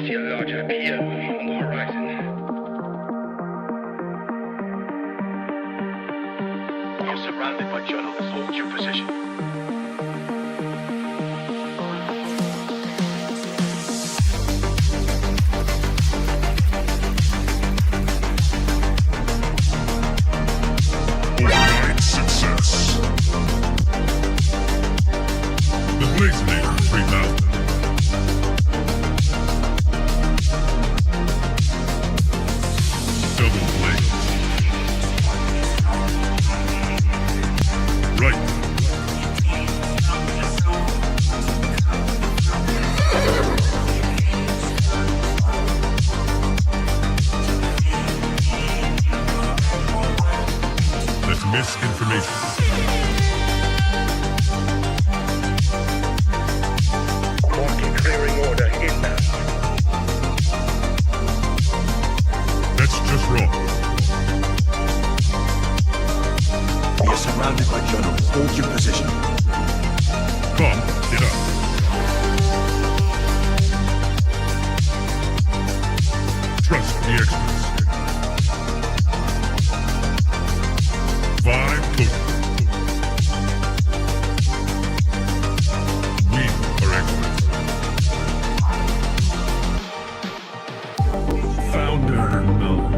see a large idea on the horizon. You're surrounded by journalists. Hold your position. Overnight success. The Blazinator 3000. Double blaze. Right. That's misinformation. Marking clearing order inbound. That's just wrong. You're surrounded by journalists. Hold your position. Come, get up. Trust the experts. 5 cookies. We are experts. Founder mode.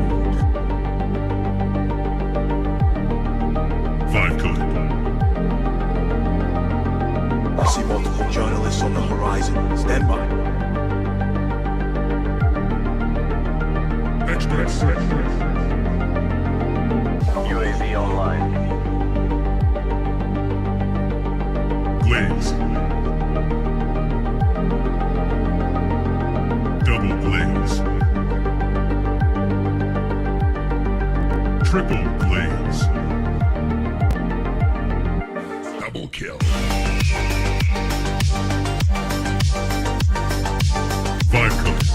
5 cookies. I see multiple journalists on the horizon. Stand by. Experts. UAV online. Blaze. Double blaze. Triple blaze. Double kill. 5 cookies.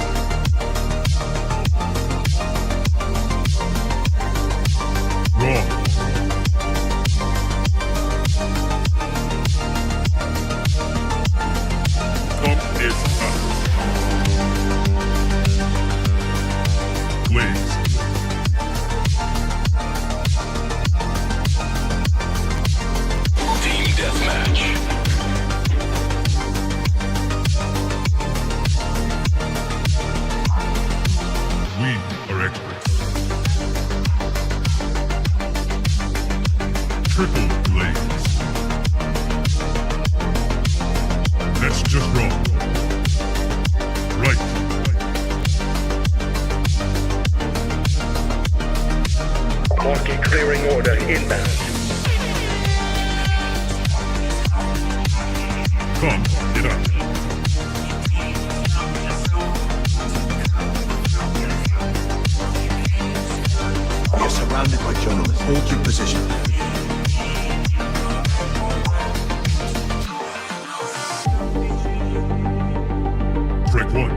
Wrong. Pump is up. Blaze. Team deathmatch. We are experts. Triple blaze. That's just wrong. Right. Marking clearing order inbound. Come, get up. You're surrounded by journalists. Hold your position. Strike 1.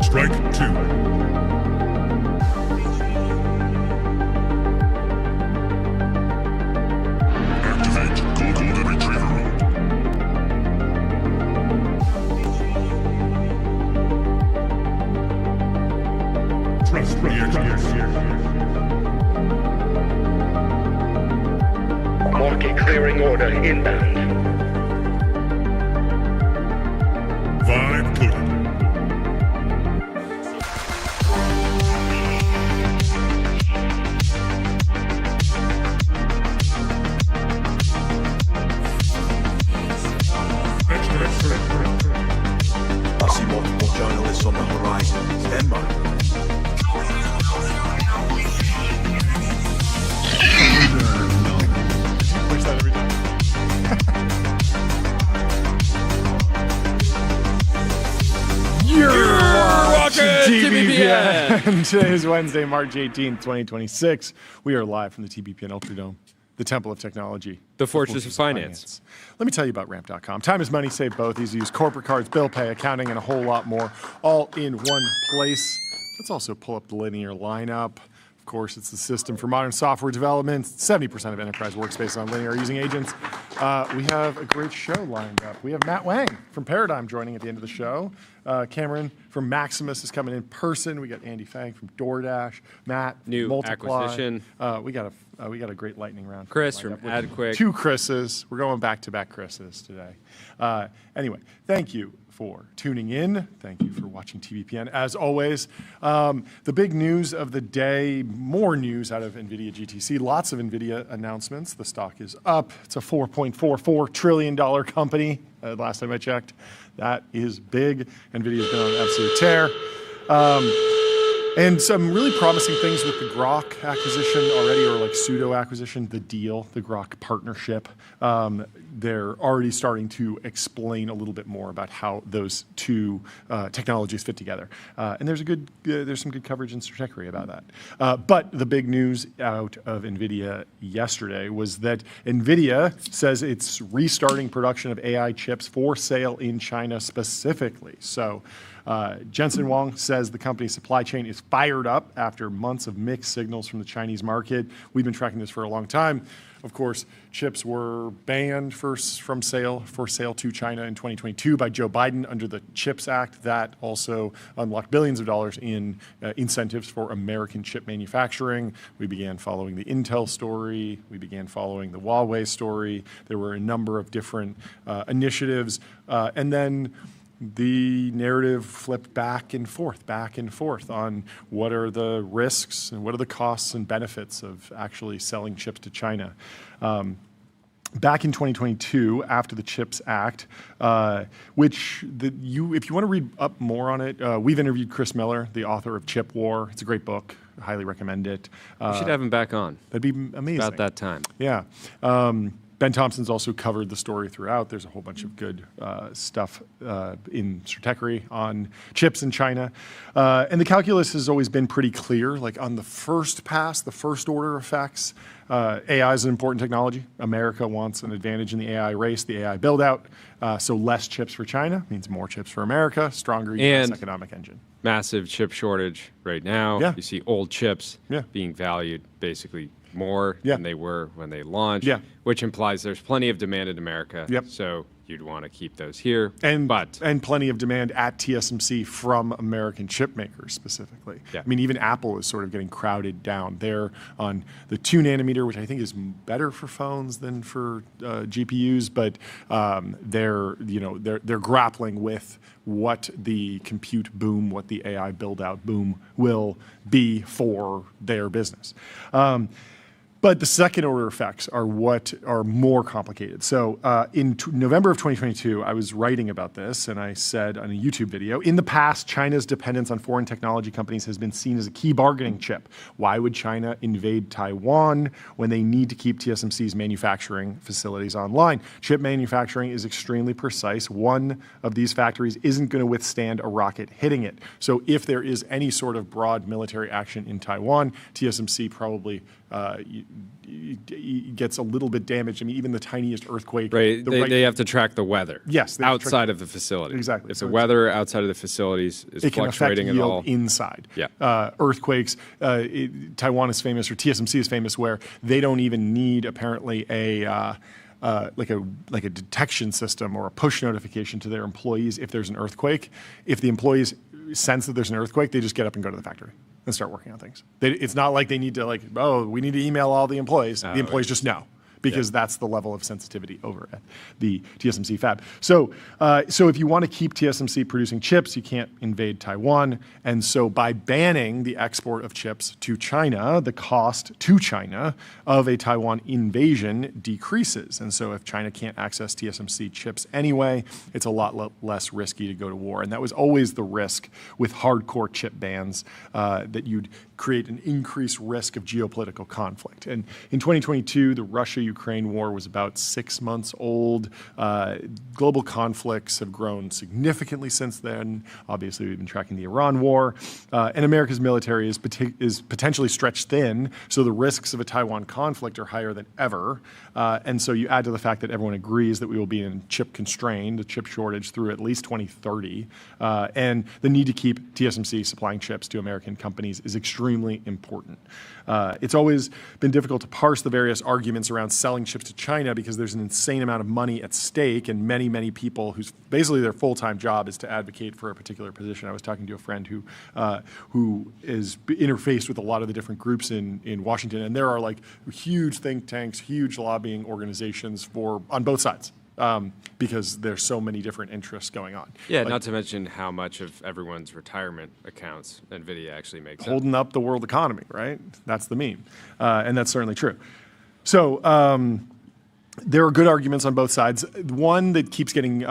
Strike 2. Activate Golden Retriever mode. Trust the experts. Marking clearing order inbound. 5 cooking. I see multiple journalists on the horizon. Stand by. Push that every time. You're watching TBPN. Today is Wednesday, March 18th, 2026. We are live from the TBPN Ultradome, the Temple of Technology. The Fortress of Finance. Let me tell you about ramp.com. Time is money, save both. Easy to use corporate cards, bill pay, accounting, and a whole lot more, all in one place. Let's also pull up the linear lineup Of course, it's the system for modern software development. 70% of enterprise workspaces on Linear are using agents. We have a great show lined up. We have Matt Wang from Paradigm joining at the end of the show. Cameron from Maximus is coming in person. We got Andy Fang from DoorDash. Matt, New Multiply. acquisition. We got a great lightning round. Chris lined from up with AdQuick. 2 Chris's. We're going back-to-back Chris's today. Anyway, thank you for tuning in. Thank you for watching TBPN. As always, the big news of the day, more news out of NVIDIA GTC. Lots of NVIDIA announcements. The stock is up. It's a $4.44 trillion company, last time I checked. That is big. NVIDIA's been on an absolute tear. And some really promising things with the Grok acquisition already, or like pseudo acquisition, the deal, the Grok partnership. They're already starting to explain a little bit more about how those two technologies fit together. And there's some good coverage in Stratechery about that. But the big news out of NVIDIA yesterday was that NVIDIA says it's restarting production of AI chips for sale in China specifically. So Jensen Huang says the company's supply chain is fired up after months of mixed signals from the Chinese market. We've been tracking this for a long time. Of course, chips were banned for sale to China in 2022 by Joe Biden under the CHIPS Act. That also unlocked billions of dollars in incentives for American chip manufacturing. We began following the Intel story. We began following the Huawei story. There were a number of different initiatives. And then the narrative flipped back and forth on what are the risks and what are the costs and benefits of actually selling chips to China. Back in 2022, after the CHIPS Act, if you want to read up more on it, we've interviewed Chris Miller, the author of Chip War. It's a great book. I highly recommend it. We should have him back on. That'd be amazing. About that time. Yeah. Ben Thompson's also covered the story throughout. There's a whole bunch of good stuff in Stratechery on chips in China. And the calculus has always been pretty clear. Like on the first pass, the first order effects, AI is an important technology. America wants an advantage in the AI race, the AI build out. So less chips for China means more chips for America, stronger US economic engine. Massive chip shortage right now. Yeah. You see old chips Yeah. being valued basically more Yeah. than they were when they launched, Yeah. which implies there's plenty of demand in America. Yep. So you'd want to keep those here. And plenty of demand at TSMC from American chip makers specifically. Yeah. I mean, even Apple is sort of getting crowded down. They're on the 2 nanometer, which I think is better for phones than for GPUs, but they're grappling with what the compute boom, what the AI build out boom will be for their business. But the second order effects are what are more complicated. So in November of 2022, I was writing about this, and I said on a YouTube video, in the past, China's dependence on foreign technology companies has been seen as a key bargaining chip. Why would China invade Taiwan when they need to keep TSMC's manufacturing facilities online? Chip manufacturing is extremely precise. One of these factories isn't going to withstand a rocket hitting it. So if there is any sort of broad military action in Taiwan, TSMC probably gets a little bit damaged. I mean, even the tiniest earthquake. Right. They have to track the weather. Yes. Outside of the facility. Exactly. If the weather outside of the facilities is fluctuating at all. It can affect yield inside. Yeah. Earthquakes. Taiwan is famous, or TSMC is famous, where they don't even need apparently like a detection system or a push notification to their employees if there's an earthquake. If the employees sense that there's an earthquake, they just get up and go to the factory and start working on things. It's not like they need to we need to email all the employees. The employees just know, because that's the level of sensitivity over at the TSMC fab. So if you want to keep TSMC producing chips, you can't invade Taiwan. And so by banning the export of chips to China, the cost to China of a Taiwan invasion decreases. And so if China can't access TSMC chips anyway, it's a lot less risky to go to war. And that was always the risk with hardcore chip bans, that you'd create an increased risk of geopolitical conflict. And in 2022, the Russia Ukraine war was about 6 months old. Global conflicts have grown significantly since then. Obviously, we've been tracking the Iran war. And America's military is potentially stretched thin, so the risks of a Taiwan conflict are higher than ever. And so you add to the fact that everyone agrees that we will be in chip constrained, a chip shortage through at least 2030. And the need to keep TSMC supplying chips to American companies is extremely important. It's always been difficult to parse the various arguments around selling chips to China because there's an insane amount of money at stake, and many, many people whose basically their full-time job is to advocate for a particular position. I was talking to a friend who is interfaced with a lot of the different groups in Washington, and there are like huge think tanks, huge lobbying organizations on both sides. Because there's so many different interests going on. Yeah, like, not to mention how much of everyone's retirement accounts NVIDIA actually makes holding up the world economy, right? That's the meme. And that's certainly true. So there are good arguments on both sides. One that keeps getting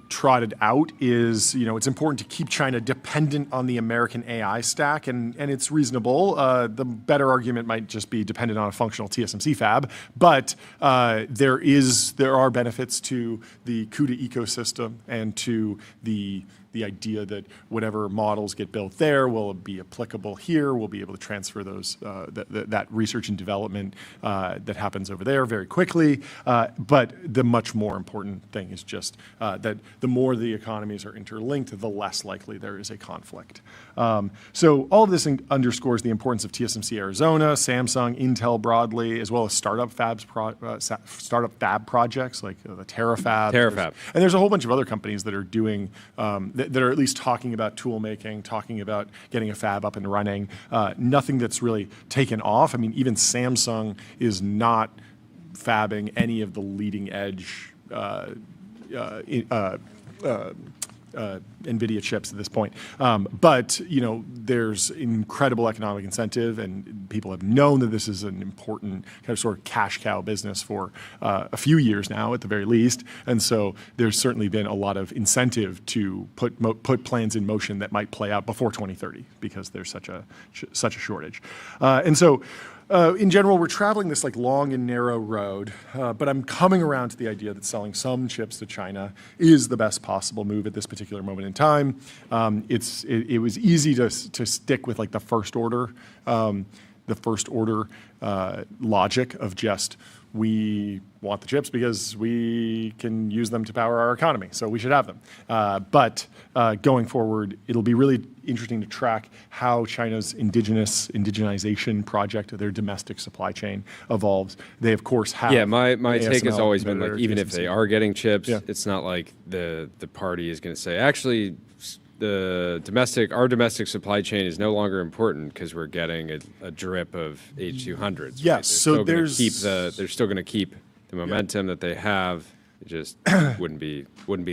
trotted out is, it's important to keep China dependent on the American AI stack, and it's reasonable. The better argument might just be dependent on a functional TSMC fab, but there are benefits to the CUDA ecosystem and to the idea that whatever models get built there will be applicable here. We'll be able to transfer those that research and development that happens over there very quickly. But the much more important thing is just that the more the economies are interlinked, the less likely there is a conflict. So all of this underscores the importance of TSMC Arizona, Samsung, Intel broadly, as well as startup fab projects like the TerraFab. And there's a whole bunch of other companies that are doing that are at least talking about tool making, talking about getting a fab up and running. Nothing that's really taken off. I mean, even Samsung is not fabbing any of the leading edge NVIDIA chips at this point. But, there's incredible economic incentive, and people have known that this is an important kind of sort of cash cow business for a few years now, at the very least. And so there's certainly been a lot of incentive to put plans in motion that might play out before 2030 because there's such a shortage. And so in general, we're traveling this like long and narrow road, but I'm coming around to the idea that selling some chips to China is the best possible move at this particular moment in time. It was easy to stick with like the first order logic of just, we want the chips because we can use them to power our economy, so we should have them. But going forward, it'll be really interesting to track how China's indigenization project, their domestic supply chain, evolves. They, of course, have... Yeah, my take has always been, like, even if they are getting chips, it's not like the party is going to say, actually, our domestic supply chain is no longer important because we're getting a drip of H200s. Yes, right? so they're still going to keep the momentum that they have. It just wouldn't be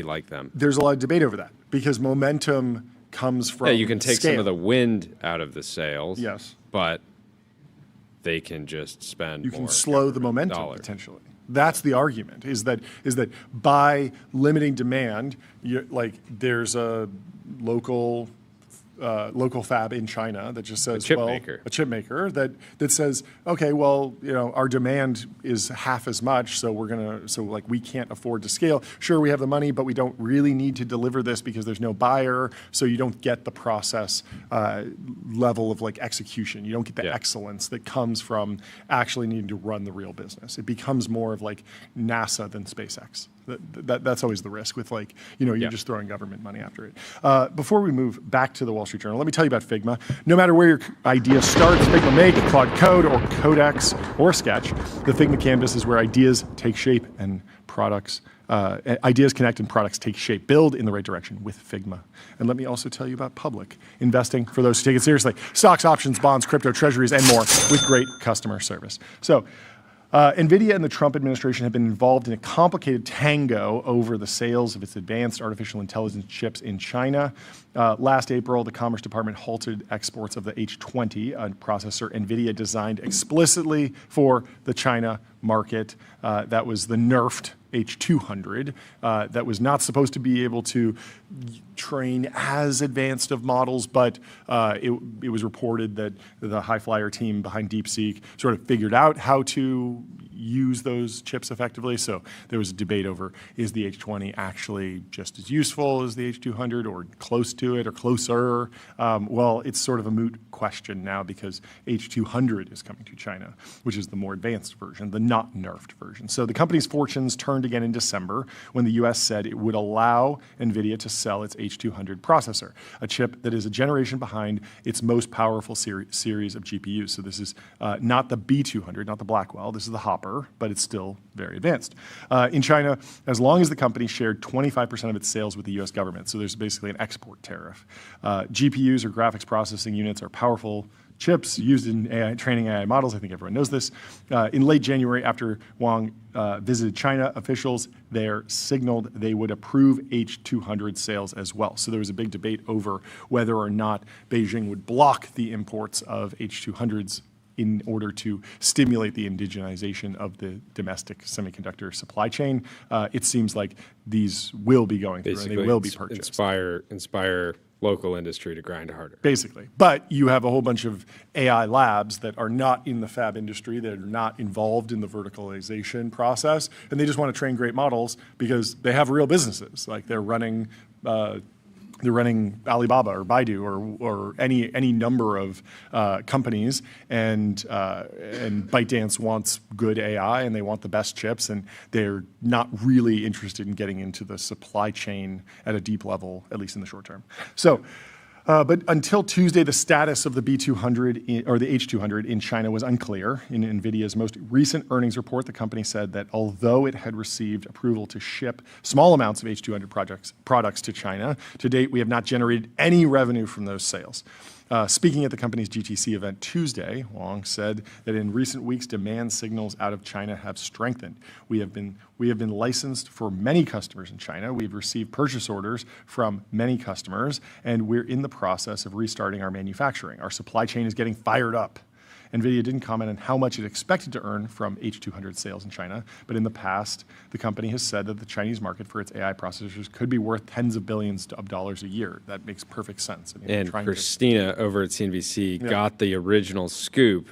like them. There's a lot of debate over that because momentum comes from you can take scale. some of the wind out of the sails. Yes, but they can just spend. You can more slow the momentum dollars. Potentially. That's the argument. Is that by limiting demand, there's a local fab in China that just says, a chip maker that says, okay, well, our demand is half as much, so we can't afford to scale. Sure, we have the money, but we don't really need to deliver this because there's no buyer, so you don't get the process level of execution. You don't get the excellence that comes from actually needing to run the real business. It becomes more of like NASA than SpaceX. That's always the risk with you're just throwing government money after it. Before we move back to the Wall Street Journal, let me tell you about Figma. No matter where your idea starts, Figma Make, Claude Code, or Codex, or Sketch, the Figma canvas is where ideas take shape and ideas connect and products take shape. Build in the right direction with Figma. And let me also tell you about Public, investing for those who take it seriously. Stocks, options, bonds, crypto, treasuries, and more with great customer service. So, NVIDIA and the Trump administration have been involved in a complicated tango over the sales of its advanced artificial intelligence chips in China. Last April, the Commerce Department halted exports of the H200, a processor NVIDIA designed explicitly for the China market. That was the nerfed H200 that was not supposed to be able to train as advanced of models, but it was reported that the high flyer team behind DeepSeek sort of figured out how to use those chips effectively. So there was a debate over, is the H20 actually just as useful as the H200 or close to it or closer? Well, it's sort of a moot question now because H200 is coming to China, which is the more advanced version, the not nerfed version. So the company's fortunes turned again in December when the US said it would allow NVIDIA to sell its H200 processor, a chip that is a generation behind its most powerful series of GPUs. So this is not the B200, not the Blackwell. This is the Hopper, but it's still very advanced. In China, as long as the company shared 25% of its sales with the US government, so there's basically an export tariff. GPUs, or graphics processing units, are powerful chips used in training AI models. I think everyone knows this. In late January, after Wang visited China, officials there signaled they would approve H200 sales as well. So there was a big debate over whether or not Beijing would block the imports of H200s in order to stimulate the indigenization of the domestic semiconductor supply chain. It seems like these will be going through and they will be purchased. Inspire local industry to grind harder. Basically. But you have a whole bunch of AI labs that are not in the fab industry, that are not involved in the verticalization process, and they just want to train great models because they have real businesses. Like they're running Alibaba or Baidu or any number of companies, and ByteDance wants good AI and they want the best chips, and they're not really interested in getting into the supply chain at a deep level, at least in the short term. So. But until Tuesday, the status of the B200 or the H200 in China was unclear. In NVIDIA's most recent earnings report, the company said that although it had received approval to ship small amounts of H200 products to China, to date we have not generated any revenue from those sales. Speaking at the company's GTC event Tuesday, Wang said that in recent weeks, demand signals out of China have strengthened. We have been licensed for many customers in China. We've received purchase orders from many customers, and we're in the process of restarting our manufacturing. Our supply chain is getting fired up. NVIDIA didn't comment on how much it expected to earn from H200 sales in China, but in the past, the company has said that the Chinese market for its AI processors could be worth tens of billions of dollars a year. That makes perfect sense. I mean, and Christina over at CNBC got the original scoop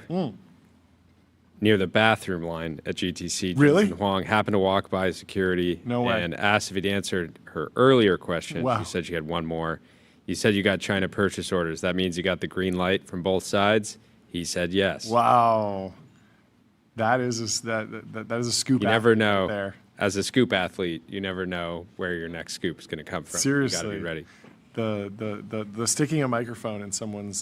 near the bathroom line at GTC. Really? Jensen Huang happened to walk by security and asked if he'd answered her earlier question. Wow. She said she had one more. You said you got China purchase orders. That means you got the green light from both sides? He said yes. Wow, that is a scoop. You never know. Right there. As a scoop athlete, you never know where your next scoop is going to come from. Seriously, you got to be ready. The sticking a microphone in someone's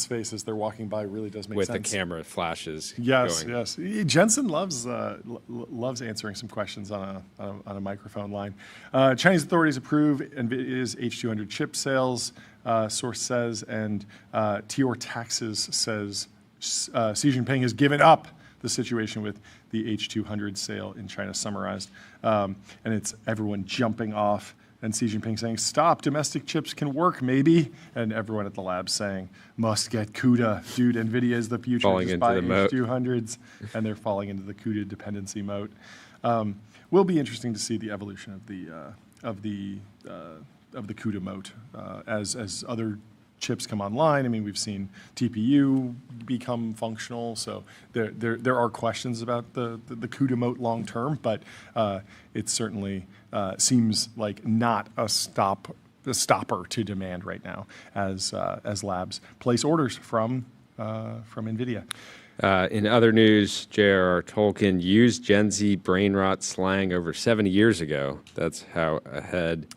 face as they're walking by really does make sense. With the camera flashes. Yes, going. yes. Jensen loves answering some questions on a microphone line. Chinese authorities approve NVIDIA's H200 chip sales. Source says, and Tior Taxes says Xi Jinping has given up the situation with the H200 sale in China summarized. And it's everyone jumping off and Xi Jinping saying, stop, domestic chips can work maybe. And everyone at the lab saying, must get CUDA. Dude, NVIDIA is the future. Falling just into buy the moat. H200s. And they're falling into the CUDA dependency moat. Will be interesting to see the evolution of the CUDA moat as other chips come online. I mean, we've seen TPU become functional, so there are questions about the CUDA moat long term, but it certainly seems like not a stopper to demand right now as labs place orders from NVIDIA. In other news, J.R.R. Tolkien used Gen Z brain rot slang over 70 years ago. That's how ahead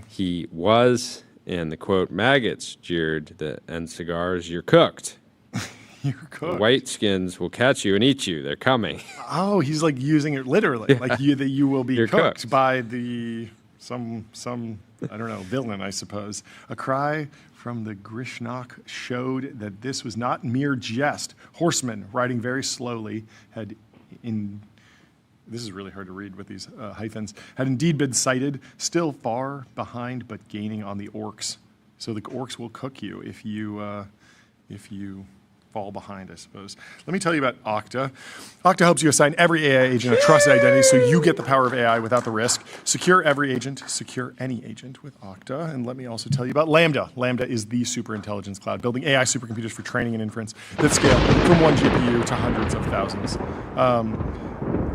he was. And the quote, maggots jeered the end cigars, you're cooked. You're cooked. The white skins will catch you and eat you. They're coming. Oh, he's like using it literally. Yeah. Like that you will be cooked by some I don't know, villain, I suppose. A cry from the Grishnok showed that this was not mere jest. Horsemen riding very slowly this is really hard to read with these hyphens, had indeed been sighted, still far behind, but gaining on the orcs. So the orcs will cook you if you fall behind, I suppose. Let me tell you about Okta. Okta helps you assign every AI agent a trusted identity so you get the power of AI without the risk. Secure every agent, secure any agent with Okta. And let me also tell you about Lambda. Lambda is the superintelligence cloud, building AI supercomputers for training and inference that scale from one GPU to hundreds of thousands.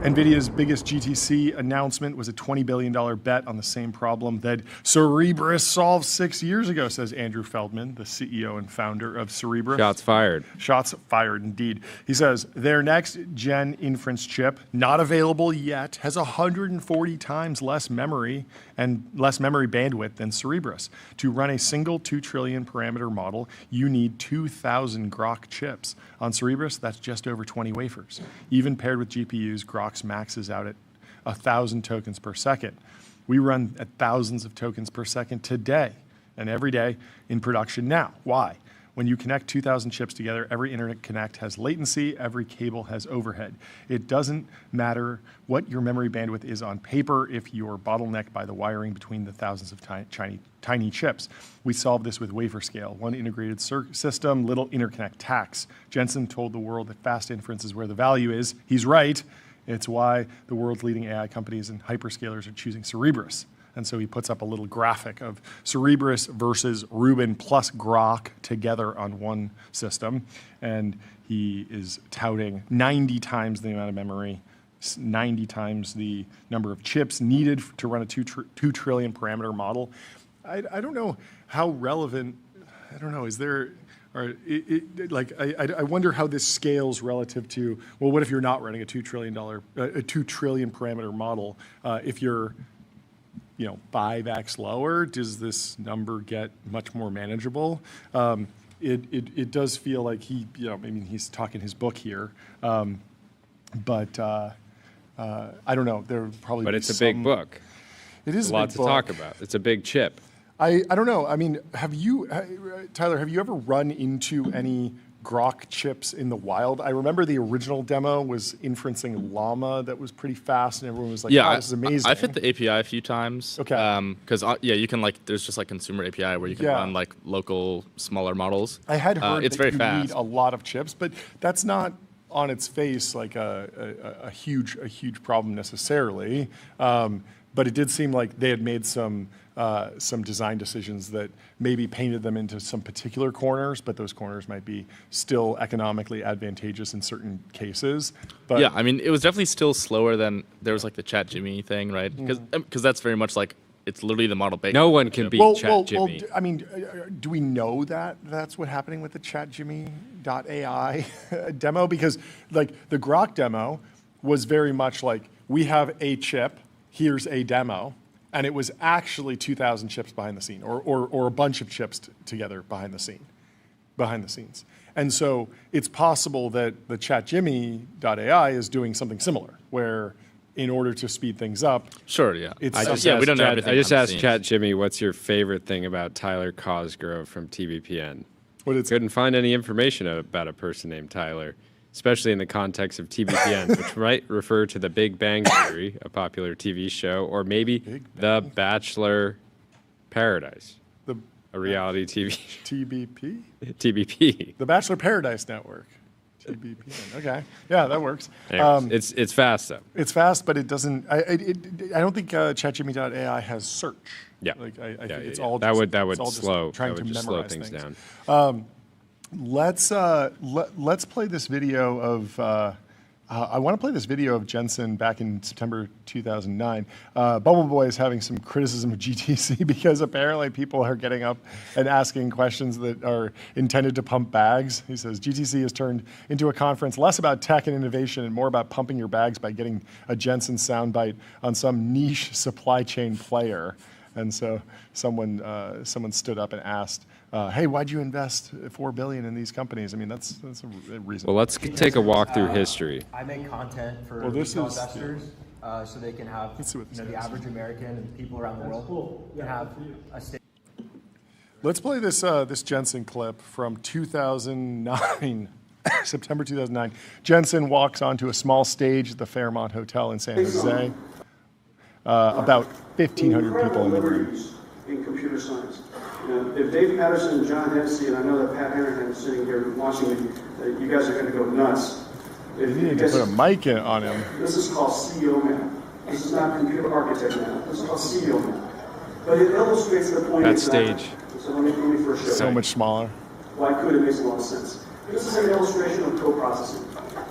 NVIDIA's biggest GTC announcement was a $20 billion bet on the same problem that Cerebras solved 6 years ago, says Andrew Feldman, the CEO and founder of Cerebras. Shots fired. Shots fired, indeed. He says their next-gen inference chip, not available yet, has 140 times less memory and less memory bandwidth than Cerebras. To run a single 2 trillion parameter model, you need 2,000 Grok chips. On Cerebras, that's just over 20 wafers. Even paired with GPUs, Grok's maxes out at 1,000 tokens per second. We run at thousands of tokens per second today and every day in production now. Why? When you connect 2,000 chips together, every interconnect has latency, every cable has overhead. It doesn't matter what your memory bandwidth is on paper if you're bottlenecked by the wiring between the thousands of tiny chips. We solve this with wafer scale, one integrated system, little interconnect tax. Jensen told the world that fast inference is where the value is. He's right. It's why the world's leading AI companies and hyperscalers are choosing Cerebras. And so he puts up a little graphic of Cerebras versus Rubin plus Grok together on one system. And he is touting 90 times the amount of memory, 90 times the number of chips needed to run a 2 trillion parameter model. I don't know how relevant, I don't know, is there, or I wonder how this scales relative to, well, what if you're not running a $2 trillion parameter model? If you're 5x lower, does this number get much more manageable? It does feel like he's talking his book here, but I don't know. There probably. But it's a big book. It is a lot to talk about. It's a big chip. I don't know. I mean, Tyler, have you ever run into any Grok chips in the wild? I remember the original demo was inferencing Llama that was pretty fast, and everyone was like, "Yeah, this is amazing." I've hit the API a few times. Okay. Because you can there's just consumer API where you can run local smaller models. I had heard it's that very you fast. need a lot of chips, but that's not on its face like a huge problem necessarily. But it did seem like they had made some design decisions that maybe painted them into some particular corners, but those corners might be still economically advantageous in certain cases. But yeah, I mean, it was definitely still slower than there was the ChatGPT thing, right? Because that's very much it's literally the model baked. No one can beat ChatGPT. Well, I mean, do we know that that's what happening with the ChatGPT.ai demo? Because the Grok demo was very much we have a chip, here's a demo. And it was actually 2,000 chips behind the scene, or a bunch of chips together behind the scenes. And so it's possible that the ChatGPT.ai is doing something similar, where in order to speed things up, sure, yeah, we don't know everything. I just asked ChatGPT, "What's your favorite thing about Tyler Cosgrove from TBPN?" Couldn't find any information about a person named Tyler, especially in the context of TBPN, which might refer to The Big Bang Theory, a popular TV show, or maybe The Bachelor Paradise, a reality TV show. TBP? TBP. The Bachelor Paradise Network. TBPN. Okay. Yeah, that works. Anyways, it's fast, though. It's fast, but it doesn't, I don't think ChatGPT.ai has search. Yeah. I think it's all that just, would it's slow slow things down. Let's play this video of. I want to play this video of Jensen back in September 2009. Bubble Boy is having some criticism of GTC because apparently people are getting up and asking questions that are intended to pump bags. He says GTC has turned into a conference less about tech and innovation and more about pumping your bags by getting a Jensen soundbite on some niche supply chain player. And so someone stood up and asked, "Hey, why'd you invest $4 billion in these companies?" I mean, that's a reason. Well, let's take a walk through history. I make content for retail investors, so they can have the average American and people around the world can have a stake. Let's play this Jensen clip from 2009. September 2009. Jensen walks onto a small stage at the Fairmont Hotel in San Jose. About 1,500 people in the room. In computer science. If Dave Patterson and John Hennessy, and I know that Pat Hanrahan is sitting here watching me, you guys are going to go nuts. You need to put a mic on him. This is called CEO man. This is not computer architect man. This is called CEO man. But it illustrates the point. That stage. So let me first show So much smaller. Why could it makes a lot of sense. This is an illustration of co-processing.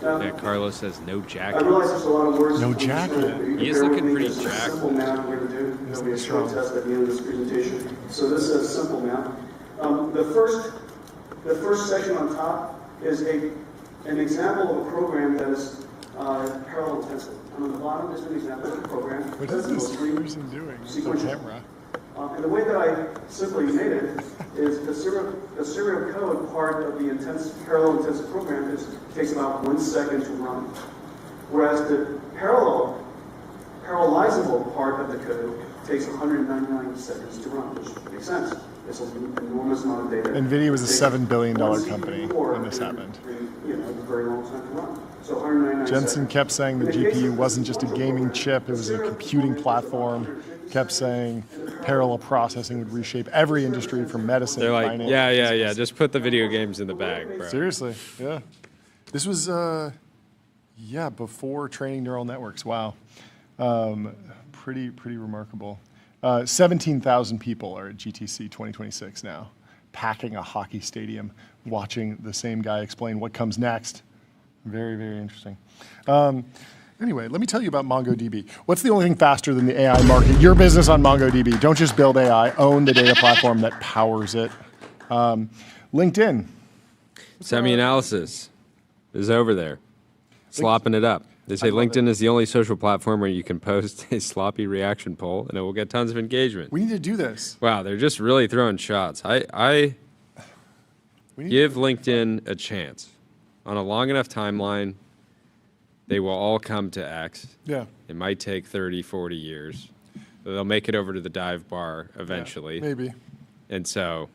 Yeah, Carlos says no I jacket. realize there's a lot of words. No jacket. He is looking pretty It's a jacked. simple math we're going to do. There'll be a short test at the end of this presentation. So this is simple math. The first section on top is an example of a program that is parallel intensive. And on the bottom is an example of a program. What is this person doing with the sequential. camera? And the way that I simply made it is the serial code part of the parallel intensive program takes about 1 second to run. Whereas the parallelizable part of the code takes 199 seconds to run, which makes sense. It's an enormous amount of data. NVIDIA was a $7 billion company when this happened. A very long time to run. So 199 Jensen seconds. kept saying the GPU wasn't just a gaming chip, it was a computing platform. Kept saying parallel processing would reshape every industry from medicine They're to like, finance. yeah. Just put the video games in the bag, bro. Seriously, yeah. This was, before training neural networks. Wow. Pretty remarkable. 17,000 people are at GTC 2026 now, packing a hockey stadium, watching the same guy explain what comes next. Very interesting. Anyway, let me tell you about MongoDB. What's the only thing faster than the AI market? Your business on MongoDB. Don't just build AI, own the data platform that powers it. LinkedIn. Semi-analysis is over there, slopping it up. They say LinkedIn is the only social platform where you can post a sloppy reaction poll and it will get tons of engagement. We need to do this. Wow, they're just really throwing shots. I give LinkedIn a chance. On a long enough timeline, they will all come to X. Yeah. It might take 30, 40 years. They'll make it over to the dive bar eventually. Yeah, maybe. And so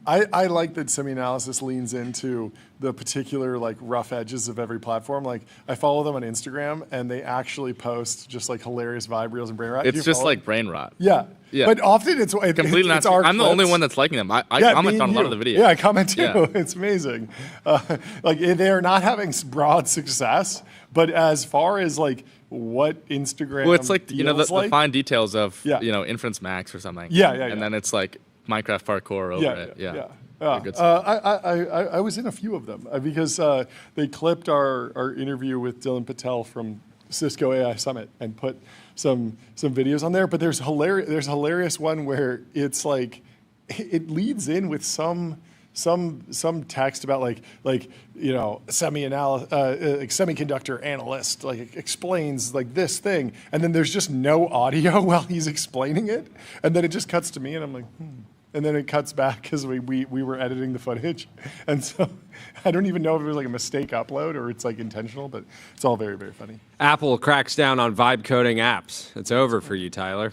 I like that semi-analysis leans into the particular rough edges of every platform. Like I follow them on Instagram and they actually post just hilarious vibe reels and brain rot. It's just like brain rot. Yeah. Yeah. But often it's Completely it's not. our I'm the clips. only one that's liking them. I Yeah, comment me on and a lot of you. the videos. Yeah, I comment too. Yeah. It's amazing. They are not having broad success, but as far as what Instagram Well, it's like feels the fine details of Yeah. Inference Max or something. Yeah. And then it's like Minecraft parkour over it. Yeah. Good stuff. I was in a few of them because they clipped our interview with Dylan Patel from Cisco AI Summit and put some videos on there. But there's a hilarious one where it's it leads in with some text about semiconductor analyst explains this thing, and then there's just no audio while he's explaining it, and then it just cuts to me and I'm like, And then it cuts back because we were editing the footage. And so I don't even know if it was a mistake upload or it's intentional, but it's all very, very funny. Apple cracks down on vibe coding apps. It's over for you, Tyler.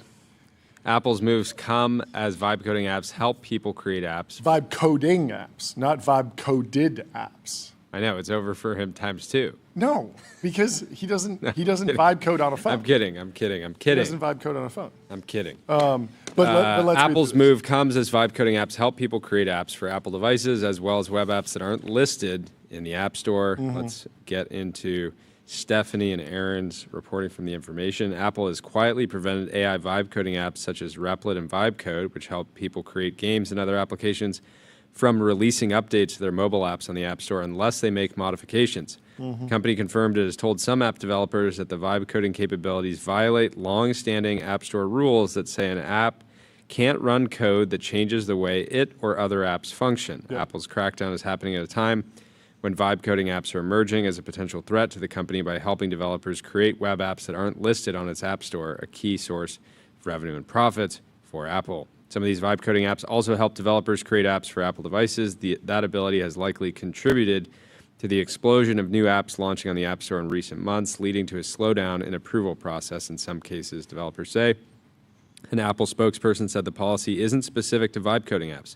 Apple's moves come as vibe coding apps help people create apps. Vibe coding apps, not vibe coded apps. I know, it's over for him ×2. No, because he doesn't vibe code on a phone. I'm kidding. He doesn't vibe code on a phone. I'm kidding. But let's Apple's move comes as vibe coding apps help people create apps for Apple devices as well as web apps that aren't listed in the App Store. Let's get into Stephanie and Aaron's reporting from the information. Apple has quietly prevented AI vibe coding apps such as Replit and VibeCode, which help people create games and other applications, from releasing updates to their mobile apps on the App Store unless they make modifications. The company confirmed it has told some app developers that the vibe coding capabilities violate long-standing App Store rules that say an app can't run code that changes the way it or other apps function. Yeah. Apple's crackdown is happening at a time when vibe coding apps are emerging as a potential threat to the company by helping developers create web apps that aren't listed on its App Store, a key source of revenue and profits for Apple. Some of these vibe coding apps also help developers create apps for Apple devices. That ability has likely contributed to the explosion of new apps launching on the App Store in recent months, leading to a slowdown in approval process in some cases, developers say. An Apple spokesperson said the policy isn't specific to vibe coding apps.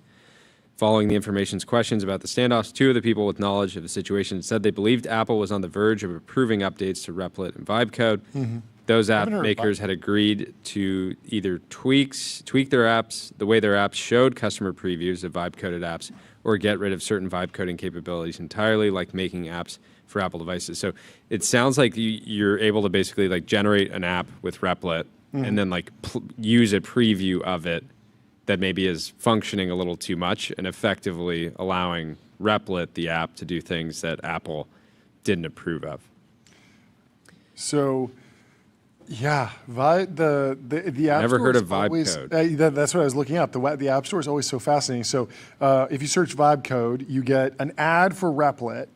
Following the information's questions about the standoffs, two of the people with knowledge of the situation said they believed Apple was on the verge of approving updates to Replit and VibeCode. Those app makers had agreed to either tweak their apps, the way their apps showed customer previews of vibe-coded apps, or get rid of certain vibe coding capabilities entirely, like making apps for Apple devices. So it sounds like you're able to basically generate an app with Replit and then use a preview of it that maybe is functioning a little too much and effectively allowing Replit, the app, to do things that Apple didn't approve of. So, yeah, the App Never Store heard is of Vibe always, Code. That's what I was looking up. The App Store is always so fascinating. So, if you search Vibe Code, you get an ad for Replit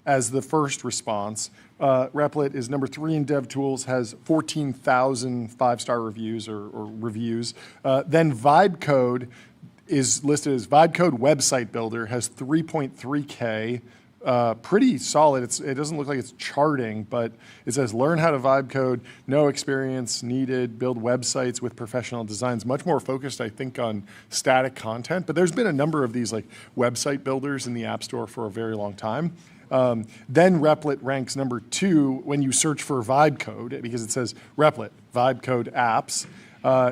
as the first response. Replit is number 3 in DevTools, has 14,000 5-star reviews or reviews. Then Vibe Code is listed as Vibe Code Website Builder, has 3.3K. Pretty solid. It doesn't look like it's charting, but it says learn how to vibe code, no experience needed, build websites with professional designs. Much more focused, I think, on static content. But there's been a number of these like website builders in the App Store for a very long time. Then Replit ranks number 2 when you search for vibe code because it says Replit, vibe code apps.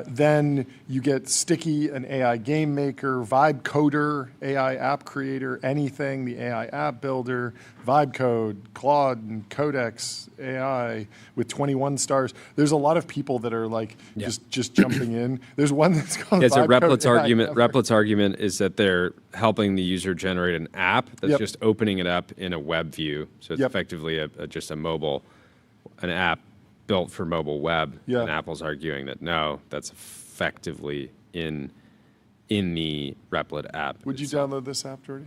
Then you get Sticky, an AI game maker, Vibe Coder, AI app creator, Anything, the AI app builder, Vibe Code, Claude, and Codex AI with 21 stars. There's a lot of people that are like just jumping in. There's one that's called Yeah, so Vibe Code Replit's AI argument. Ever. Replit's argument is that they're helping the user generate an app that's Yep. just opening it up in a web view. So it's Yep. effectively just an app built for mobile web. Yeah. And Apple's arguing that no, that's effectively in the Replit app. Would you itself. download this app, Jordy?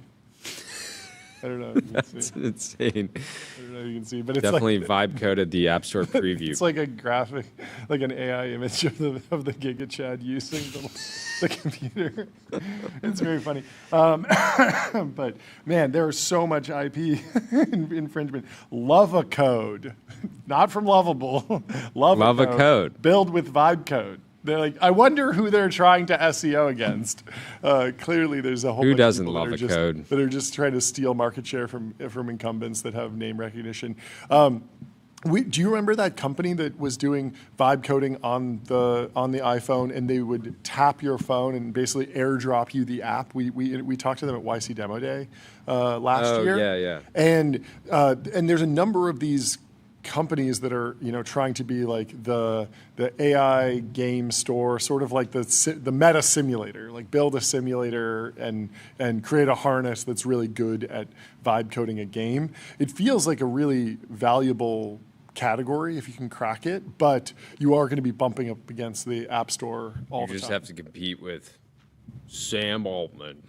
I don't know. If you can That's see. insane. I don't know if you can see, but it's Definitely like, vibe coded the App Store preview. it's like a graphic, like an AI image of the Giga Chad using the computer. It's very funny. But man, there is so much IP infringement. Love code, not from Lovable. Love a code. Build with Vibe Code. They're like, I wonder who they're trying to SEO against. Clearly, there's a whole Who bunch doesn't of people love that a code? that are just trying to steal market share from incumbents that have name recognition. Do you remember that company that was doing vibe coding on the iPhone, and they would tap your phone and basically airdrop you the app? We talked to them at YC Demo Day last year. Yeah. And there's a number of these companies that are trying to be like the AI game store, sort of like the meta simulator, like build a simulator and create a harness that's really good at vibe coding a game. It feels like a really valuable category if you can crack it, but you are going to be bumping up against the App Store all the time. You just have to compete with Sam Altman,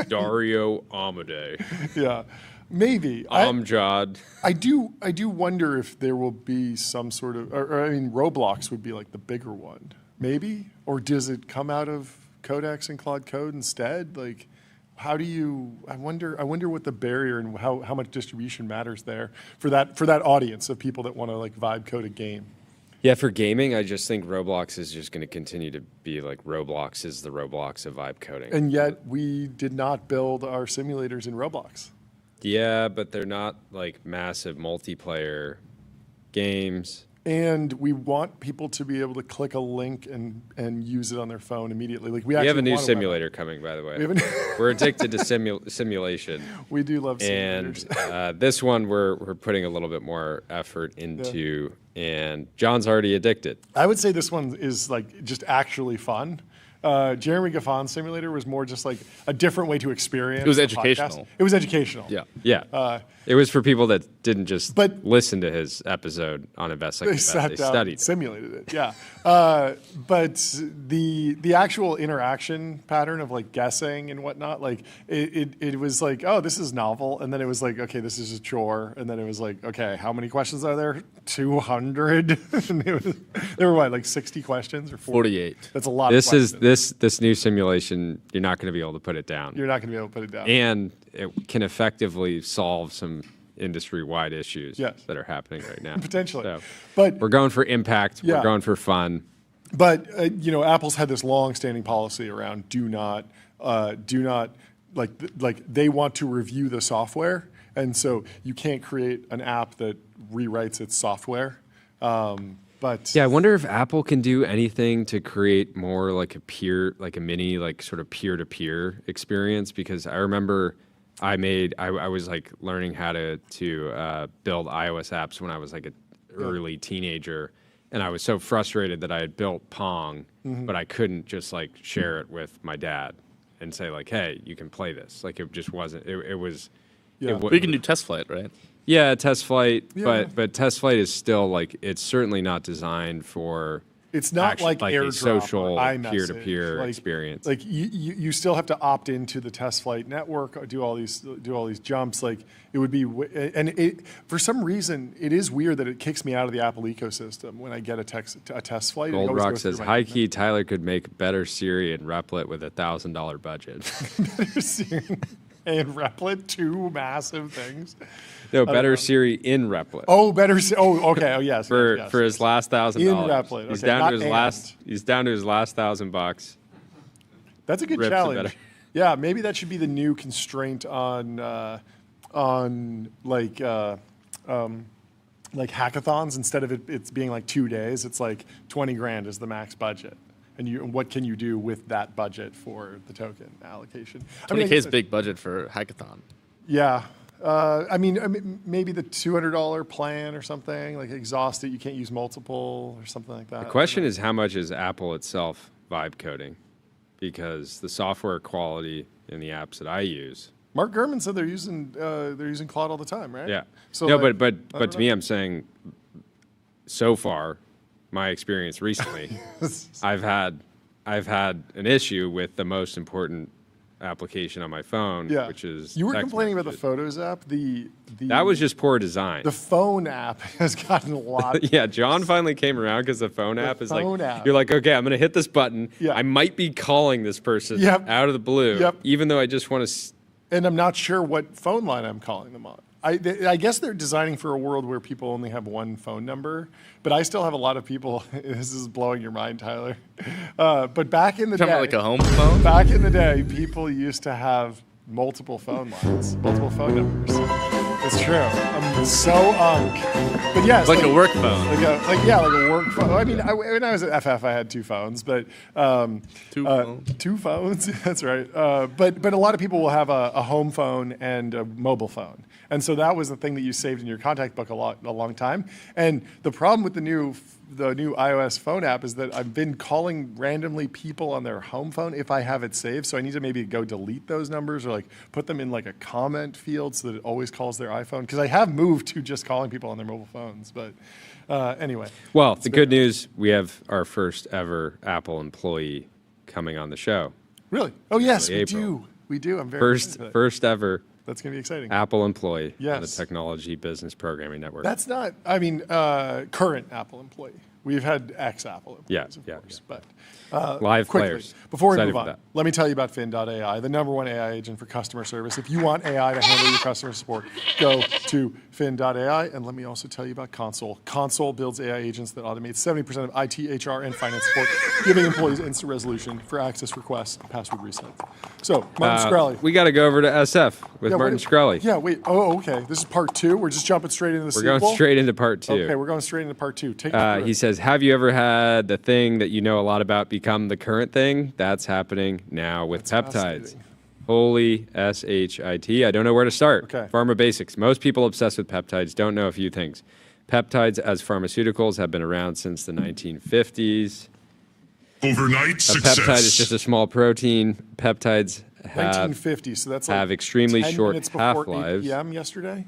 Dario Amodei, Yeah. Maybe. Amjad. I do wonder if there will be some sort of, or I mean, Roblox would be like the bigger one, maybe, or does it come out of Codex and Claude Code instead? Like, how do you? I wonder what the barrier and how much distribution matters there for that audience of people that want to like vibe code a game. Yeah, for gaming, I just think Roblox is just going to continue to be like Roblox is the Roblox of vibe coding. And yet, we did not build our simulators in Roblox. Yeah, but they're not like massive multiplayer games. And we want people to be able to click a link and use it on their phone immediately. Like we have a new want simulator coming, by the way. We're addicted to simulation. We do love simulators. And this one we're putting a little bit more effort into, and John's already addicted. I would say this one is like just actually fun. Jeremy Gaffon's simulator was more just like a different way to experience. It was the educational. podcast. It was educational. Yeah. It was for people that didn't just But- listen to his episode on Invest Like They Invest. sat They down studied and it. simulated it. Yeah. But the actual interaction pattern of like guessing and whatnot, like it was like, oh, this is novel, and then it was like, okay, this is a chore, and then it was like, okay, how many questions are there? 200. And there were what, like 60 questions or 48. That's a lot. This of is questions. this new simulation. You're not going to be able to put it down. You're not going to be able to put it down. And it can effectively solve some industry-wide issues Yes. that are happening right now. Potentially. So But we're going for impact. Yeah. We're going for fun. But Apple's had this long-standing policy around do not like they want to review the software, and so you can't create an app that rewrites its software. But Yeah, I wonder if Apple can do anything to create more like a mini, like sort of peer-to-peer experience. Because I remember I was like learning how to build iOS apps when I was like an early teenager, and I was so frustrated that I had built Pong, but I couldn't just like share it with my dad and say like, hey, you can play this. Like it just wasn't. It was. Yeah. We can do test flight, right? Yeah, test flight, Yeah. but test flight is still like it's certainly not designed for. It's not like a AirDrop social or iMessage. peer-to-peer experience. Like you still have to opt into the test flight network, or do all these jumps. Like it would be, for some reason it is weird that it kicks me out of the Apple ecosystem when I get a test flight. Gold Rock says, "High key, Tyler could make better Siri and Replit with $1,000 budget." Better Siri and Replit, two massive things. No, better Siri in Replit. Oh, better. Oh, okay. Oh, yes. For yes. his last $1,000. In Replit. He's Okay, down not to his and. last. He's down to his last $1,000. That's a good Rips it challenge. better. Yeah, maybe that should be the new constraint on like hackathons. Instead of it's being like 2 days, it's like 20 grand is the max budget. And what can you do with that budget for the token allocation? 20K is big budget for hackathon. Yeah. I mean, maybe the $200 plan or something, like exhaust it, you can't use multiple or something like that. The question is, how much is Apple itself vibe coding? Because the software quality in the apps that I use. Mark Gurman said they're using Claude all the time, right? Yeah. So no, like, but to me, I'm saying, so far, my experience recently, I've had an issue with the most important application on my phone, which is you were text complaining about the messages. Photos app. That was just poor design. The phone app has gotten a lot. Yeah, John finally came around because the phone app is phone like, app. you're like, okay, I'm going to hit this button. Yeah. I might be calling this person Yep. out of the blue, Yep. even though I just want to. And I'm not sure what phone line I'm calling them on. I guess they're designing for a world where people only have one phone number, but I still have a lot of people. This is blowing your mind, Tyler. But back in the Talking day, about like a home phone? back in the day, people used to have multiple phone lines, multiple phone numbers. It's true. I'm so but yes, Like a work phone. like a work phone. I mean, when I was at FF, I had two phones, but Two phones. two phones. That's right. But a lot of people will have a home phone and a mobile phone, and so that was the thing that you saved in your contact book a long time. And the problem with the new iOS phone app is that I've been calling randomly people on their home phone if I have it saved. So I need to maybe go delete those numbers or like put them in like a comment field so that it always calls their iPhone. Because I have moved to just calling people on their mobile phones. But anyway. Well, the good news, we have our first ever Apple employee coming on the show. Really? Oh yes, we April. do. We do. I'm very excited for that. First ever That's going to be exciting. Apple employee on the Yes. Technology Business Programming Network. That's not. I mean, current Apple employee. We've had ex-Apple employees, of course, but Live quickly, players. before we Excited move for on, that. let me tell you about Fin.ai, the #1 AI agent for customer service. If you want AI to handle your customer support, go to Fin.ai, and let me also tell you about Console. Console builds AI agents that automate 70% of IT, HR, and finance support, giving employees instant resolution for access requests and password resets. So, Martin Shkreli. We got to go over to SF with Yeah, Martin wait- Shkreli. Yeah, wait. Oh, okay. This is part 2. We're just jumping straight into the We're sequel. going straight into part 2. Okay, we're going straight into part 2. Take it through He it. says, have you ever had the thing that you know a lot about become the current thing? That's happening now with peptides. fascinating. Holy S-H-I-T. I don't know where to start. Okay. Pharma basics. Most people obsessed with peptides don't know a few things. Peptides as pharmaceuticals have been around since the 1950s. Overnight A success. peptide is just a small protein. Peptides have 1950, so that's like have extremely 10 short minutes before 8 half-lives. p.m. yesterday.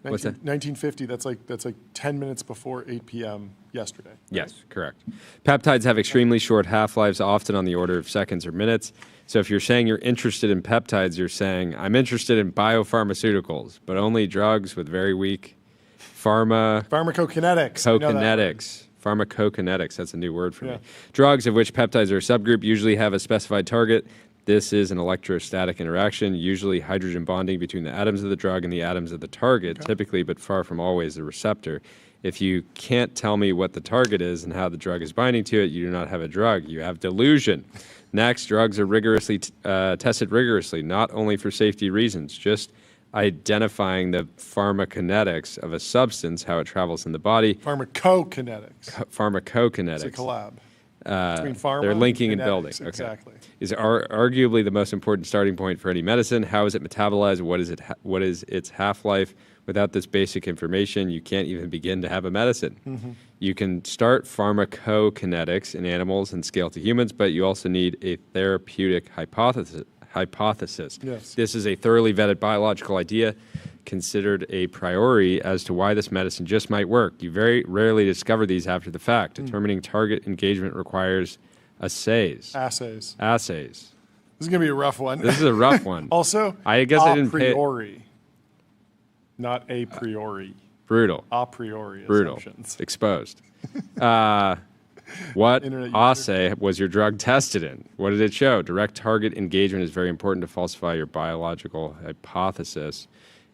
What's that? 1950. That's like 10 minutes before 8 p.m. yesterday. Yes, correct. Peptides have extremely short half-lives, often on the order of seconds or minutes. So if you're saying you're interested in peptides, you're saying, I'm interested in biopharmaceuticals, but only drugs with very weak Pharmacokinetics. I know that. Pharmacokinetics, that's a new word for Yeah. me. Drugs of which peptides are a subgroup usually have a specified target. This is an electrostatic interaction, usually hydrogen bonding between the atoms of the drug and the atoms of the target, typically, but far from always, the receptor. If you can't tell me what the target is and how the drug is binding to it, you do not have a drug. You have delusion. Next, drugs are rigorously tested rigorously, not only for safety reasons, just identifying the pharmacokinetics of a substance, how it travels in the body. Pharmacokinetics. Pharmacokinetics. It's a collab. Between pharma They're linking and kinetics, building. Okay. Exactly. Is arguably the most important starting point for any medicine. How is it metabolized? What is its half-life? Without this basic information, you can't even begin to have a medicine. Mm-hmm. You can start pharmacokinetics in animals and scale to humans, but you also need a therapeutic hypothesis. Yes. This is a thoroughly vetted biological idea considered a priori as to why this medicine just might work. You very rarely discover these after the fact. Determining target engagement requires assays. Assays. Assays. This is going to be a rough one. This is a rough one. Also, I guess I didn't pay priori, not a priori. Brutal. A priori Brutal. assumptions. Exposed. What assay was your drug tested in? What did it show? Direct target engagement is very important to falsify your biological hypothesis.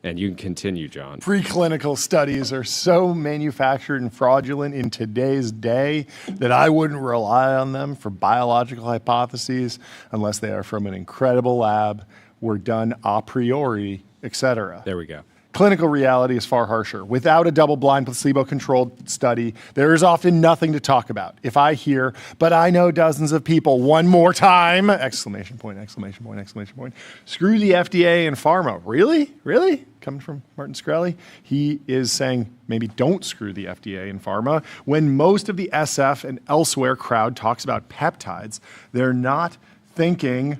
And you can continue, John. Preclinical studies are so manufactured and fraudulent in today's day that I wouldn't rely on them for biological hypotheses unless they are from an incredible lab, were done a priori, etc. There we go. Clinical reality is far harsher. Without a double-blind, placebo-controlled study, there is often nothing to talk about. If I hear, but I know dozens of people, one more time, exclamation point, exclamation point, exclamation point, screw the FDA and pharma. Really? Really? Coming from Martin Shkreli, he is saying maybe don't screw the FDA and pharma. When most of the SF and elsewhere crowd talks about peptides, they're not thinking,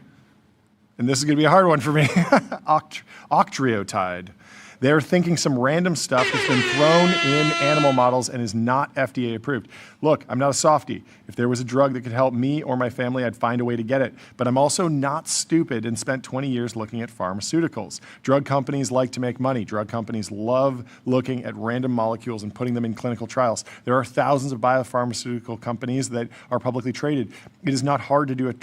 and this is going to be a hard one for me, octreotide. They're thinking some random stuff that's been thrown in animal models and is not FDA approved. Look, I'm not a softie. If there was a drug that could help me or my family, I'd find a way to get it. But I'm also not stupid and spent 20 years looking at pharmaceuticals. Drug companies like to make money. Drug companies love looking at random molecules and putting them in clinical trials. There are thousands of biopharmaceutical companies that are publicly traded. It is not hard to do a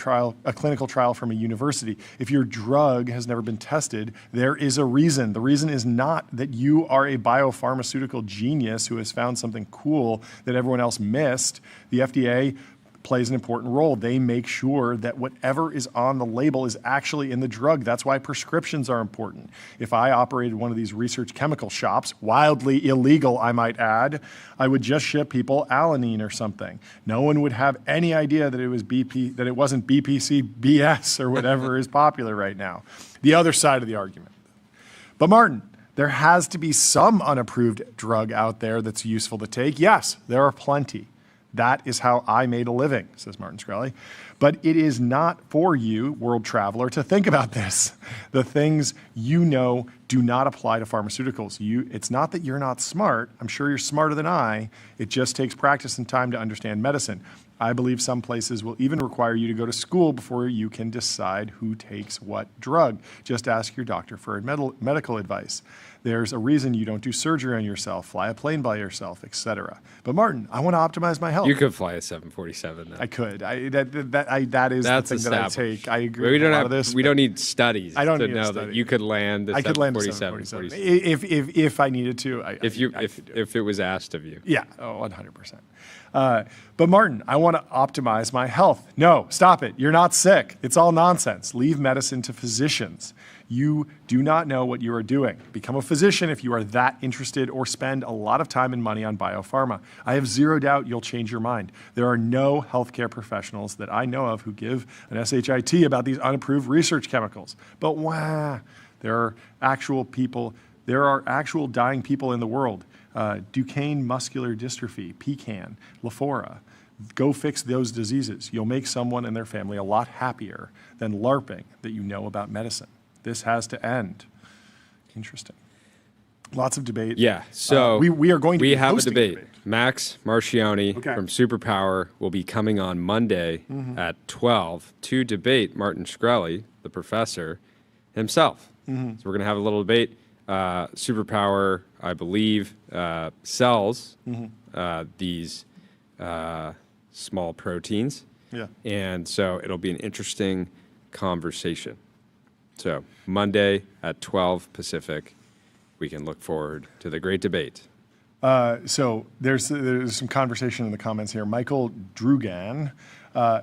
clinical trial from a university. If your drug has never been tested, there is a reason. The reason is not that you are a biopharmaceutical genius who has found something cool that everyone else missed. The FDA plays an important role. They make sure that whatever is on the label is actually in the drug. That's why prescriptions are important. If I operated one of these research chemical shops, wildly illegal, I might add, I would just ship people alanine or something. No one would have any idea that it was that it wasn't BPC BS or whatever is popular right now. The other side of the argument. But Martin, there has to be some unapproved drug out there that's useful to take. Yes, there are plenty. That is how I made a living, says Martin Shkreli. But it is not for you, world traveler, to think about this. The things you know do not apply to pharmaceuticals. It's not that you're not smart. I'm sure you're smarter than I. It just takes practice and time to understand medicine. I believe some places will even require you to go to school before you can decide who takes what drug. Just ask your doctor for medical advice. There's a reason you don't do surgery on yourself, fly a plane by yourself, etc. But Martin, I want to optimize my health. You could fly a 747 though. I could. That is That's the thing that I take. I agree. We don't with have this. We don't need studies. I don't to need know a study. that you could land. I could land a 747 if I needed to. If it was asked of you. Yeah. Oh, 100%. But Martin, I want to optimize my health. No, stop it. You're not sick. It's all nonsense. Leave medicine to physicians. You do not know what you are doing. Become a physician if you are that interested, or spend a lot of time and money on biopharma. I have zero doubt you'll change your mind. There are no healthcare professionals that I know of who give an SHIT about these unapproved research chemicals. But there are actual people, there are actual dying people in the world. Duchenne muscular dystrophy, PCAN, Lafora. Go fix those diseases. You'll make someone and their family a lot happier than LARPing that you know about medicine. This has to end. Interesting. Lots of debate. Yeah. So we are going to have a debate. Max Marcioni from Superpower will be coming on Monday at 12 to debate Martin Shkreli, the professor, himself. So we're going to have a little debate. Superpower, I believe, sells these small proteins. Yeah. And so it'll be an interesting conversation. So Monday at 12 Pacific, we can look forward to the great debate. So there's some conversation in the comments here. Michael Drugan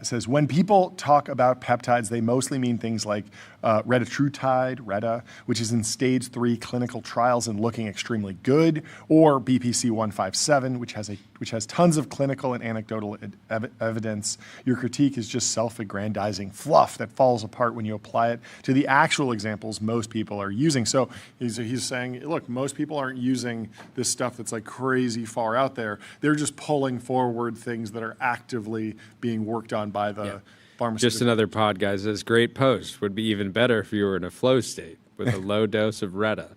says, when people talk about peptides, they mostly mean things like retatrutide, Reta, which is in stage 3 clinical trials and looking extremely good, or BPC 157, which has tons of clinical and anecdotal evidence. Your critique is just self-aggrandizing fluff that falls apart when you apply it to the actual examples most people are using. So he's saying, look, most people aren't using this stuff that's like crazy far out there. They're just pulling forward things that are actively being worked on by the pharmaceutical. Just another pod guy says, great post. Would be even better if you were in a flow state with a low dose of Reta.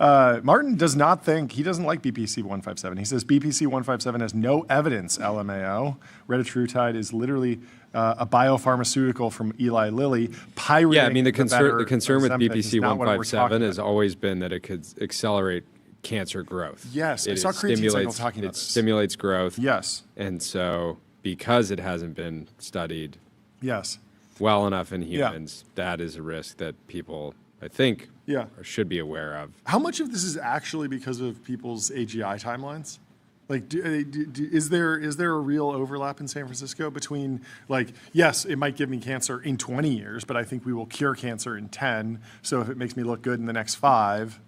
Martin does not think, he doesn't like BPC 157. He says BPC 157 has no evidence, LMAO. Retatrutide is literally a biopharmaceutical from Eli Lilly. Pirating yeah, I mean, the concern with Ozempic is BPC not what we're 157 talking has about. always been that it could accelerate cancer growth. Yes, I saw Creatine Cycle talking about it this. stimulates growth. Yes. And so because it hasn't been studied Yes. well enough in humans, that is a risk that people, I think, Yeah. should be aware of. How much of this is actually because of people's AGI timelines? Like, is there a real overlap in San Francisco between, like, yes, it might give me cancer in 20 years, but I think we will cure cancer in 10. So if it makes me look good in the next 5.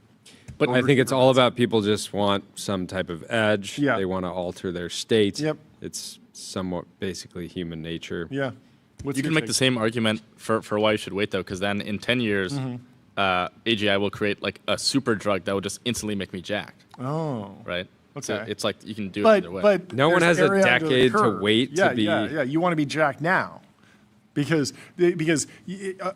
But I think it's all about people just want some type of edge. Yeah. They want to alter their state. Yep. It's somewhat basically human nature. Yeah. You can make the same argument for why you should wait, though, because then in 10 years, AGI will create like a super drug that will just instantly make me jacked. Oh. Right? Okay. So it's like you can do it either way. But No one there's has a area under the decade to curve. wait to be- Yeah. You want to be jacked now. Because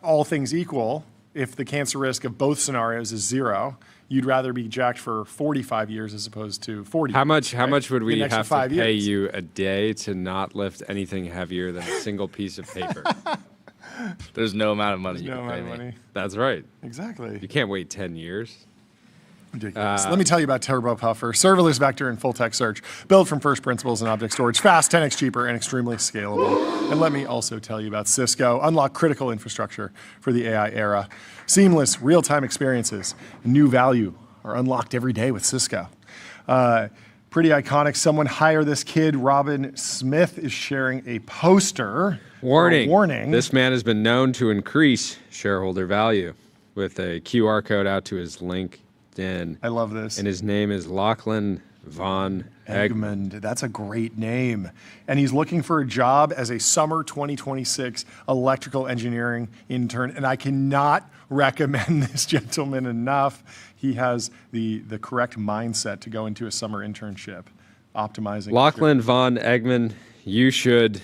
all things equal, if the cancer risk of both scenarios is 0, you'd rather be jacked for 45 years as opposed to 40 How years, much would The we next have to 5 pay years. you a day to not lift anything heavier than a single piece of paper? There's no amount of money you No can amount pay of me. money. That's right. Exactly. You can't wait 10 years. Ridiculous. Let me tell you about Turbo Puffer, serverless vector and full text search, built from first principles and object storage, fast, 10x cheaper, and extremely scalable. And let me also tell you about Cisco, unlock critical infrastructure for the AI era. Seamless, real-time experiences, new value are unlocked every day with Cisco. Pretty iconic. Someone hire this kid. Robin Smith is sharing a poster. Warning. Warning. This man has been known to increase shareholder value with a QR code out to his LinkedIn. I love this. And his name is Lachlan Von Egmond. That's a great name. And he's looking for a job as a summer 2026 electrical engineering intern. And I cannot recommend this gentleman enough. He has the correct mindset to go into a summer internship, optimizing. Lachlan Von Egmond, you should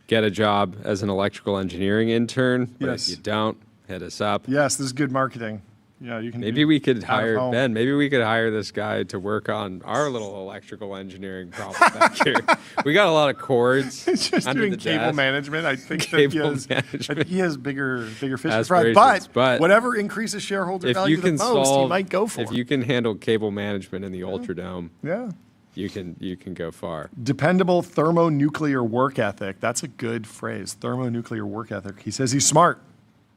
get a job as an electrical engineering intern. But Yes. if you don't, hit us up. Yes, this is good marketing. Yeah, you can. Maybe we could out of hire home. Ben. Maybe we could hire this guy to work on our little electrical engineering problem back here. We got a lot of cords. He's just under doing the cable desk. management. I think Cable I management. think he has bigger fish to fry. Aspirations, But but whatever increases shareholder If value you can the most, he solve, might go for. if you can handle cable management in the Ultradome, Yeah. you can go far. Dependable thermonuclear work ethic. That's a good phrase. Thermonuclear work ethic. He says he's smart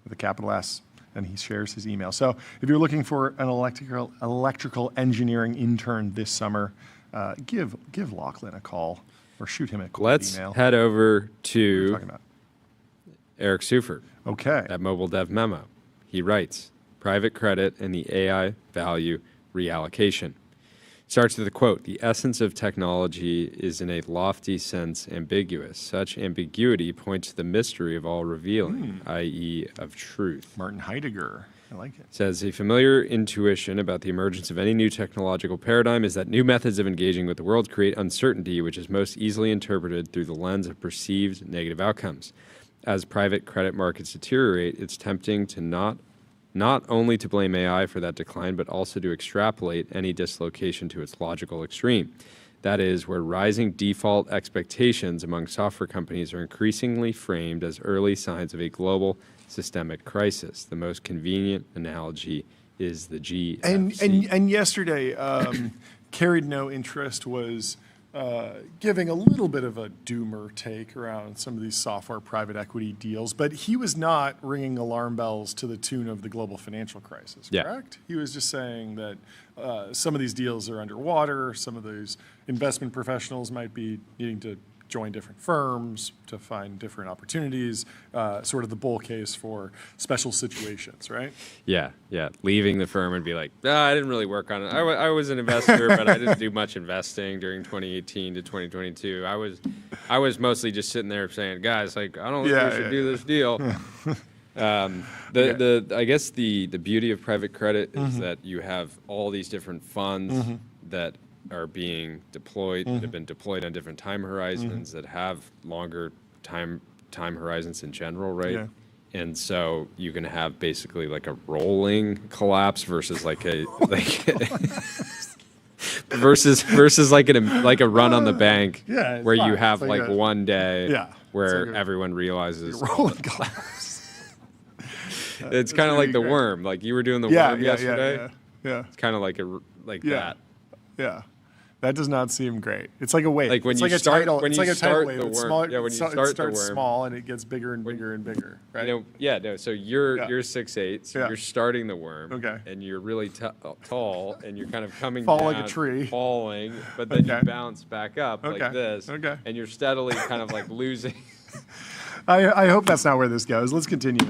with a capital S, and he shares his email. So if you're looking for an electrical engineering intern this summer, give Lachlan a call or shoot him a quick Let's email. head over What are you to talking about? Eric Seufert Okay. at Mobile Dev Memo. He writes, private credit and the AI value reallocation. Starts with a quote, the essence of technology is in a lofty sense ambiguous. Such ambiguity points to the mystery of all revealing, i.e. of truth. Martin Heidegger. I like it. Says a familiar intuition about the emergence of any new technological paradigm is that new methods of engaging with the world create uncertainty, which is most easily interpreted through the lens of perceived negative outcomes. As private credit markets deteriorate, it's tempting to not only to blame AI for that decline, but also to extrapolate any dislocation to its logical extreme. That is, where rising default expectations among software companies are increasingly framed as early signs of a global systemic crisis. The most convenient analogy is the GFC. And yesterday, Carried No Interest was giving a little bit of a doomer take around some of these software private equity deals, but he was not ringing alarm bells to the tune of the global financial crisis, Yeah. correct? He was just saying that some of these deals are underwater, some of these investment professionals might be needing to join different firms to find different opportunities, sort of the bull case for special situations, right? Yeah. Leaving the firm and be like, I didn't really work on it. I was an investor, but I didn't do much investing during 2018 to 2022. I was mostly just sitting there saying, guys, like, I don't think we should do this deal. I guess the beauty of private credit is that you have all these different funds that are being deployed, that have been deployed on different time horizons, that have longer time horizons in general, right? Yeah. And so you can have basically like a rolling collapse versus like a versus like a run on the bank where you have like one day where everyone realizes rolling collapse. It's kind of like the worm. Like you were doing the worm yesterday. Yeah. It's kind of like that. Yeah. That does not seem great. It's like a wave. Like when it's you like a start tidal, when it's you like a start tidal wave. the It's worm. small, Yeah, when you start the starts worm. small and it gets bigger and bigger and bigger. Right? So you're 6'8", so you're starting the worm. Okay. And you're really tall, and you're kind of coming Fall down, like a tree. falling, but then you bounce back up like this. Okay. And you're steadily kind of like losing. I hope that's not where this goes. Let's continue.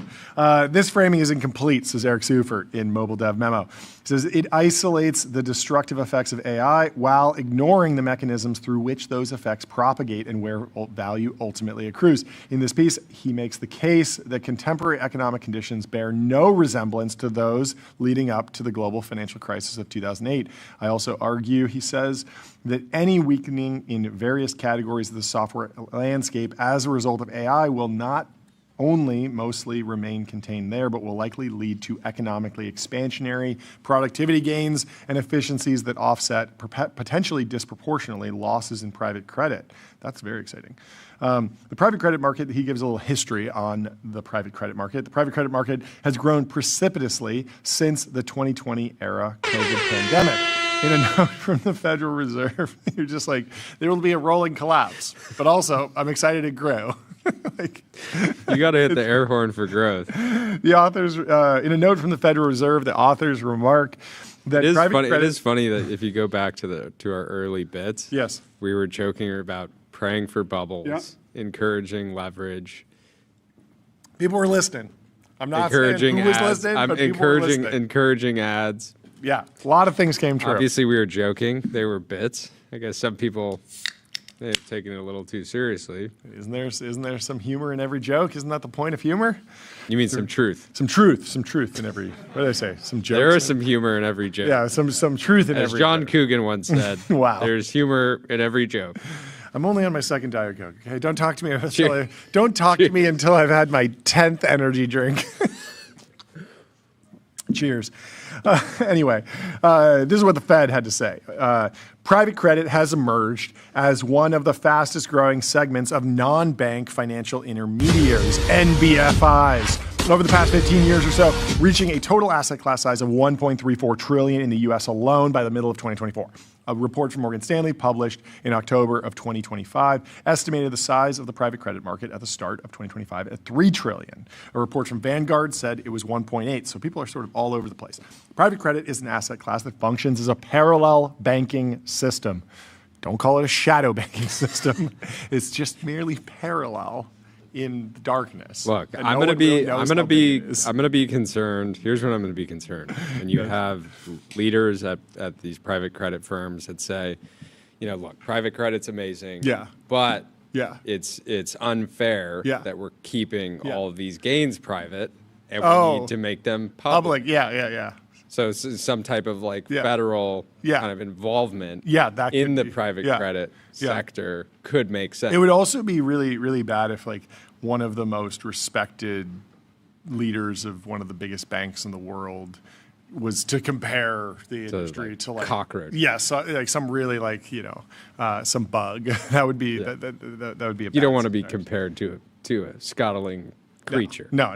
This framing is incomplete, says Eric Seufert in Mobile Dev Memo. He says it isolates the destructive effects of AI while ignoring the mechanisms through which those effects propagate and where value ultimately accrues. In this piece, he makes the case that contemporary economic conditions bear no resemblance to those leading up to the global financial crisis of 2008. I also argue, he says, that any weakening in various categories of the software landscape as a result of AI will not only mostly remain contained there, but will likely lead to economically expansionary productivity gains and efficiencies that offset potentially disproportionately losses in private credit. That's very exciting. The private credit market, he gives a little history on the private credit market. The private credit market has grown precipitously since the 2020 era COVID pandemic. In a note from the Federal Reserve, you're just like, there will be a rolling collapse, but also I'm excited it grew. You got to hit the air horn for growth. The authors, in a note from the Federal Reserve, the authors remark that it is funny that if you go back to our early bits, yes, we were joking about praying for bubbles, encouraging leverage. People were listening. I'm not encouraging saying who was ads. listening, I'm but people were listening. encouraging ads. Yeah, a lot of things came true. Obviously, we were joking. They were bits. I guess some people may have taken it a little too seriously. Isn't there some humor in every joke? Isn't that the point of humor? You mean some truth? Some truth in every. What did I say? Some jokes. There is some humor in every joke. Yeah, some truth in As every. John joke. Coogan once said. Wow. There's humor in every joke. I'm only on my second Diet Coke. Okay, don't talk to me until I've had my 10th energy drink. Cheers. Anyway, this is what the Fed had to say. Private credit has emerged as one of the fastest growing segments of non-bank financial intermediaries, NBFIs. Over the past 15 years or so, reaching a total asset class size of $1.34 trillion in the U.S. alone by the middle of 2024. A report from Morgan Stanley published in October of 2025 estimated the size of the private credit market at the start of 2025 at $3 trillion. A report from Vanguard said it was 1.8, so people are sort of all over the place. Private credit is an asset class that functions as a parallel banking system. Don't call it a shadow banking system. It's just merely parallel in the darkness. Look, I'm going to be concerned. Here's what I'm going to be concerned. When you have leaders at these private credit firms that say, look, private credit's amazing. Yeah. But yeah, it's unfair that we're keeping all of these gains private, and we need to make them public. Yeah. So it's some type of federal kind of involvement in the private credit sector could make sense. It would also be really, really bad if one of the most respected leaders of one of the biggest banks in the world was to compare the industry to cockroach. Yes, some really some bug. That would be that would be a bad You don't want to be compared to a scuttling creature. No.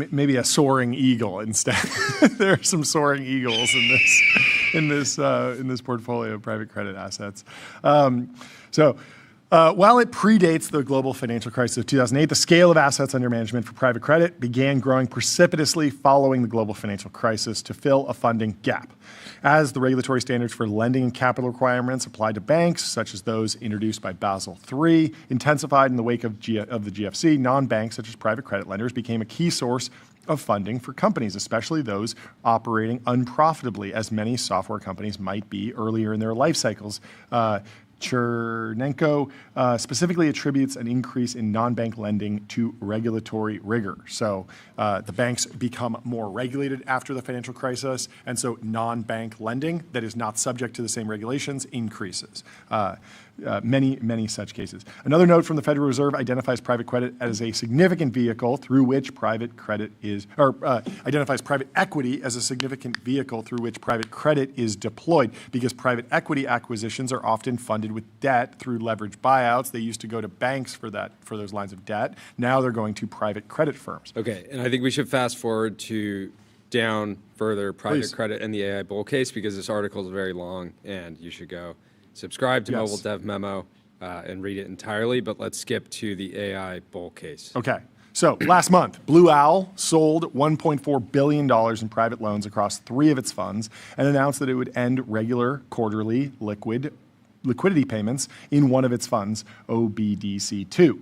Maybe a soaring eagle instead. There are some soaring eagles in this portfolio of private credit assets. While it predates the global financial crisis of 2008, the scale of assets under management for private credit began growing precipitously following the global financial crisis to fill a funding gap. As the regulatory standards for lending and capital requirements applied to banks, such as those introduced by Basel III, intensified in the wake of the GFC, non-banks such as private credit lenders became a key source of funding for companies, especially those operating unprofitably, as many software companies might be earlier in their life cycles. Chernenko specifically attributes an increase in non-bank lending to regulatory rigor. So the banks become more regulated after the financial crisis, and so non-bank lending that is not subject to the same regulations increases. Many such cases. Another note from the Federal Reserve identifies private credit as a significant vehicle through which private credit is, identifies private equity as a significant vehicle through which private credit is deployed, because private equity acquisitions are often funded with debt through leveraged buyouts. They used to go to banks for those lines of debt. Now they're going to private credit firms. Okay, and I think we should fast forward to down further private credit and the AI bull case, because this article is very long and you should go subscribe to Mobile Dev Memo and read it entirely, but let's skip to the AI bull case. Okay. So last month, Blue Owl sold $1.4 billion in private loans across 3 of its funds and announced that it would end regular quarterly liquidity payments in one of its funds, OBDC2,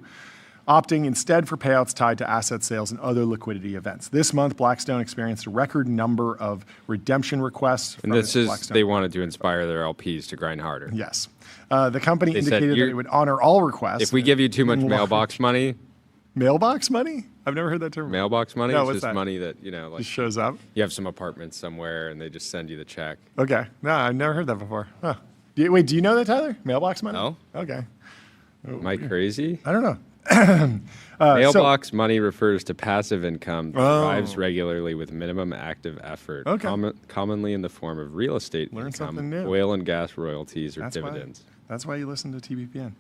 opting instead for payouts tied to asset sales and other liquidity events. This month, Blackstone experienced a record number of redemption requests. And they wanted to inspire their LPs to grind harder. Yes. The company indicated that it would honor all requests. If we give you too much mailbox money. Mailbox money? I've never heard that term. Mailbox money? No, it's just money that, like. Just shows up? You have some apartment somewhere and they just send you the check. Okay. No, I've never heard that before. Huh. Wait, do you know that, Tyler? Mailbox money? No. Okay. Am I crazy? I don't know. Mailbox money refers to passive income that arrives regularly with minimum active effort, commonly in the form of real estate income, oil and gas royalties, or dividends. That's why you listen to TBPN.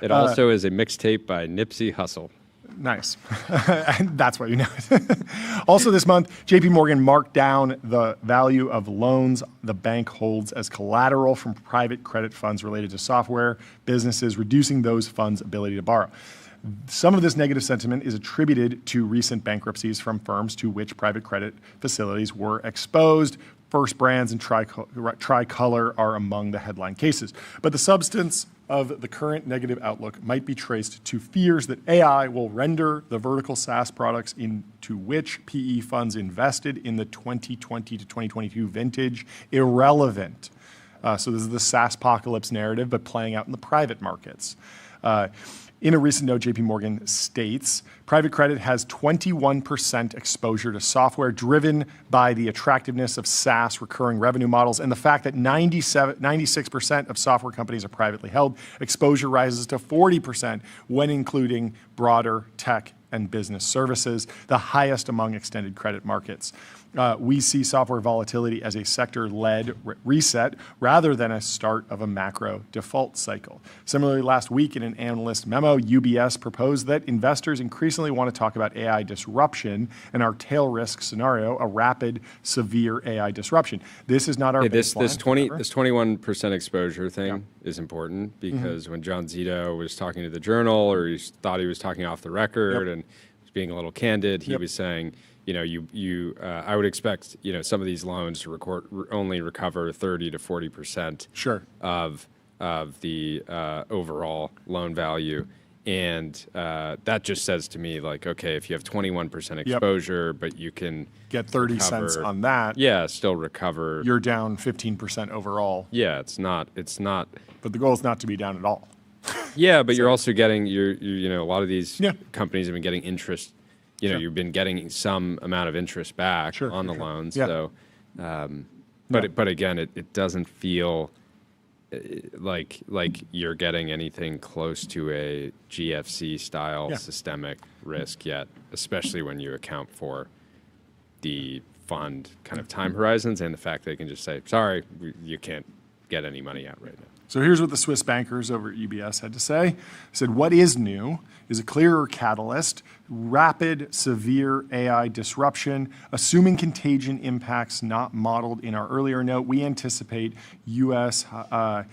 It also is a mixtape by Nipsey Hussle. Nice. And that's why you know it. Also this month, JP Morgan marked down the value of loans the bank holds as collateral from private credit funds related to software businesses, reducing those funds' ability to borrow. Some of this negative sentiment is attributed to recent bankruptcies from firms to which private credit facilities were exposed. First Brands and Tricolor are among the headline cases. But the substance of the current negative outlook might be traced to fears that AI will render the vertical SaaS products into which PE funds invested in the 2020 to 2022 vintage irrelevant. So this is the SaaS-pocalypse narrative, but playing out in the private markets. In a recent note, JP Morgan states, private credit has 21% exposure to software driven by the attractiveness of SaaS recurring revenue models and the fact that 96% of software companies are privately held. Exposure rises to 40% when including broader tech and business services, the highest among extended credit markets. We see software volatility as a sector-led reset rather than a start of a macro default cycle. Similarly, last week in an analyst memo, UBS proposed that investors increasingly want to talk about AI disruption and our tail risk scenario, a rapid, severe AI disruption. This is not our baseline. This 21% exposure thing is important because when John Zito was talking to the Journal, or he thought he was talking off the record and was being a little candid, he was saying, I would expect, some of these loans to only recover 30 to 40% of the overall loan value. And that just says to me, like, okay, if you have 21% exposure, but you can get 30 cents on that. Yeah, still recover. You're down 15% overall. Yeah, it's not. But the goal is not to be down at all. Yeah, but you're also getting, a lot of these companies have been getting interest. You've been getting some amount of interest back on the loans. Yeah. So, but again, it doesn't feel like you're getting anything close to a GFC style systemic risk yet, especially when you account for the fund kind of time horizons and the fact they can just say, sorry, you can't get any money out right now. So here's what the Swiss bankers over at UBS had to say. They said, what is new is a clearer catalyst, rapid, severe AI disruption, assuming contagion impacts not modeled in our earlier note. We anticipate U.S. HYLL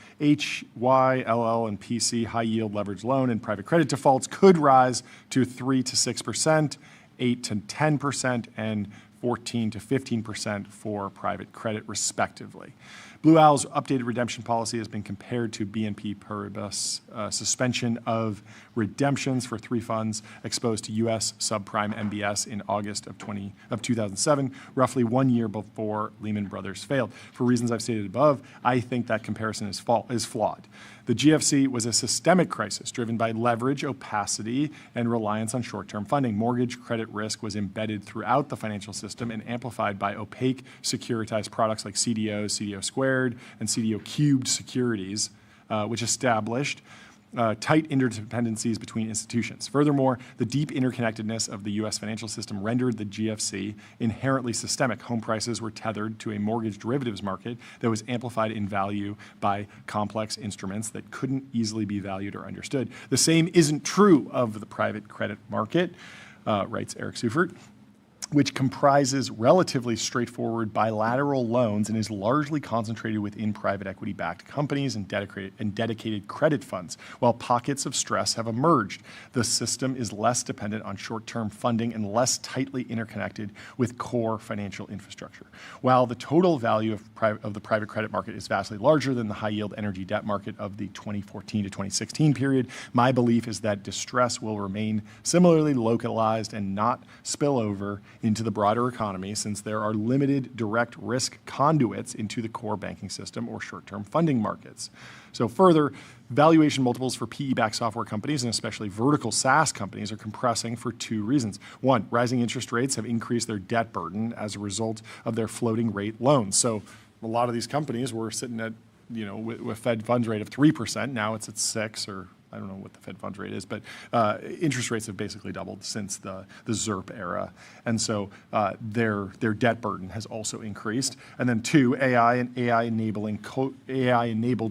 and PC high-yield leveraged loan and private credit defaults could rise to 3 to 6%, 8 to 10%, and 14 to 15% for private credit, respectively. Blue Owl's updated redemption policy has been compared to BNP Paribas' suspension of redemptions for 3 funds exposed to U.S. subprime MBS in August of 2007, roughly 1 year before Lehman Brothers failed. For reasons I've stated above, I think that comparison is flawed. The GFC was a systemic crisis driven by leverage, opacity, and reliance on short-term funding. Mortgage credit risk was embedded throughout the financial system and amplified by opaque securitized products like CDOs, CDO squared, and CDO cubed securities which established tight interdependencies between institutions. Furthermore, the deep interconnectedness of the U.S. financial system rendered the GFC inherently systemic. Home prices were tethered to a mortgage derivatives market that was amplified in value by complex instruments that couldn't easily be valued or understood. The same isn't true of the private credit market, writes Eric Seufert, which comprises relatively straightforward bilateral loans and is largely concentrated within private equity-backed companies and dedicated credit funds. While pockets of stress have emerged, the system is less dependent on short-term funding and less tightly interconnected with core financial infrastructure. While the total value of the private credit market is vastly larger than the high-yield energy debt market of the 2014 to 2016 period, my belief is that distress will remain similarly localized and not spill over into the broader economy, since there are limited direct risk conduits into the core banking system or short-term funding markets. So further, valuation multiples for PE-backed software companies, and especially vertical SaaS companies, are compressing for two reasons. One, rising interest rates have increased their debt burden as a result of their floating rate loans. So a lot of these companies were sitting at, with Fed funds rate of 3%. Now it's at 6, or I don't know what the Fed funds rate is, but interest rates have basically doubled since the ZIRP era. And so their debt burden has also increased. And then two, AI and AI-enabled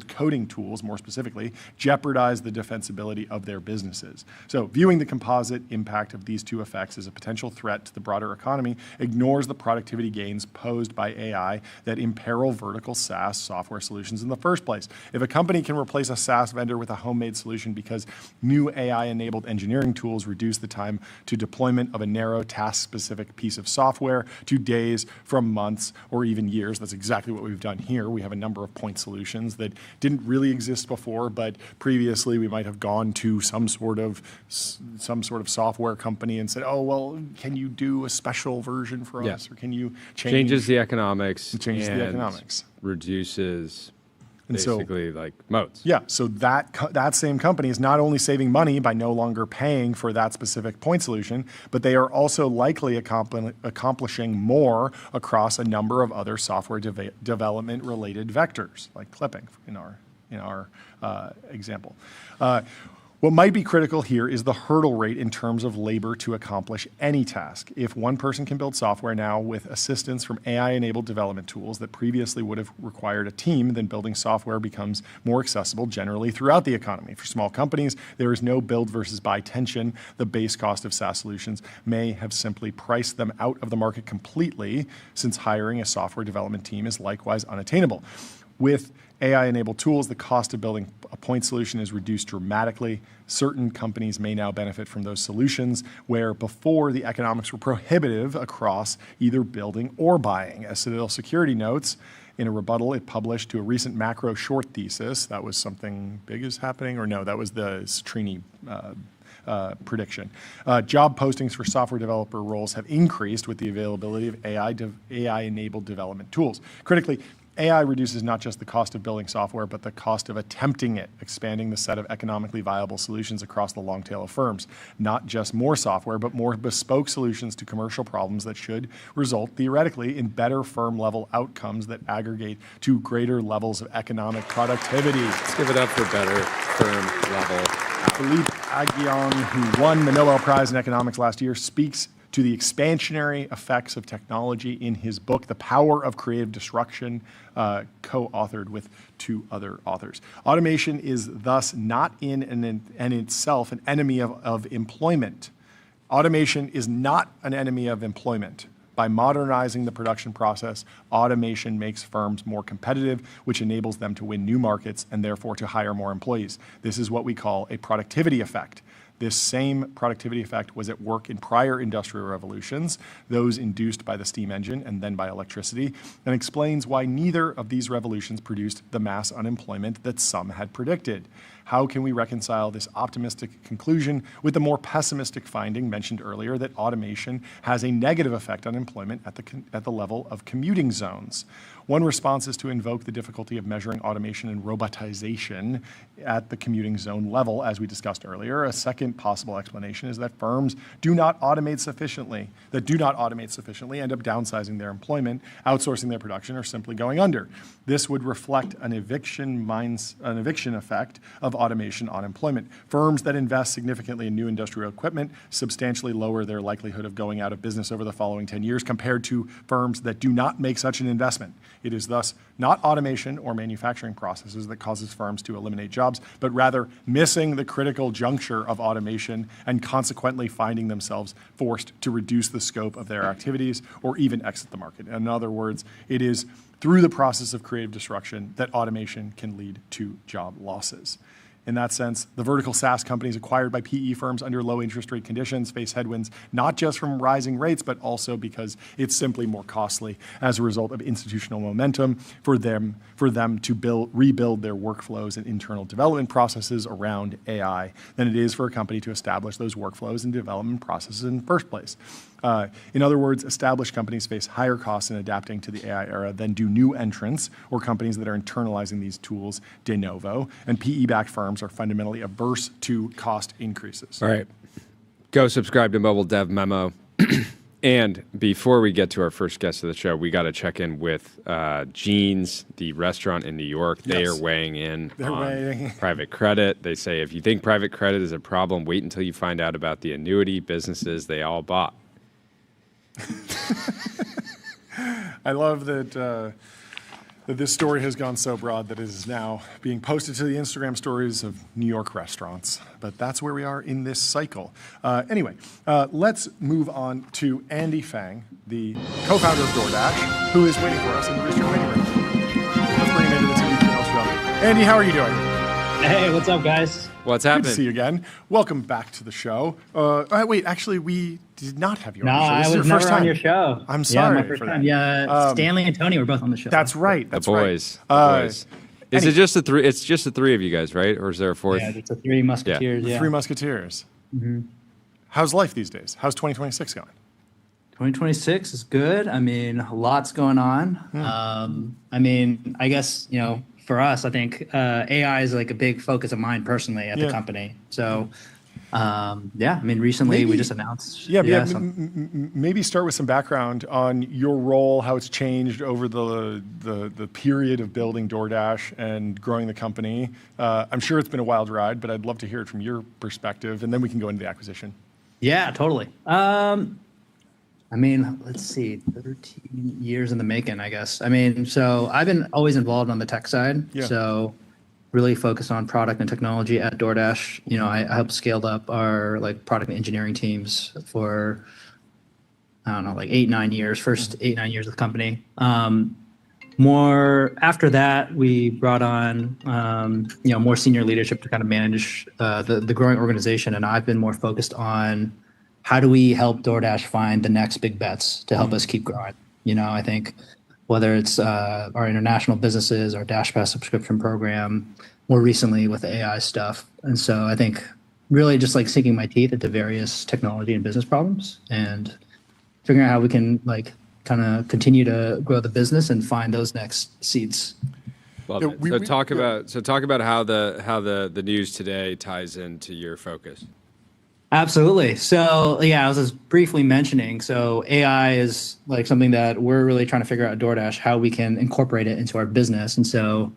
coding tools, more specifically, jeopardize the defensibility of their businesses. So viewing the composite impact of these two effects as a potential threat to the broader economy ignores the productivity gains posed by AI that imperil vertical SaaS software solutions in the first place. If a company can replace a SaaS vendor with a homemade solution because new AI-enabled engineering tools reduce the time to deployment of a narrow task-specific piece of software to days from months or even years. That's exactly what we've done here. We have a number of point solutions that didn't really exist before, but previously we might have gone to some sort of software company and said, oh, well, can you do a special version for us? Or can you changes the economics. Changes the economics. Reduces and basically like moats. Yeah, so that same company is not only saving money by no longer paying for that specific point solution, but they are also likely accomplishing more across a number of other software development-related vectors, like clipping in our example. What might be critical here is the hurdle rate in terms of labor to accomplish any task. If one person can build software now with assistance from AI-enabled development tools that previously would have required a team, then building software becomes more accessible generally throughout the economy. For small companies, there is no build versus buy tension. The base cost of SaaS solutions may have simply priced them out of the market completely, since hiring a software development team is likewise unattainable. With AI-enabled tools, the cost of building a point solution is reduced dramatically. Certain companies may now benefit from those solutions, where before the economics were prohibitive across either building or buying. As Citadel Security notes, in a rebuttal it published to a recent macro short thesis, that was something big is happening, or no, that was the Citrini prediction. Job postings for software developer roles have increased with the availability of AI-enabled development tools. Critically, AI reduces not just the cost of building software, but the cost of attempting it, expanding the set of economically viable solutions across the long tail of firms. Not just more software, but more bespoke solutions to commercial problems that should result, theoretically, in better firm-level outcomes that aggregate to greater levels of economic productivity. Let's give it up for better firm-level. Philippe Aghion, who won the Nobel Prize in Economics last year, speaks to the expansionary effects of technology in his book, The Power of Creative Destruction, co-authored with two other authors. Automation is thus not in and itself an enemy of employment. Automation is not an enemy of employment. By modernizing the production process, automation makes firms more competitive, which enables them to win new markets and therefore to hire more employees. This is what we call a productivity effect. This same productivity effect was at work in prior industrial revolutions, those induced by the steam engine and then by electricity, and explains why neither of these revolutions produced the mass unemployment that some had predicted. How can we reconcile this optimistic conclusion with the more pessimistic finding mentioned earlier that automation has a negative effect on employment at the level of commuting zones? One response is to invoke the difficulty of measuring automation and robotization at the commuting zone level, as we discussed earlier. A second possible explanation is that firms that do not automate sufficiently, end up downsizing their employment, outsourcing their production, or simply going under. This would reflect an eviction effect of automation on employment. Firms that invest significantly in new industrial equipment substantially lower their likelihood of going out of business over the following 10 years compared to firms that do not make such an investment. It is thus not automation or manufacturing processes that causes firms to eliminate jobs, but rather missing the critical juncture of automation and consequently finding themselves forced to reduce the scope of their activities or even exit the market. In other words, it is through the process of creative destruction that automation can lead to job losses. In that sense, the vertical SaaS companies acquired by PE firms under low interest rate conditions face headwinds, not just from rising rates, but also because it's simply more costly as a result of institutional momentum for them to rebuild their workflows and internal development processes around AI than it is for a company to establish those workflows and development processes in the first place. In other words, established companies face higher costs in adapting to the AI era than do new entrants or companies that are internalizing these tools de novo, and PE-backed firms are fundamentally averse to cost increases. All right. Go subscribe to Mobile Dev Memo. And before we get to our first guest of the show, we got to check in with Jeans, the restaurant in New York. They are weighing in on private credit. They say if you think private credit is a problem, wait until you find out about the annuity businesses they all bought. I love that that this story has gone so broad that it is now being posted to the Instagram stories of New York restaurants. But that's where we are in this cycle. Anyway, let's move on to Andy Fang, the co-founder of DoorDash, who is waiting for us in the Rooster waiting room. Let's bring him into this interview show. Andy, how are you doing? Hey, what's up, guys? What's happening? Good to see you again. Welcome back to the show. Wait, actually, we did not have you on the show. No, I was never on your show. I'm sorry. Yeah, my first time. Yeah, Stanley and Tony were both on the show. That's right. That's the boys. The boys. Is it just the three? It's just the three of you guys, right? Or is there a fourth? Yeah, it's the Three Musketeers. The Three Musketeers. Mm-hmm. How's life these days? How's 2026 going? 2026 is good. I mean, lots going on. I mean, I guess, for us, I think AI is like a big focus of mine personally at the company. So, I mean, recently we just announced. Maybe start with some background on your role, how it's changed over the period of building DoorDash and growing the company. I'm sure it's been a wild ride, but I'd love to hear it from your perspective, and then we can go into the acquisition. Yeah, totally. I mean, let's see, 13 years in the making, I guess. I mean, so I've been always involved on the tech side. Yeah. So really focused on product and technology at DoorDash. I helped scale up our product and engineering teams for, I don't know, 8-9 years, first 8-9 years of the company. More after that, we brought on, more senior leadership to kind of manage the growing organization. And I've been more focused on how do we help DoorDash find the next big bets to help us keep growing? I think whether it's our international businesses, our DashPass subscription program, more recently with the AI stuff. And so I think really just sinking my teeth into various technology and business problems and figuring out how we can kind of continue to grow the business and find those next seeds. Love it. So talk about how the news today ties into your focus. Absolutely. So I was just briefly mentioning, so AI is something that we're really trying to figure out at DoorDash, how we can incorporate it into our business. And so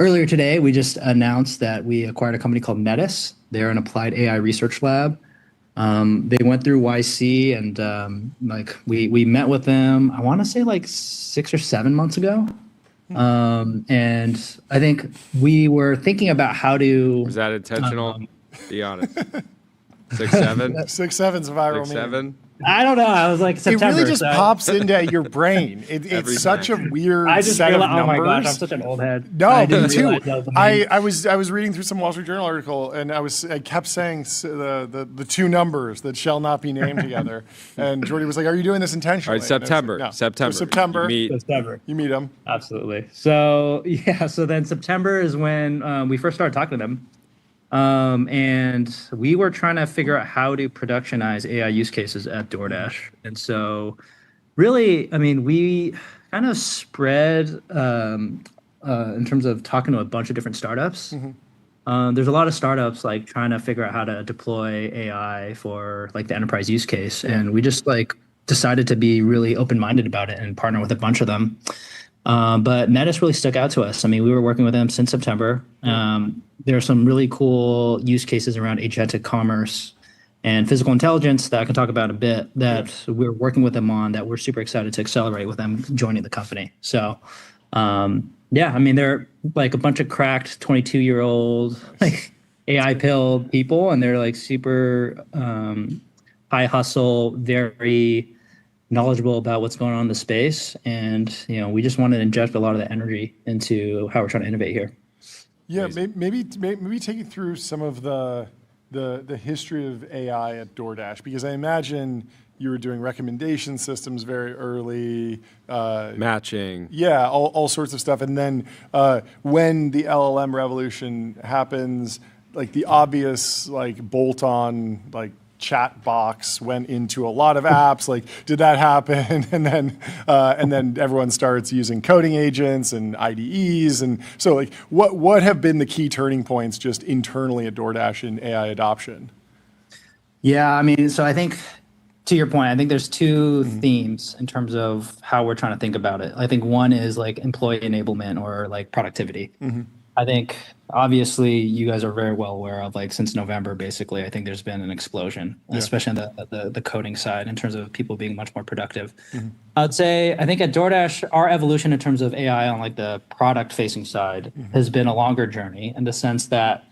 earlier today, we just announced that we acquired a company called Metis. They're an applied AI research lab. They went through YC and we met with them, I want to say 6 or 7 months ago. And I think we were thinking about how to... Was that intentional? Be honest. 6, 7? 6-7's viral. 6-7? I don't know. I was September. It really just pops into your brain. It's such a weird set of numbers. Oh my gosh, I'm such an old head. No, me too. I was reading through some Wall Street Journal article, and I kept saying the two numbers that shall not be named together. And Jordy was like, "Are you doing this intentionally?" All right, September. No. September. You meet them. Absolutely. So then September is when we first started talking to them. And we were trying to figure out how to productionize AI use cases at DoorDash. And so really, I mean, we kind of spread in terms of talking to a bunch of different startups. There's a lot of startups like trying to figure out how to deploy AI for like the enterprise use case. And we just like decided to be really open-minded about it and partner with a bunch of them. But Metis really stuck out to us. I mean, we were working with them since September. There are some really cool use cases around agentic commerce and physical intelligence that I can talk about a bit that we're working with them on that we're super excited to accelerate with them joining the company. So, yeah, I mean, they're like a bunch of cracked 22-year-old like AI pill people, and they're like super high hustle, very knowledgeable about what's going on in the space. And, you know, we just wanted to inject a lot of the energy into how we're trying to innovate here. Yeah, maybe take you through some of the history of AI at DoorDash, because I imagine you were doing recommendation systems very early. Matching. Yeah, all sorts of stuff. And then when the LLM revolution happens, like the obvious like bolt-on like chat box went into a lot of apps. Like, did that happen? And then everyone starts using coding agents and IDEs. And so like, what have been the key turning points just internally at DoorDash in AI adoption? Yeah, I mean, so I think to your point, I think there's two themes in terms of how we're trying to think about it. I think one is like employee enablement or like productivity. I think obviously you guys are very well aware of like since November, basically, I think there's been an explosion, especially on the coding side in terms of people being much more productive. I'd say, I think at DoorDash, our evolution in terms of AI on like the product facing side has been a longer journey in the sense that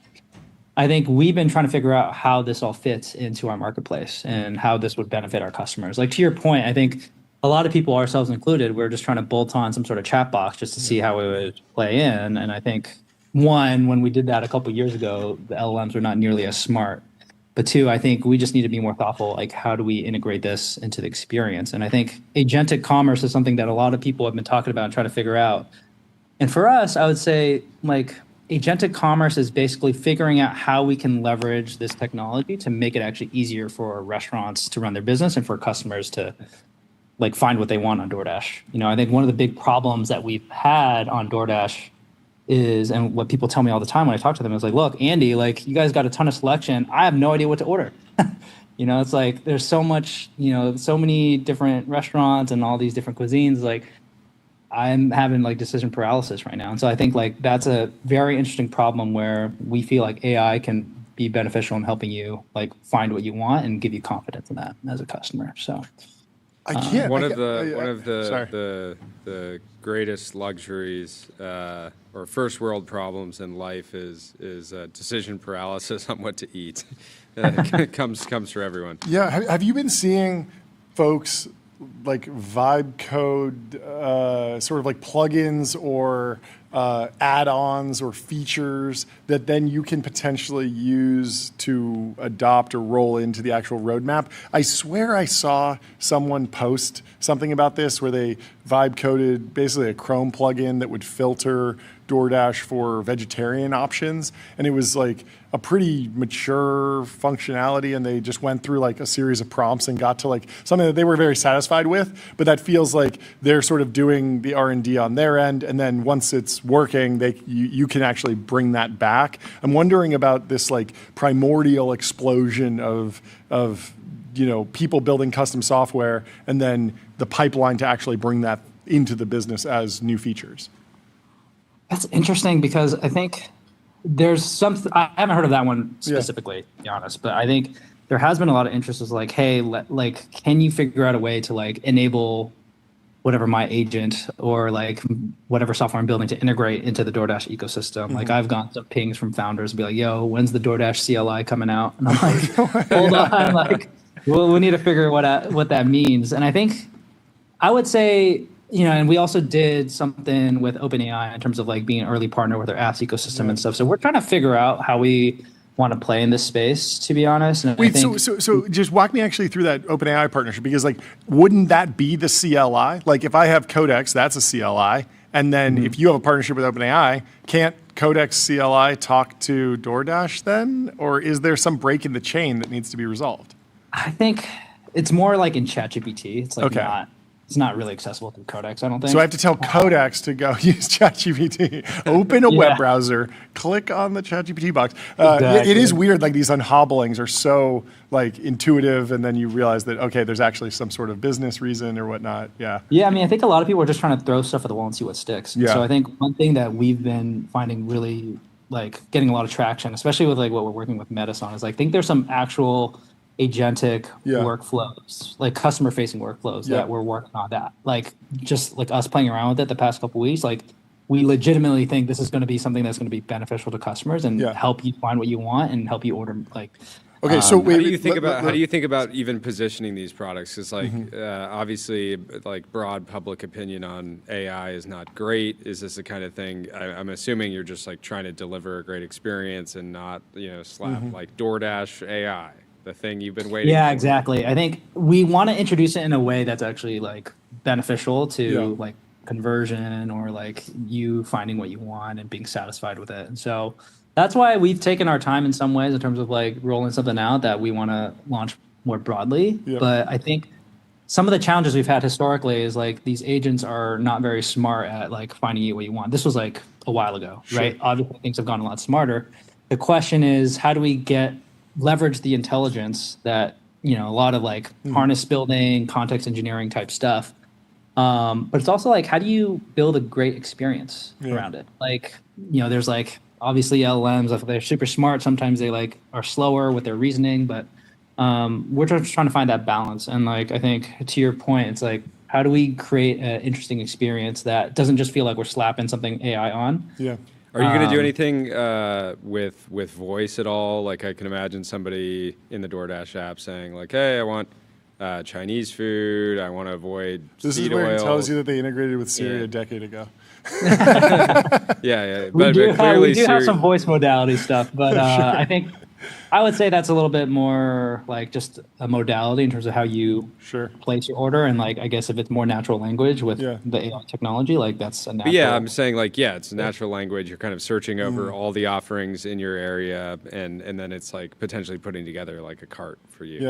I think we've been trying to figure out how this all fits into our marketplace and how this would benefit our customers. Like to your point, I think a lot of people, ourselves included, we're just trying to bolt on some sort of chat box just to see how it would play in. And I think one, when we did that a couple of years ago, the LLMs were not nearly as smart. But two, I think we just need to be more thoughtful, like how do we integrate this into the experience? And I think agentic commerce is something that a lot of people have been talking about and trying to figure out. And for us, I would say like agentic commerce is basically figuring out how we can leverage this technology to make it actually easier for restaurants to run their business and for customers to like find what they want on DoorDash. You know, I think one of the big problems that we've had on DoorDash is, and what people tell me all the time when I talk to them is like, look, Andy, like you guys got a ton of selection. I have no idea what to order. You know, it's like there's so much, you know, so many different restaurants and all these different cuisines. Like I'm having like decision paralysis right now. And so I think like that's a very interesting problem where we feel like AI can be beneficial in helping you like find what you want and give you confidence in that as a customer. So one of the greatest luxuries or first world problems in life is decision paralysis on what to eat. It comes for everyone. Yeah, have you been seeing folks like vibe code sort of like plugins or add-ons or features that then you can potentially use to adopt or roll into the actual roadmap? I swear I saw someone post something about this where they vibe coded basically a Chrome plugin that would filter DoorDash for vegetarian options, and it was like a pretty mature functionality, and they just went through like a series of prompts and got to like something that they were very satisfied with. But that feels like they're sort of doing the R&D on their end, and then once it's working, you can actually bring that back. I'm wondering about this like primordial explosion of you know, people building custom software and then the pipeline to actually bring that into the business as new features. That's interesting because I think there's something, I haven't heard of that one specifically, to be honest, but I think there has been a lot of interest is like, hey, like, can you figure out a way to like enable whatever my agent or like whatever software I'm building to integrate into the DoorDash ecosystem? Like I've gotten some pings from founders and be like, yo, when's the DoorDash CLI coming out? And I'm like, hold on, like, well, we need to figure what that means. And I think I would say, you know, and we also did something with OpenAI in terms of like being an early partner with their apps ecosystem and stuff. So we're trying to figure out how we want to play in this space, to be honest. And wait, so just walk me actually through that OpenAI partnership, because like, wouldn't that be the CLI? Like if I have Codex, that's a CLI. And then if you have a partnership with OpenAI, can't Codex CLI talk to DoorDash then? Or is there some break in the chain that needs to be resolved? I think it's more like in ChatGPT. It's like it's not really accessible through Codex, I don't think. So I have to tell Codex to go use ChatGPT, open a web browser, click on the ChatGPT box. Exactly. It is weird, like these unhobblings are so like intuitive, and then you realize that, okay, there's actually some sort of business reason or whatnot. Yeah. Yeah, I mean, I think a lot of people are just trying to throw stuff at the wall and see what sticks. Yeah. So I think one thing that we've been finding really like getting a lot of traction, especially with like what we're working with Metis on, is like, I think there's some actual agentic workflows, like customer facing workflows that we're working on that. Like just like us playing around with it the past couple of weeks, like we legitimately think this is going to be something that's going to be beneficial to customers and help you find what you want and help you order like. Okay, so how do you think about even positioning these products? Because like obviously, like broad public opinion on AI is not great. Is this the kind of thing? I'm assuming you're just like trying to deliver a great experience and not slap like DoorDash AI, the thing you've been waiting. Yeah, for. exactly. I think we want to introduce it in a way that's actually like beneficial to like conversion or like you finding what you want and being satisfied with it. And so that's why we've taken our time in some ways in terms of like rolling something out that we want to launch more broadly. But I think some of the challenges we've had historically is like these agents are not very smart at like finding you what you want. This was like a while ago, right? Obviously things have gotten a lot smarter. The question is, how do we leverage the intelligence that, a lot of like harness building, context engineering type stuff. But it's also like, how do you build a great experience around it? Like, there's like, obviously LLMs, if they're super smart, sometimes they like are slower with their reasoning, but we're just trying to find that balance. And like, I think to your point, it's like, how do we create an interesting experience that doesn't just feel like we're slapping something AI on? Yeah. Are you going to do anything with voice at all? Like I can imagine somebody in the DoorDash app saying like, hey, I want Chinese food. I want to avoid This seed is where oil. it tells you that they integrated with Siri a decade ago. We do have some voice modality stuff, but I think I would say that's a little bit more like just a modality in terms of how you place your order. And like, I guess if it's more natural language with the AI technology, like that's a natural. But yeah, I'm saying like, it's a natural language. You're kind of searching over all the offerings in your area, and then it's like potentially putting together like a cart for you,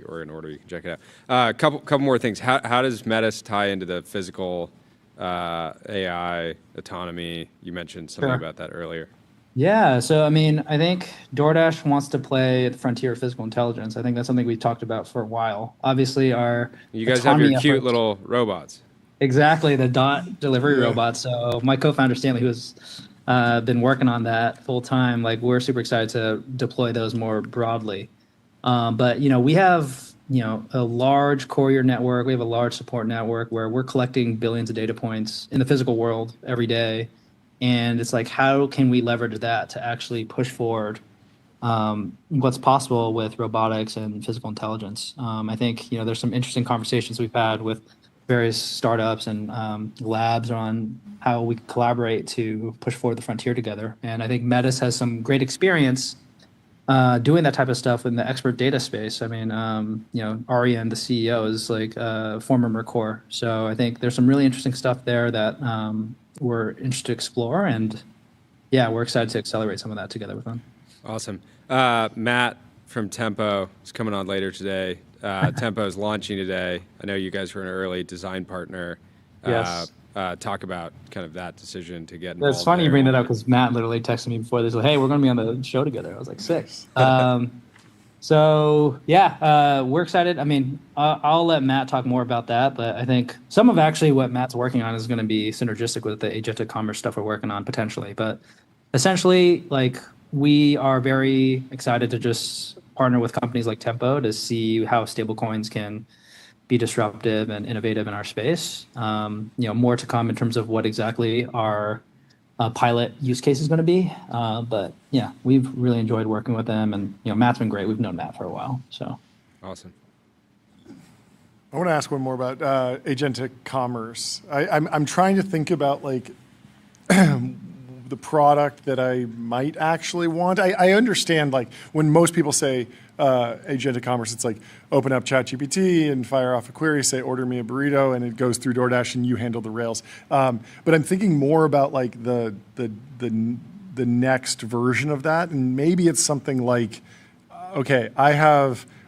or an order you can check it out. Couple more things. How does Metis tie into the physical AI autonomy? You mentioned something about that earlier. Yeah, so I mean, I think DoorDash wants to play at the frontier of physical intelligence. I think that's something we've talked about for a while. Obviously, you guys have your cute little robots. Exactly, the dot delivery robots. So my co-founder Stanley, who has been working on that full time, like we're super excited to deploy those more broadly. But we have a large courier network. We have a large support network where we're collecting billions of data points in the physical world every day. And it's like, how can we leverage that to actually push forward what's possible with robotics and physical intelligence? I think, there's some interesting conversations we've had with various startups and labs on how we collaborate to push forward the frontier together. And I think Metis has some great experience doing that type of stuff in the expert data space. I mean, Arian, the CEO, is like a former Mercor. So I think there's some really interesting stuff there that we're interested to explore, and we're excited to accelerate some of that together with them. Awesome. Matt from Tempo is coming on later today. Tempo is launching today. I know you guys were an early design partner. Yes. Talk about kind of that decision to get involved. It's funny there. you bring that up because Matt literally texted me before this, like, hey, we're going to be on the show together. I was like, sick. So we're excited. I mean, I'll let Matt talk more about that, but I think some of actually what Matt's working on is going to be synergistic with the agentic commerce stuff we're working on potentially. But essentially, like, we are very excited to just partner with companies like Tempo to see how stablecoins can be disruptive and innovative in our space. More to come in terms of what exactly our pilot use case is going to be. But we've really enjoyed working with them, and Matt's been great. We've known Matt for a while, so awesome. I want to ask one more about agentic commerce. I'm trying to think about like the product that I might actually want. I understand like when most people say agentic commerce, it's like open up ChatGPT and fire off a query, say order me a burrito, and it goes through DoorDash and you handle the rails. But I'm thinking more about like the the next version of that, and maybe it's something like, okay,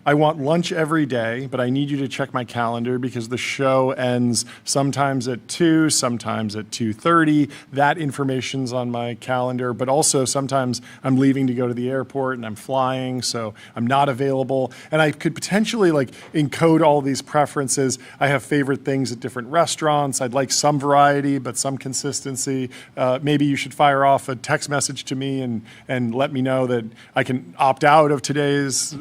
I want lunch every day, but I need you to check my calendar because the show ends sometimes at 2, sometimes at 2:30. That information's on my calendar, but also sometimes I'm leaving to go to the airport and I'm flying, so I'm not available. And I could potentially like encode all these preferences. I have favorite things at different restaurants. I'd like some variety, but some consistency. Maybe you should fire off a text message to me and let me know that I can opt out of today's,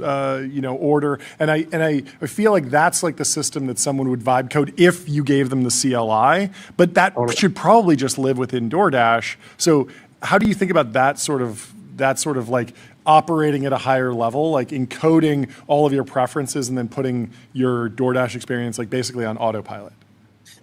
order. And I feel like that's like the system that someone would vibe code if you gave them the CLI, but that should probably just live within DoorDash. So how do you think about that sort of like operating at a higher level, like encoding all of your preferences and then putting your DoorDash experience like basically on autopilot?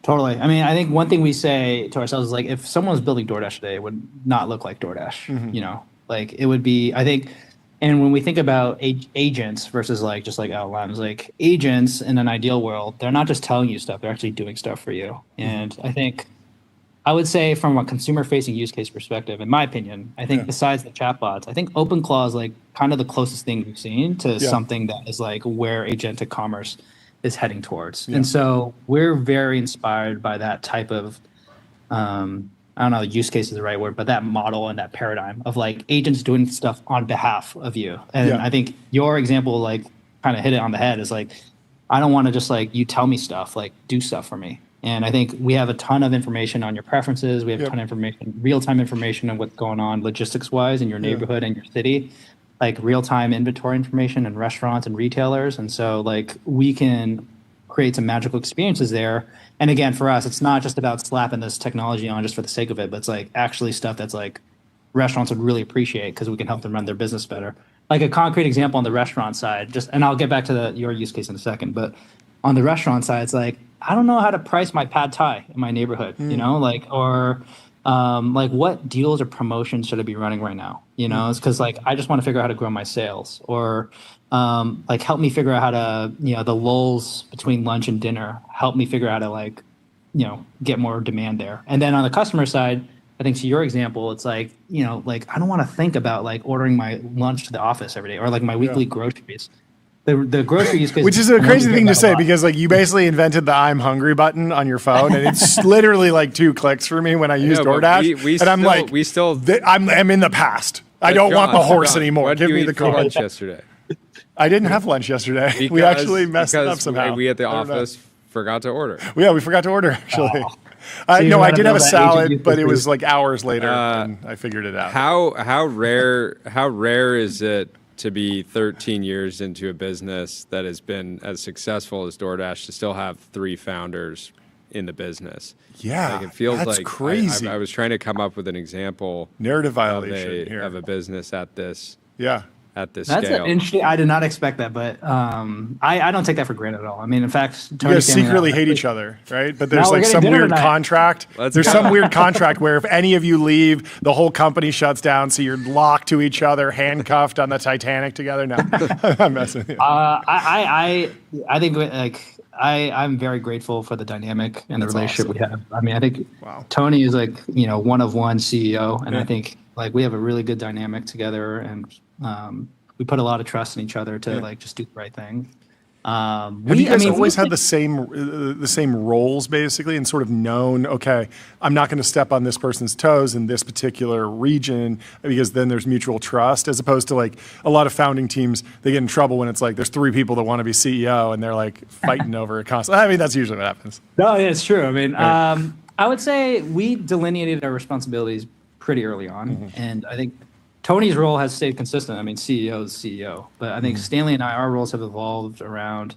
Totally. I mean, I think one thing we say to ourselves is like, if someone was building DoorDash today, it would not look like DoorDash, like it would be, I think. And when we think about agents versus like just like LLMs, like agents in an ideal world, they're not just telling you stuff; they're actually doing stuff for you. And I think I would say from a consumer-facing use case perspective, in my opinion, I think besides the chatbots, I think OpenClaw is like kind of the closest thing we've seen to something that is like where agentic commerce is heading towards. And so we're very inspired by that type of I don't know, use case is the right word, but that model and that paradigm of like agents doing stuff on behalf of you. And I think your example, like kind of hit it on the head, is like, I don't want to just like, you tell me stuff, like do stuff for me. And I think we have a ton of information on your preferences. We have a ton of information, real-time information on what's going on logistics wise in your neighborhood and your city, like real-time inventory information and restaurants and retailers. And so like we can create some magical experiences there. And again, for us, it's not just about slapping this technology on just for the sake of it, but it's like actually stuff that's like restaurants would really appreciate because we can help them run their business better. Like a concrete example on the restaurant side, and I'll get back to your use case in a second, but on the restaurant side, it's like, I don't know how to price my pad thai in my neighborhood, or like what deals or promotions should I be running right now? It's because like, I just want to figure out how to grow my sales, or like help me figure out how to, the lulls between lunch and dinner, help me figure out how to like, get more demand there. And then on the customer side, I think to your example, it's like, like I don't want to think about like ordering my lunch to the office every day or like my weekly groceries. The grocery use case, which is a crazy thing to say because like you basically invented the "I'm hungry" button on your phone, and it's literally like 2 clicks for me when I use DoorDash. I'm in the past. I don't want the horse anymore. Give me the car. Lunch yesterday. I didn't have lunch yesterday. We actually messed it up somehow. We at the office forgot to order. Yeah, we forgot to order actually. No, I did have a salad, but it was like hours later, and I figured it out. How rare is it to be 13 years into a business that has been as successful as DoorDash to still have 3 founders in the business? Yeah, like it feels that's like crazy. I was trying to come up with an example narrative violation of a business at this That's scale. interesting. I did not expect that, but I don't take that for granted at all. I mean, in fact, you guys secretly hate each other, right? But there's like some weird contract. There's some weird contract where if any of you leave, the whole company shuts down, so you're locked to each other, handcuffed on the Titanic together. No, I'm messing with you. I think like I'm very grateful for the dynamic and the relationship we have. I mean, I think Tony is like one of one CEO, and I think like we have a really good dynamic together, and we put a lot of trust in each other to like just do the right thing. Have you guys always had the same roles basically, and sort of known, okay, I'm not going to step on this person's toes in this particular region because then there's mutual trust, as opposed to like a lot of founding teams, they get in trouble when it's like there's 3 people that want to be CEO and they're like fighting over it constantly. I mean, that's usually what happens. No, yeah, it's true. I mean, I would say we delineated our responsibilities pretty early on, and I think Tony's role has stayed consistent. I mean, CEO is CEO. But I think Stanley and our roles have evolved around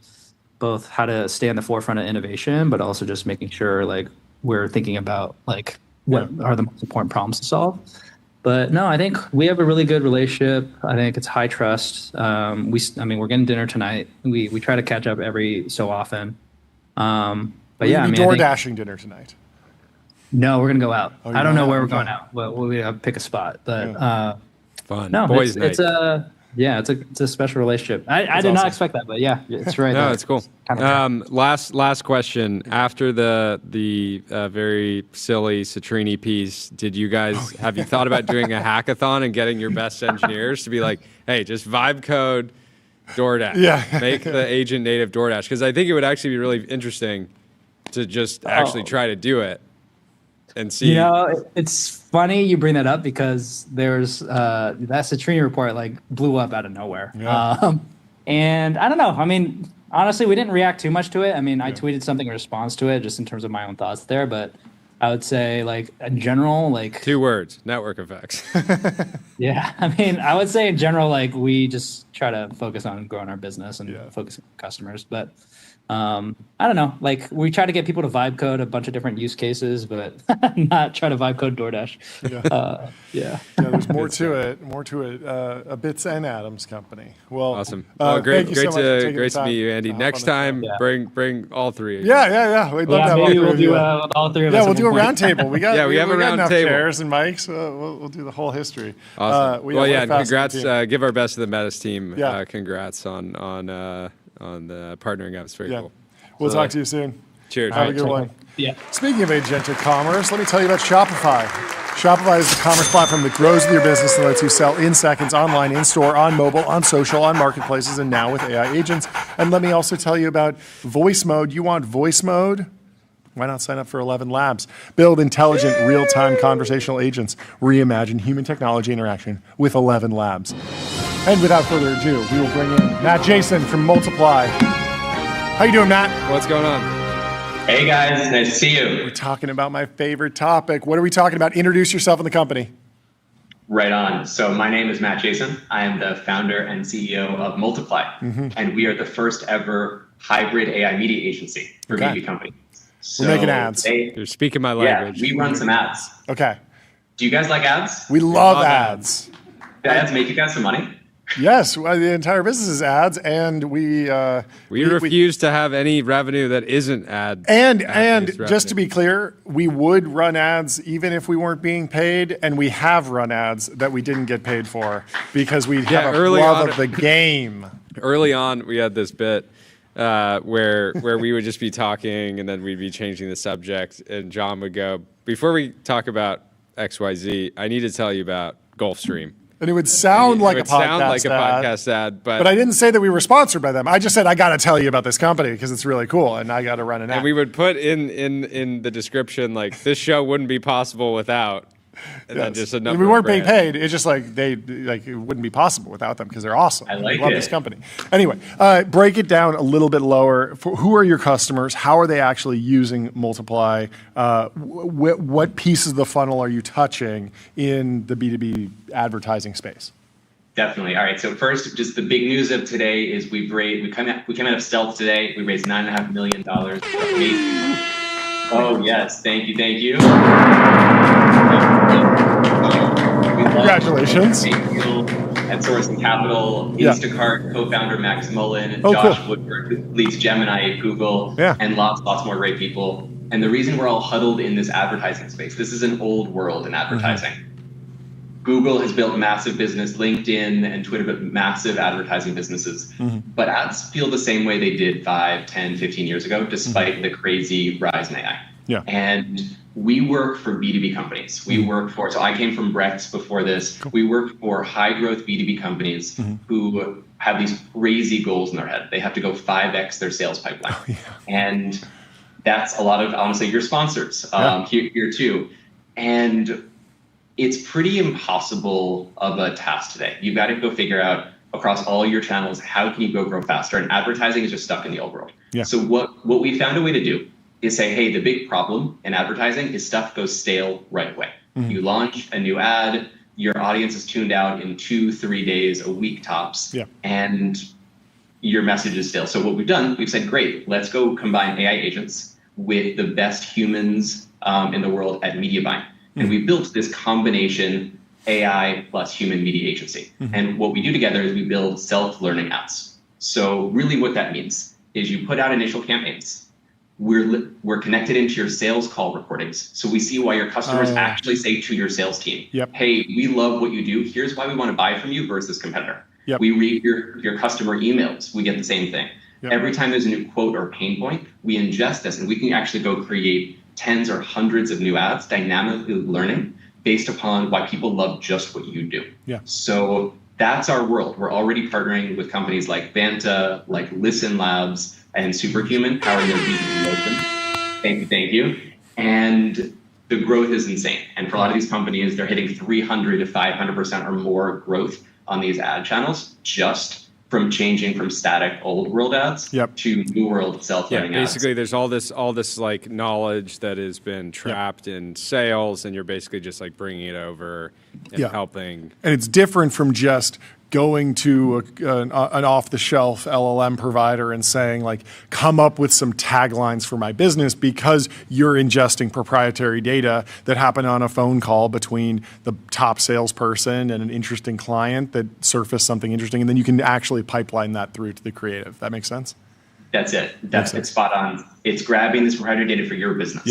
both how to stay on the forefront of innovation, but also just making sure like we're thinking about like what are the most important problems to solve. But no, I think we have a really good relationship. I think it's high trust. We're getting dinner tonight. We try to catch up every so often. But yeah, door dashing dinner tonight. No, we're gonna go out. I don't know where we're going out. But we have to pick a spot. But fun. No, boys' it's night. Yeah, it's a special relationship. I did not expect that, but yeah, it's right. No, it's cool. Last question. After the very silly Citrini piece, did you guys have you thought about doing a hackathon and getting your best engineers to be like, hey, just vibe code DoorDash, make the agent native DoorDash? Because I think it would actually be really interesting to just actually try to do it and see. You know, it's funny you bring that up because there's that Citrini report like blew up out of nowhere. Yeah. And I don't know. I mean, honestly, we didn't react too much to it. I mean, I tweeted something in response to it just in terms of my own thoughts there. But I would say, like, in general, like... 2 words, network effects. Yeah. I mean, I would say in general, like, we just try to focus on growing our business and focusing on customers. But I don't know. Like, we try to get people to vibe code a bunch of different use cases, but not try to vibe code DoorDash. Yeah. There's more to it. A Bits and Atoms company. Well, awesome. Great to meet you, Andy. Next time, bring all 3 of you. Yeah. We'd love to have maybe we'll do all 3 of us. Yeah, we'll do a round table. We got we have a round enough table. chairs and mics. We'll do the whole history. Awesome. And congrats. Give our best to the Metis team. Congrats on the partnering up. It's very cool. We'll talk to you soon. Cheers. Have a good one. Yeah. Speaking of agentic commerce, let me tell you about Shopify. Shopify is the commerce platform that grows with your business and lets you sell in seconds, online, in-store, on mobile, on social, on marketplaces, and now with AI agents. And let me also tell you about Voice Mode. You want voice mode? Why not sign up for 11 Labs? Build intelligent, real-time conversational agents. Reimagine human technology interaction with 11 Labs. And without further ado, we will bring in Matt Jason from Multiply. How you doing, Matt? What's going on? Hey, guys. Nice to see you. We're talking about my favorite topic. What are we talking about? Introduce yourself and the company. Right on. So my name is Matt Jason. I am the founder and CEO of Multiply. And we are the first ever hybrid AI media agency for B2B companies. So we're making ads. You're speaking my language. Yeah, we run some ads. Okay. Do you guys like ads? We love ads. Do ads make you guys some money? Yes, the entire business is ads, and we refuse to have any revenue that isn't ad. And just to be clear, we would run ads even if we weren't being paid, and we have run ads that we didn't get paid for because we have a love of the game. Early on, we had this bit where we would just be talking, and then we'd be changing the subject, and John would go, "Before we talk about XYZ, I need to tell you about Gulfstream." And it would sound like a podcast ad, but I didn't say that we were sponsored by them. I just said I got to tell you about this company because it's really cool, and I got to run an ad. And we would put in the description like this show wouldn't be possible without. And then just a number. We weren't being paid. It's just like it wouldn't be possible without them because they're awesome. I love this company. Anyway, break it down a little bit lower. Who are your customers? How are they actually using Multiply? What pieces of the funnel are you touching in the B2B advertising space? Definitely. All right. So first, just the big news of today is we came out of stealth today. We raised $9.5 million. Oh yes, thank you. Congratulations. At Source and Capital, Instacart co-founder Max Mullen, Josh Woodward, who leads Gemini at Google, and lots more great people. And the reason we're all huddled in this advertising space, this is an old world in advertising. Google has built massive business, LinkedIn and Twitter built massive advertising businesses. But ads feel the same way they did 5, 10, 15 years ago, despite the crazy rise in AI. And we work for B2B companies. We work for, so I came from Brex before this. We work for high growth B2B companies who have these crazy goals in their head. They have to go 5x their sales pipeline. And that's a lot of, honestly, your sponsors here too. And it's pretty impossible of a task today. You've got to go figure out across all your channels, how can you grow faster? And advertising is just stuck in the old world. So what we found a way to do is say, hey, the big problem in advertising is stuff goes stale right away. You launch a new ad, your audience is tuned out in 2-3 days, a week tops, and your message is stale. So what we've done, we've said, great, let's go combine AI agents with the best humans in the world at media buying. And we built this combination AI plus human media agency. And what we do together is we build self-learning ads. So really what that means is you put out initial campaigns. We're connected into your sales call recordings. So we see why your customers actually say to your sales team, hey, we love what you do. Here's why we want to buy from you versus competitor. Yep. We read your customer emails. We get the same thing. Yep. Every time there's a new quote or pain point, we ingest this, and we can actually go create tens or hundreds of new ads, dynamically learning based upon why people love just what you do. Yeah. So that's our world. We're already partnering with companies like Vanta, like Listen Labs, and Superhuman, powering their B2B motion. Thank you. And the growth is insane. And for a lot of these companies, they're hitting 300 to 500% or more growth on these ad channels just from changing from static old world ads to new world self-learning ads. Basically, there's all this like knowledge that has been trapped in sales, and you're basically just like bringing it over and helping. And it's different from just going to an off-the-shelf LLM provider and saying, like, come up with some taglines for my business, because you're ingesting proprietary data that happened on a phone call between the top salesperson and an interesting client that surfaced something interesting, and then you can actually pipeline that through to the creative. That makes sense? That's it. It's spot on. It's grabbing this proprietary data for your business.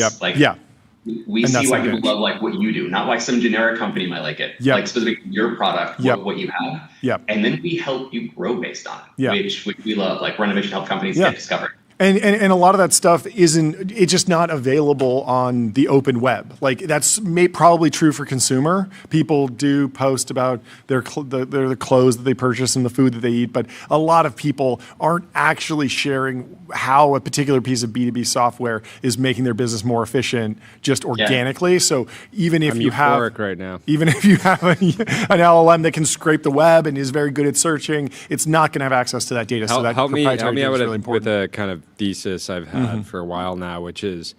We see why people love like what you do, not why some generic company might like it. Like specific your product, what you have. And then we help you grow based on it, which we love. Like Run Innovation help companies get discovered. And a lot of that stuff it's just not available on the open web. Like that's probably true for consumer. People do post about the clothes that they purchase and the food that they eat, but a lot of people aren't actually sharing how a particular piece of B2B software is making their business more efficient just organically. So even if you have an LLM that can scrape the web and is very good at searching, it's not going to have access to that data. So that help me out really with a kind of thesis I've had for a while now, which is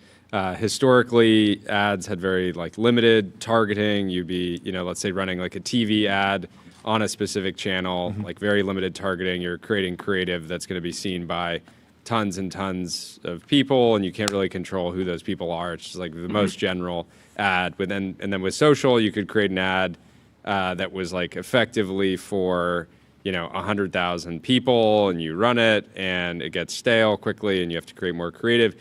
historically ads had very like limited targeting. You'd be, let's say running like a TV ad on a specific channel, like very limited targeting. You're creating creative that's going to be seen by tons and tons of people, and you can't really control who those people are. It's just like the most general ad. And then with social, you could create an ad that was like effectively for 100,000 people, and you run it and it gets stale quickly and you have to create more creative.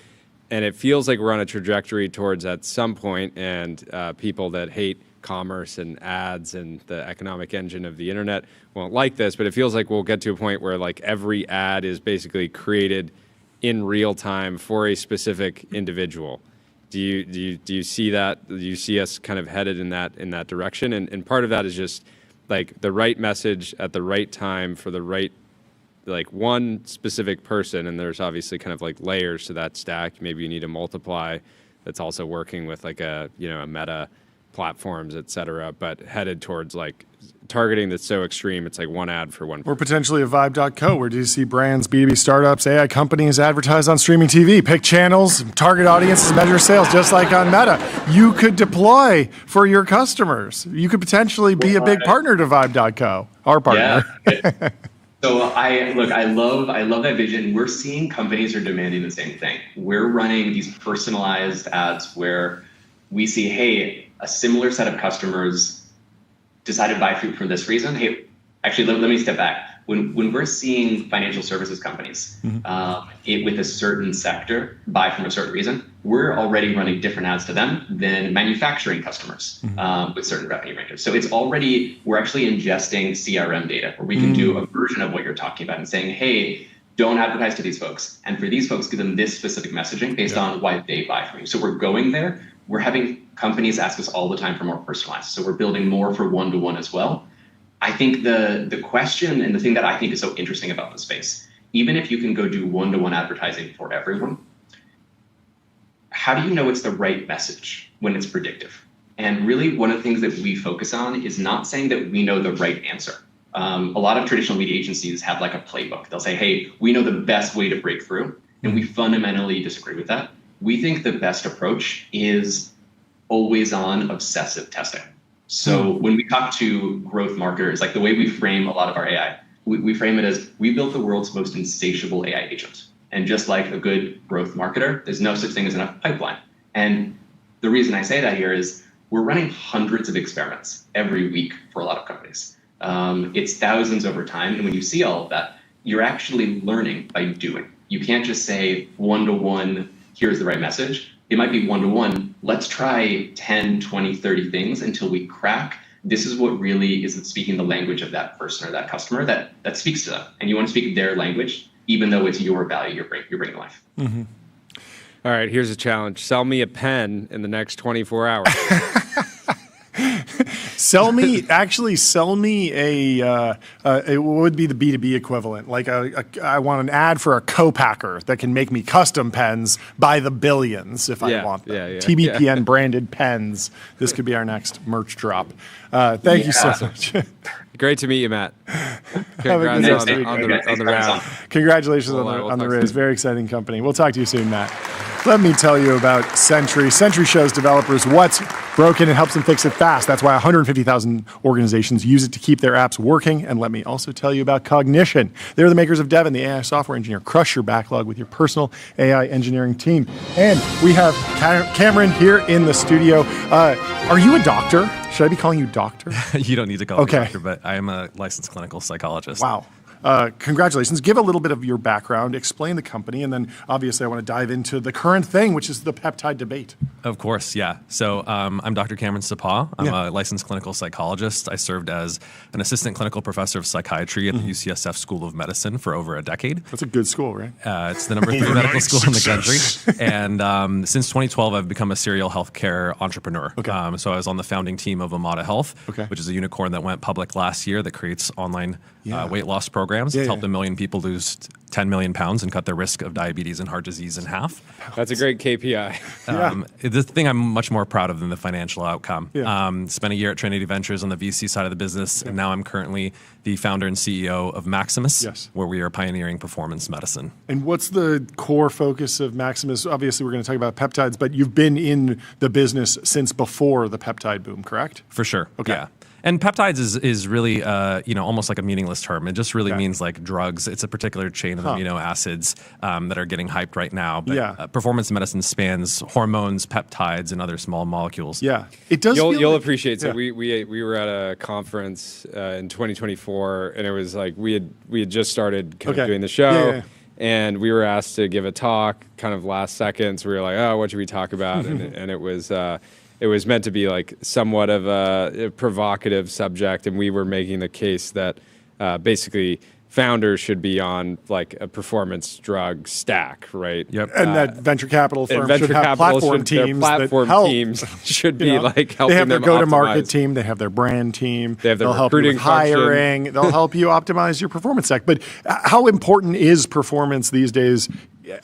And it feels like we're on a trajectory towards at some point, and people that hate commerce and ads and the economic engine of the internet won't like this, but it feels like we'll get to a point where like every ad is basically created in real time for a specific individual. Do you see that? Do you see us kind of headed in that direction? And part of that is just like the right message at the right time for the right, like one specific person. And there's obviously kind of like layers to that stack. Maybe you need a multiply that's also working with like a Meta platforms, et cetera, but headed towards like targeting that's so extreme, it's like one ad for one person. Or potentially a Vibe.co, where D2C brands, B2B startups, AI companies advertise on streaming TV, pick channels, target audiences, measure sales, just like on Meta. You could deploy for your customers. You could potentially be a big partner to Vibe.co, our partner. Yeah. So I love that vision. We're seeing companies are demanding the same thing. We're running these personalized ads where we see, hey, a similar set of customers decided to buy food for this reason. Hey, actually, let me step back. When we're seeing financial services companies with a certain sector buy from a certain reason, we're already running different ads to them than manufacturing customers with certain revenue ranges. So we're actually ingesting CRM data where we can do a version of what you're talking about and saying, hey, don't advertise to these folks. And for these folks, give them this specific messaging based on why they buy from you. So we're going there. We're having companies ask us all the time for more personalized. So we're building more for one-to-one as well. I think the question and the thing that I think is so interesting about the space, even if you can go do one-to-one advertising for everyone, how do you know it's the right message when it's predictive? And really one of the things that we focus on is not saying that we know the right answer. A lot of traditional media agencies have like a playbook. They'll say, hey, we know the best way to break through. And we fundamentally disagree with that. We think the best approach is always on obsessive testing. So when we talk to growth marketers, like the way we frame a lot of our AI, we frame it as we built the world's most insatiable AI agent. And just like a good growth marketer, there's no such thing as enough pipeline. And the reason I say that here is we're running hundreds of experiments every week for a lot of companies. It's thousands over time. And when you see all of that, you're actually learning by doing. You can't just say one-to-one, here's the right message. It might be one-to-one. Let's try 10, 20, 30 things until we crack this is what really is speaking the language of that person or that customer that speaks to them. And you want to speak their language, even though it's your value you're bringing to life. Mm-hmm. All right, here's a challenge. Sell me a pen in the next 24 hours. Sell me it would be the B2B equivalent. Like I want an ad for a co-packer that can make me custom pens by the billions if I want them. TBPN branded pens. This could be our next merch drop. Thank you so much. Great to meet you, Matt. Congrats on the round. Congratulations on the raise. Very exciting company. We'll talk to you soon, Matt. Let me tell you about Sentry. Sentry shows developers what's broken and helps them fix it fast. That's why 150,000 organizations use it to keep their apps working. And let me also tell you about Cognition. They're the makers of Devin, the AI software engineer. Crush your backlog with your personal AI engineering team. And we have Cameron here in the studio. Are you a doctor? Should I be calling you doctor? You don't need to call me doctor, but I am a licensed clinical psychologist. Wow. Congratulations. Give a little bit of your background, explain the company, and then obviously I want to dive into the current thing, which is the peptide debate. Of course, yeah. So I'm Dr. Cameron Sapah. I'm a licensed clinical psychologist. I served as an assistant clinical professor of psychiatry at the UCSF School of Medicine for over a decade. That's a good school, right? It's the number 3 medical school in the country. And since 2012, I've become a serial healthcare entrepreneur. Okay. So I was on the founding team of Amada Health, which is a unicorn that went public last year that creates online weight loss programs. It's helped 1 million people lose 10 million pounds and cut their risk of diabetes and heart disease in half. That's a great KPI. The thing I'm much more proud of than the financial outcome. Spent a year at Trinity Ventures on the VC side of the business, and now I'm currently the founder and CEO of Maximus, where we are pioneering performance medicine. And what's the core focus of Maximus? Obviously, we're going to talk about peptides, but you've been in the business since before the peptide boom, correct? For sure. Okay. Yeah. And peptides is really, almost like a meaningless term. It just really means like drugs. It's a particular chain of amino acids that are getting hyped right now. But performance medicine spans hormones, peptides, and other small molecules. Yeah, it does. You'll appreciate. So we were at a conference in 2024, and it was like we had just started kind of doing the show. And we were asked to give a talk kind of last second. So we were like, oh, what should we talk about? And it was meant to be like somewhat of a provocative subject, and we were making the case that basically founders should be on like a performance drug stack, right? Yep. And that venture capital firm should have platform teams. Platform teams should be like helping them. They have their go-to-market team. They have their brand team. They have their help you recruiting with hiring. They'll help you optimize your performance stack. But how important is performance these days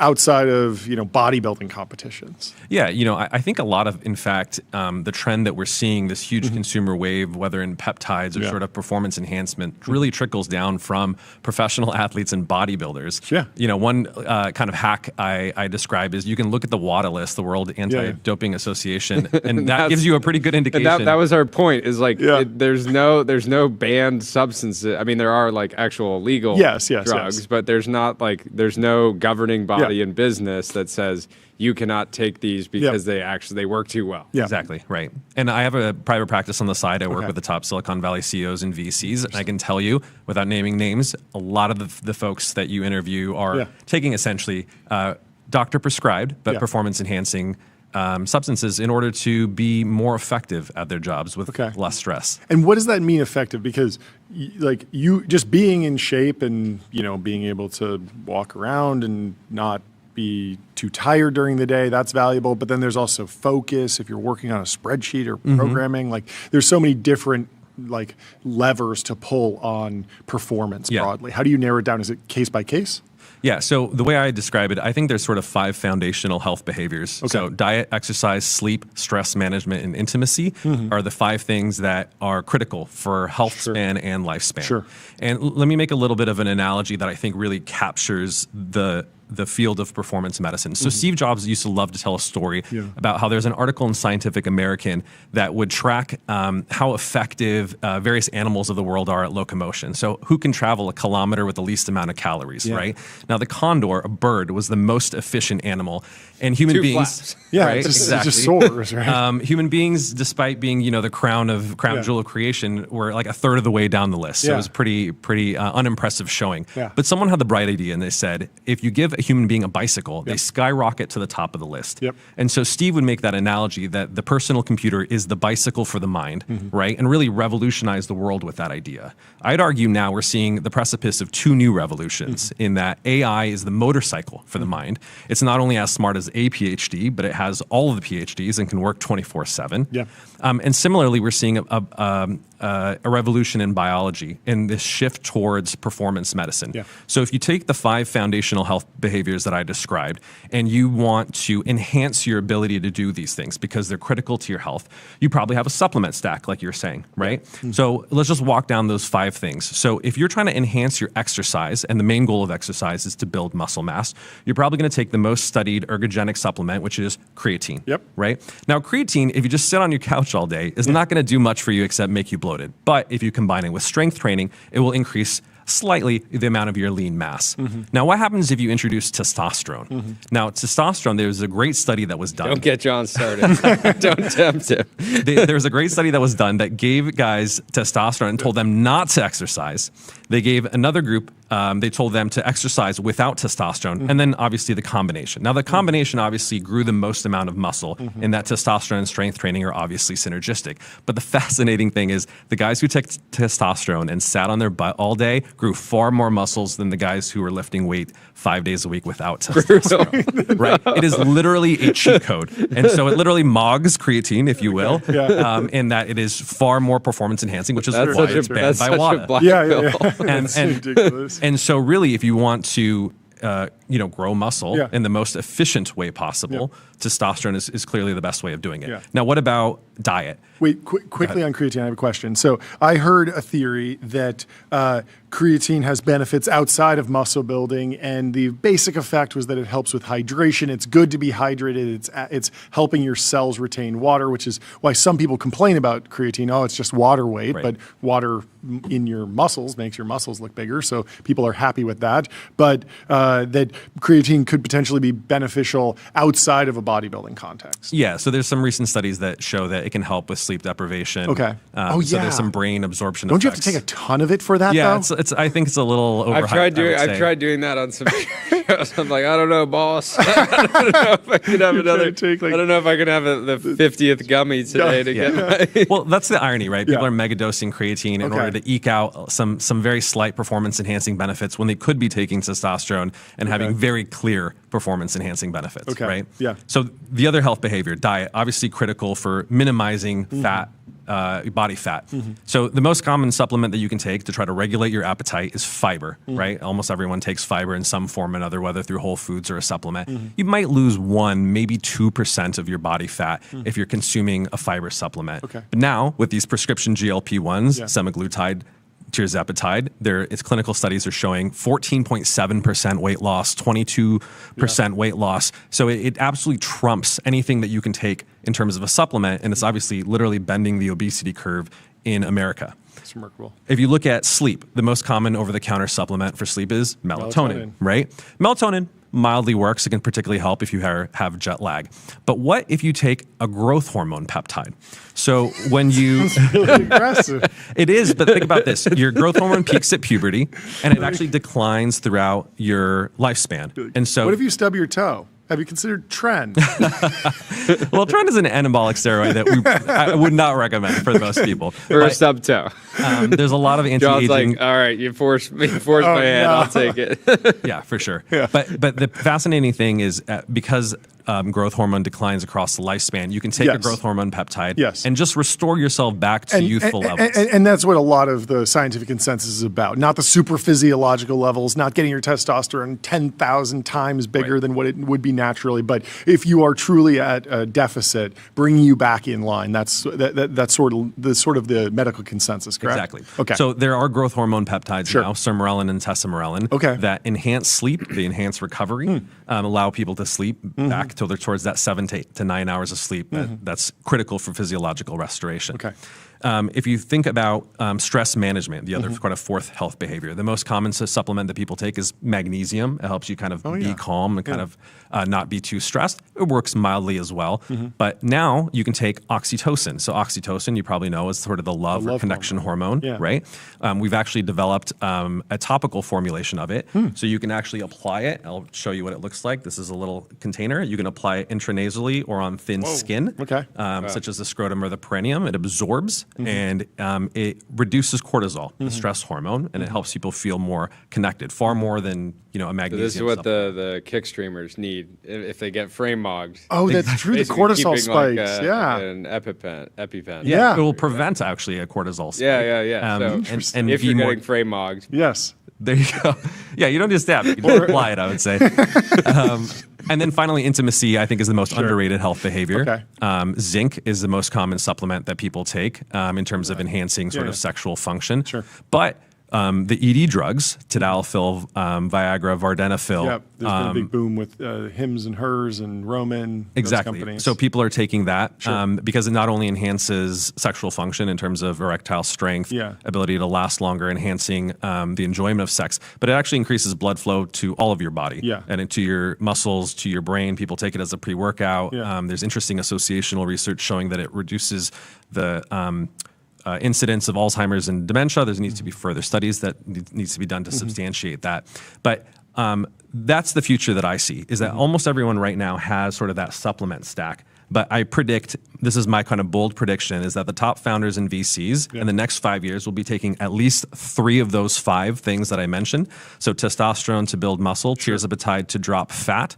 outside of bodybuilding competitions? Yeah, I think a lot of, in fact, the trend that we're seeing, this huge consumer wave, whether in peptides or sort of performance enhancement, really trickles down from professional athletes and bodybuilders. Yeah. One kind of hack I describe is you can look at the WADA list, the World Anti-Doping Association, and that gives you a pretty good indication. And that was our point. Is like there's no banned substances. I mean, there are like actual legal drugs, but there's no governing body in business that says you cannot take these because they work too well. Yeah. Exactly, right. And I have a private practice on the side. I work with the top Silicon Valley CEOs and VCs, and I can tell you, without naming names, a lot of the folks that you interview are taking essentially doctor prescribed but performance enhancing substances in order to be more effective at their jobs with less stress. And what does that mean, effective? Because you just being in shape and being able to walk around and not be too tired during the day, that's valuable. But then there's also focus. If you're working on a spreadsheet or programming, there's so many different levers to pull on performance broadly. How do you narrow it down? Is it case by case? Yeah, so the way I describe it, I think there's sort of 5 foundational health behaviors. Okay. So diet, exercise, sleep, stress management, and intimacy are the 5 things that are critical for health span and lifespan. Sure. And let me make a little bit of an analogy that I think really captures the field of performance medicine. So Steve Jobs used to love to tell a story about how there's an article in Scientific American that would track how effective various animals of the world are at locomotion. So who can travel a kilometer with the least amount of calories, right? Now the condor, a bird, was the most efficient animal. And human beings, it just soars, right? Human beings, despite being, the crown jewel of creation, were like a third of the way down the list. So it was pretty unimpressive showing. Yeah. But someone had the bright idea, and they said, if you give a human being a bicycle, they skyrocket to the top of the list. And so Steve would make that analogy that the personal computer is the bicycle for the mind, right? And really revolutionize the world with that idea. I'd argue now we're seeing the precipice of two new revolutions in that AI is the motorcycle for the mind. It's not only as smart as a PhD, but it has all of the PhDs and can work 24/7. And similarly, we're seeing a revolution in biology and this shift towards performance medicine. So if you take the 5 foundational health behaviors that I described and you want to enhance your ability to do these things because they're critical to your health, you probably have a supplement stack like you're saying, right? So let's just walk down those 5 things. So if you're trying to enhance your exercise, and the main goal of exercise is to build muscle mass, you're probably going to take the most studied ergogenic supplement, which is creatine, right? Now creatine, if you just sit on your couch all day, is not going to do much for you except make you bloated. But if you combine it with strength training, it will increase slightly the amount of your lean mass. Now, what happens if you introduce testosterone? Now, testosterone, there's a great study that was done. Don't get John started. Don't tempt him. There was a great study that was done that gave guys testosterone and told them not to exercise. They gave another group, they told them to exercise without testosterone, and then obviously the combination. Now, the combination obviously grew the most amount of muscle, in that testosterone and strength training are obviously synergistic. But the fascinating thing is the guys who took testosterone and sat on their butt all day grew far more muscles than the guys who were lifting weight 5 days a week without testosterone. Right? It is literally a cheat code. And so it literally mogs creatine, if you will, in that it is far more performance enhancing, which is why it's banned by WADA. And so really, if you want to grow muscle in the most efficient way possible, testosterone is clearly the best way of doing it. Now, what about diet? Wait, quickly on creatine, I have a question. So I heard a theory that creatine has benefits outside of muscle building, and the basic effect was that it helps with hydration. It's good to be hydrated. It's helping your cells retain water, which is why some people complain about creatine. Oh, it's just water weight, but water in your muscles makes your muscles look bigger, so people are happy with that. But that creatine could potentially be beneficial outside of a bodybuilding context. Yeah, so there's some recent studies that show that it can help with sleep deprivation. So there's some brain absorption Don't effects. you have to take a ton of it for that, though? I think it's a little overhyped. I've tried doing that on some shows. I'm like, I don't know, boss. I don't know if I can have another. I don't know if I can have the 50th gummy today to get my. Well, that's the irony, right? People are megadosing creatine in order to eke out some very slight performance enhancing benefits when they could be taking testosterone and having very clear performance enhancing benefits, right? So the other health behavior, diet, obviously critical for minimizing fat. Body fat. So the most common supplement that you can take to try to regulate your appetite is fiber, right? Almost everyone takes fiber in some form or another, whether through Whole Foods or a supplement. You might lose 1, maybe 2% of your body fat if you're consuming a fiber supplement. But now with these prescription GLP-1s, semaglutide, tirzepatide, its clinical studies are showing 14.7% weight loss, 22% weight loss. So it absolutely trumps anything that you can take in terms of a supplement, and it's obviously literally bending the obesity curve in America. That's remarkable. If you look at sleep, the most common over-the-counter supplement for sleep is melatonin, right? Melatonin mildly works. It can particularly help if you have jet lag. But what if you take a growth hormone peptide? So when you... That's really aggressive. It is, but think about this. Your growth hormone peaks at puberty, and it actually declines throughout your lifespan. And so... What if you stub your toe? Have you considered Tren? Well, Tren is an anabolic steroid that I would not recommend for most people. Or a stub toe. There's a lot of anti-aging. John's like, all right, you forced my hand. I'll take it. Yeah, for sure. But the fascinating thing is because growth hormone declines across the lifespan, you can take a growth hormone peptide and just restore yourself back to youthful levels. And that's what a lot of the scientific consensus is about. Not the super physiological levels, not getting your testosterone 10,000 times bigger than what it would be naturally. But if you are truly at a deficit, bringing you back in line. That's sort of the medical consensus, correct? Exactly. Okay. So there are growth hormone peptides now, sermorelin and tesamorelin, that enhance sleep, they enhance recovery, allow people to sleep back till they're towards that 7 to 9 hours of sleep. That's critical for physiological restoration. if you think about stress management, the other kind of fourth health behavior, the most common supplement that people take is magnesium. It helps you kind of be calm and kind of not be too stressed. It works mildly as well. But now you can take oxytocin. So oxytocin, you probably know, is sort of the love or connection hormone, right? We've actually developed a topical formulation of it. So you can actually apply it. I'll show you what it looks like. This is a little container. You can apply it intranasally or on thin skin, such as the scrotum or the perineum. It absorbs and it reduces cortisol, the stress hormone, and it helps people feel more connected, far more than a magnesium. So this is what the kick streamers need if they get frame mogged. Oh, that's true. The cortisol spikes. An EpiPen. Yeah, it will prevent actually a cortisol spike. So and if you're getting frame mogged, there you go. Yeah, you don't just dab it. You just apply it, I would say. And then finally, intimacy, I think, is the most underrated health behavior. Zinc is the most common supplement that people take in terms of enhancing sort of sexual function. But the ED drugs, tadalafil, Viagra, vardenafil. Yeah, there's been a big boom with Hims and Hers and Roman. Exactly. So people are taking that because it not only enhances sexual function in terms of erectile strength, ability to last longer, enhancing the enjoyment of sex, but it actually increases blood flow to all of your body and into your muscles, to your brain. People take it as a pre-workout. There's interesting associational research showing that it reduces the incidence of Alzheimer's and dementia. There needs to be further studies that needs to be done to substantiate that. But that's the future that I see, is that almost everyone right now has sort of that supplement stack. But I predict, this is my kind of bold prediction, is that the top founders and VCs in the next 5 years will be taking at least 3 of those 5 things that I mentioned. So testosterone to build muscle, tirzepatide to drop fat,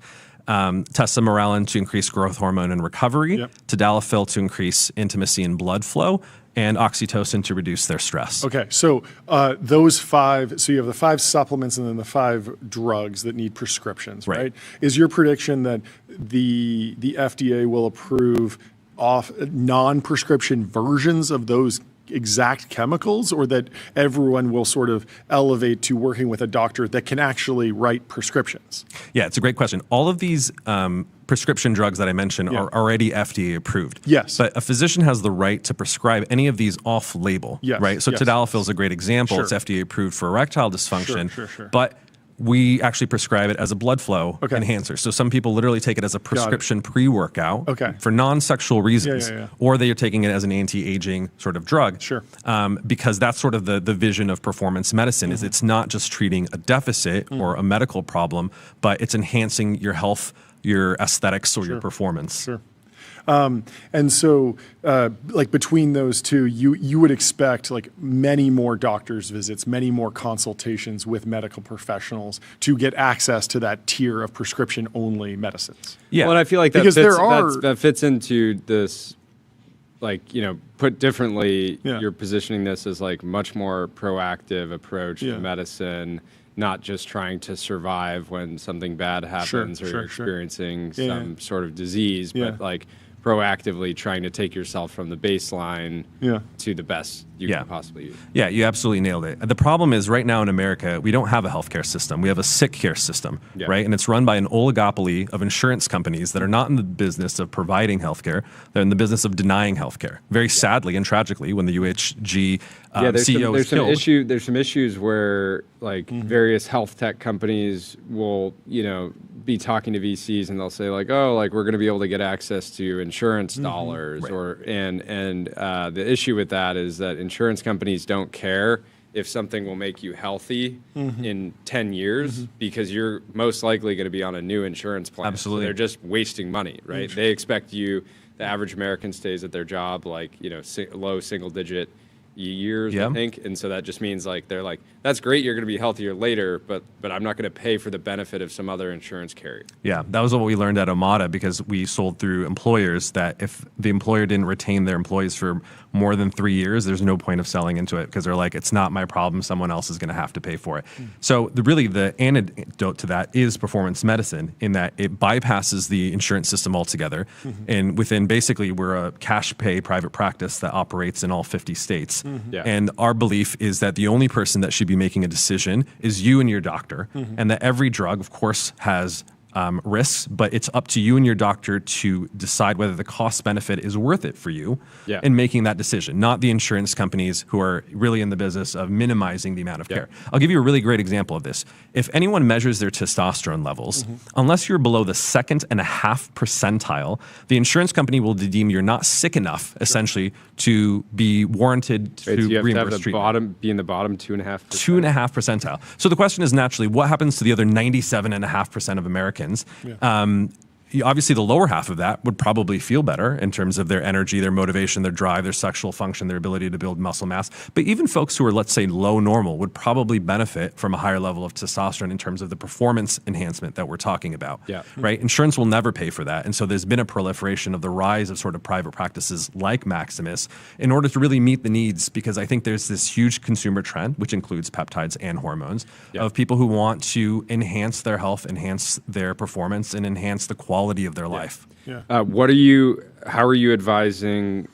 tesamorelin to increase growth hormone and recovery, tadalafil to increase intimacy and blood flow, and oxytocin to reduce their stress. Okay, so those 5, so you have the 5 supplements and then the 5 drugs that need prescriptions, right? Is your prediction that the FDA will approve non-prescription versions of those exact chemicals, or that everyone will sort of elevate to working with a doctor that can actually write prescriptions? Yeah, it's a great question. All of these prescription drugs that I mentioned are already FDA approved. Yes. But a physician has the right to prescribe any of these off-label, right? So tadalafil is a great example. It's FDA approved for erectile dysfunction. But we actually prescribe it as a blood flow enhancer. So some people literally take it as a prescription pre-workout for non-sexual reasons, or they are taking it as an anti-aging sort of drug. Because that's sort of the vision of performance medicine, is it's not just treating a deficit or a medical problem, but it's enhancing your health, your aesthetics, or your performance. And so, like between those two, you would expect like many more doctors' visits, many more consultations with medical professionals to get access to that tier of prescription-only medicines. Yeah, well, and I feel like that fits into this, like, put differently, you're positioning this as like much more proactive approach to medicine, not just trying to survive when something bad happens or you're experiencing some sort of disease, but like proactively trying to take yourself from the baseline to the best you can possibly use. Yeah, you absolutely nailed it. The problem is right now in America, we don't have a healthcare system. We have a sick care system, right? And it's run by an oligopoly of insurance companies that are not in the business of providing healthcare. They're in the business of denying healthcare. Very sadly and tragically, when the UHG CEO is killed. There's some issues where like various health tech companies will, be talking to VCs and they'll say like, oh, like we're going to be able to get access to insurance dollars, and the issue with that is that insurance companies don't care if something will make you healthy in 10 years because you're most likely going to be on a new insurance plan. Absolutely. So they're just wasting money, right? They expect the average American stays at their job like, low single digit years, I think. And so that just means like, they're like, that's great, you're going to be healthier later, but I'm not going to pay for the benefit of some other insurance carrier. Yeah, that was what we learned at Omada, because we sold through employers that if the employer didn't retain their employees for more than 3 years, there's no point of selling into it, because they're like, it's not my problem, someone else is going to have to pay for it. So the antidote to that is performance medicine, in that it bypasses the insurance system altogether. And within, basically, we're a cash pay private practice that operates in all 50 states. And our belief is that the only person that should be making a decision is you and your doctor, and that every drug, of course, has risks, but it's up to you and your doctor to decide whether the cost benefit is worth it for you in making that decision, not the insurance companies who are really in the business of minimizing the amount of care. I'll give you a really great example of this. If anyone measures their testosterone levels, unless you're below the 2.5 percentile, the insurance company will deem you're not sick enough, essentially, to be warranted to reimburse treatment. Be in the bottom 2.5%. 2.5 percentile. So the question is naturally, what happens to the other 97.5% of Americans? Obviously, the lower half of that would probably feel better in terms of their energy, their motivation, their drive, their sexual function, their ability to build muscle mass. But even folks who are, let's say, low normal would probably benefit from a higher level of testosterone in terms of the performance enhancement that we're talking about. Right? Insurance will never pay for that. And so there's been a proliferation of the rise of sort of private practices like Maximus in order to really meet the needs, because I think there's this huge consumer trend, which includes peptides and hormones, of people who want to enhance their health, enhance their performance, and enhance the quality of their life. How are you advising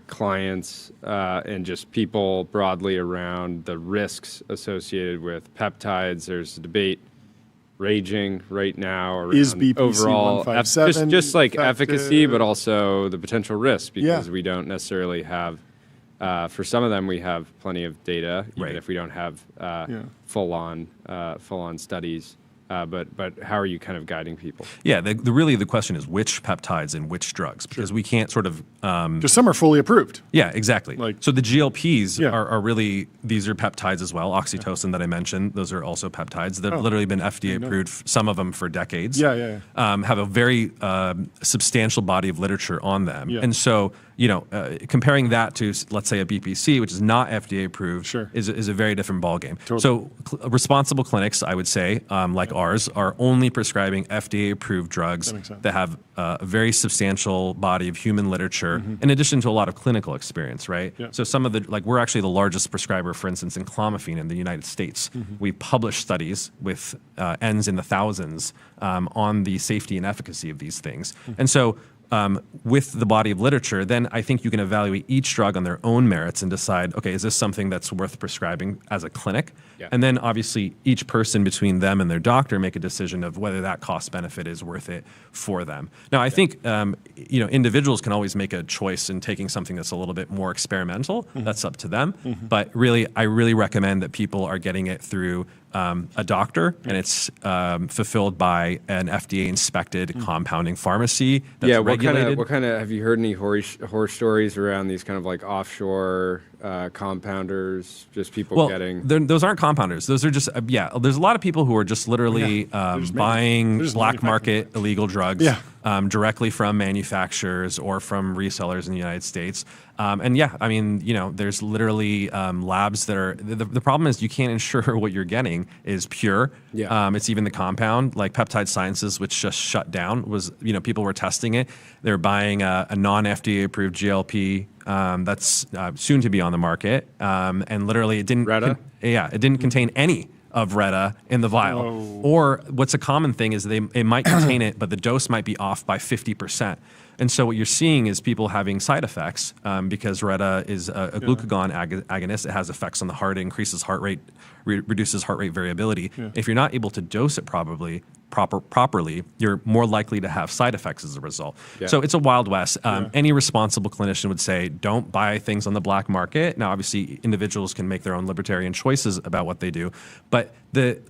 clients and just people broadly around the risks associated with peptides? There's a debate raging right now around is BPC overall 157 just like efficacy, but also the potential risks, because we don't necessarily have for some of them we have plenty of data, even if we don't have full on studies. But how are you kind of guiding people? Yeah, really the question is which peptides and which drugs, because we can't sort of just some are fully approved. Yeah, exactly. So the GLPs are really, these are peptides as well. Oxytocin that I mentioned, those are also peptides. They've literally been FDA approved, some of them for decades. Have a very substantial body of literature on them, and so comparing that to, let's say, a BPC, which is not FDA approved, is a very different ballgame. So responsible clinics, I would say, like ours, are only prescribing FDA approved drugs that have a very substantial body of human literature, in addition to a lot of clinical experience, right? So some of the, we're actually the largest prescriber, for instance, in clomiphene in the United States. We publish studies with N's in the thousands on the safety and efficacy of these things. And so with the body of literature, then I think you can evaluate each drug on their own merits and decide, okay, is this something that's worth prescribing as a clinic? And then obviously each person between them and their doctor make a decision of whether that cost benefit is worth it for them. Now, I think individuals can always make a choice in taking something that's a little bit more experimental. That's up to them. But really, I really recommend that people are getting it through a doctor, and it's fulfilled by an FDA-inspected compounding pharmacy that's regulated. What kind of have you heard any horror stories around these kind of like offshore compounders? Just people getting those aren't compounders. Those are just there's a lot of people who are just literally buying black market illegal drugs directly from manufacturers or from resellers in the United States. There's literally labs that are the problem is you can't ensure what you're getting is pure. It's even the compound, like Peptide Sciences, which just shut down, was people were testing it. They're buying a non-FDA approved GLP that's soon to be on the market, and literally it didn't it didn't contain any of Retta in the vial. Or what's a common thing is it might contain it, but the dose might be off by 50%. And so what you're seeing is people having side effects because Retta is a glucagon agonist. It has effects on the heart. It increases heart rate, reduces heart rate variability. If you're not able to dose it properly, you're more likely to have side effects as a result. So it's a wild west. Any responsible clinician would say, don't buy things on the black market. Now, obviously, individuals can make their own libertarian choices about what they do. But the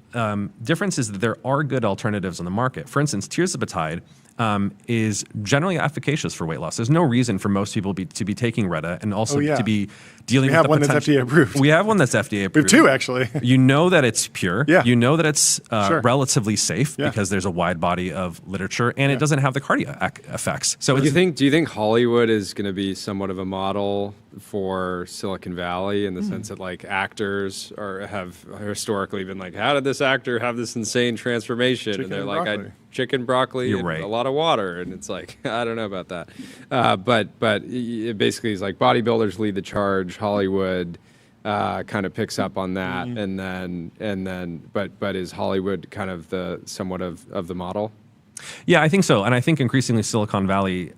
difference is that there are good alternatives on the market. For instance, tirzepatide is generally efficacious for weight loss. There's no reason for most people to be taking Retta and also to be dealing with the potential. We have one that's FDA approved. We have one that's FDA approved. We have two, actually. You know that it's pure. You know that it's relatively safe because there's a wide body of literature, and it doesn't have the cardiac effects. So do you think Hollywood is going to be somewhat of a model for Silicon Valley in the sense that like actors have historically been like, how did this actor have this insane transformation? Chicken and they're and like, broccoli. Chicken, broccoli, You're and right. a lot of water, and it's like I don't know about that, but it basically is like bodybuilders lead the charge. Hollywood kind of picks up on that, and then but is Hollywood kind of the somewhat of the model? Yeah, I think so. And I think increasingly Silicon Valley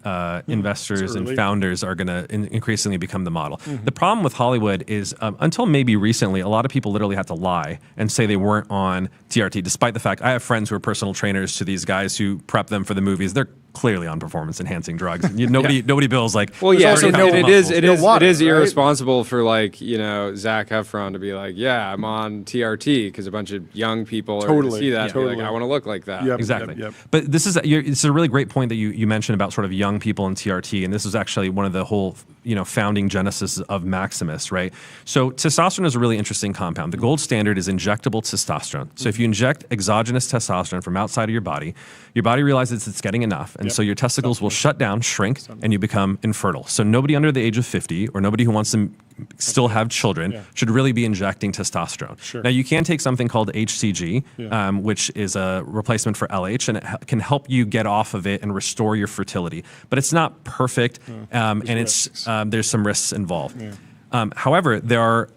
investors and founders are going to increasingly become the model. The problem with Hollywood is until maybe recently, a lot of people literally had to lie and say they weren't on TRT, despite the fact I have friends who are personal trainers to these guys who prep them for the movies. They're clearly on performance enhancing drugs. Nobody bills like. Well, yeah, it is right? irresponsible for like Zac Efron to be like, yeah, I'm on TRT because a bunch of young people are going to see that. Totally. Be like, I want to look like that. Yep, exactly. Yep. But this is it's a really great point that you mentioned about sort of young people in TRT, and this is actually one of the whole founding genesis of Maximus, right? So testosterone is a really interesting compound. The gold standard is injectable testosterone. So if you inject exogenous testosterone from outside of your body realizes it's getting enough, and so your testicles will shut down, shrink, and you become infertile. So nobody under the age of 50 or nobody who wants to still have children should really be injecting testosterone. Sure. Now you can take something called HCG, which is a replacement for LH, and it can help you get off of it and restore your fertility. But it's not perfect, and there's some risks involved. However, there are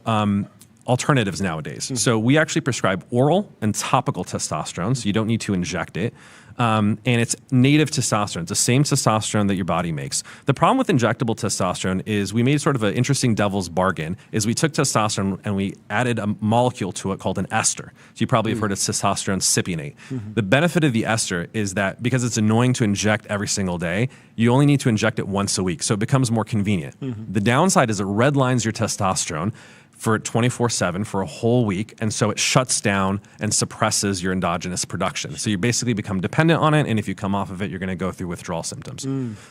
alternatives nowadays. So we actually prescribe oral and topical testosterone, so you don't need to inject it. And it's native testosterone. It's the same testosterone that your body makes. The problem with injectable testosterone is we made sort of an interesting devil's bargain, is we took testosterone and we added a molecule to it called an ester. So you probably have heard of testosterone cypionate. The benefit of the ester is that because it's annoying to inject every single day, you only need to inject it once a week. So it becomes more convenient. The downside is it redlines your testosterone for 24/7 for a whole week, and so it shuts down and suppresses your endogenous production. So you basically become dependent on it, and if you come off of it, you're going to go through withdrawal symptoms.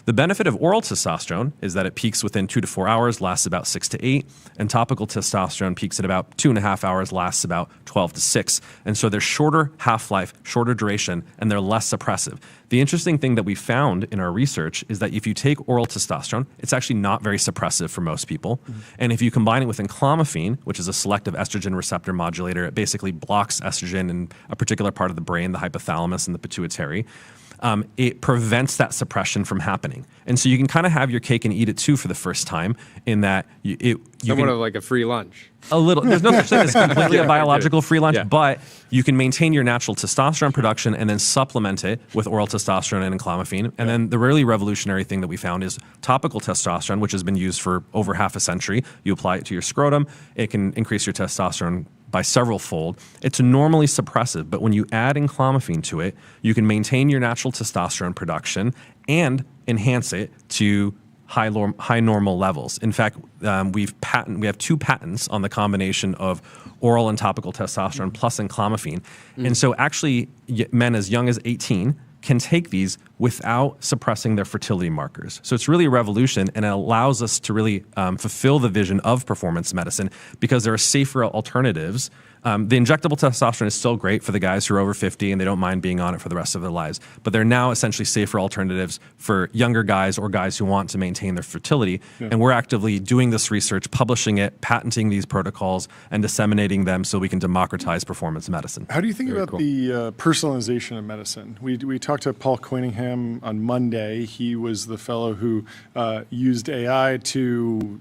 The benefit of oral testosterone is that it peaks within 2 to 4 hours, lasts about 6 to 8, and topical testosterone peaks at about 2.5 hours, lasts about 12 to 6. And so they're shorter half-life, shorter duration, and they're less suppressive. The interesting thing that we found in our research is that if you take oral testosterone, it's actually not very suppressive for most people. And if you combine it with enclomiphene, which is a selective estrogen receptor modulator, it basically blocks estrogen in a particular part of the brain, the hypothalamus and the pituitary. It prevents that suppression from happening. And so you can kind of have your cake and eat it too for the first time, in that somewhat of like a free lunch. A little. There's no such thing as completely a biological free lunch, but you can maintain your natural testosterone production and then supplement it with oral testosterone and enclomiphene. And then the really revolutionary thing that we found is topical testosterone, which has been used for over half a century. You apply it to your scrotum, it can increase your testosterone by several fold. It's normally suppressive, but when you add enclomiphene to it, you can maintain your natural testosterone production and enhance it to high normal levels. In fact, we have 2 patents on the combination of oral and topical testosterone plus enclomiphene. And so actually men as young as 18 can take these without suppressing their fertility markers. So it's really a revolution, and it allows us to really fulfill the vision of performance medicine because there are safer alternatives. The injectable testosterone is still great for the guys who are over 50 and they don't mind being on it for the rest of their lives. But they're now essentially safer alternatives for younger guys or guys who want to maintain their fertility. And we're actively doing this research, publishing it, patenting these protocols, and disseminating them so we can democratize performance medicine. How do you think about the personalization of medicine? We talked to Paul Quinningham on Monday. He was the fellow who used AI to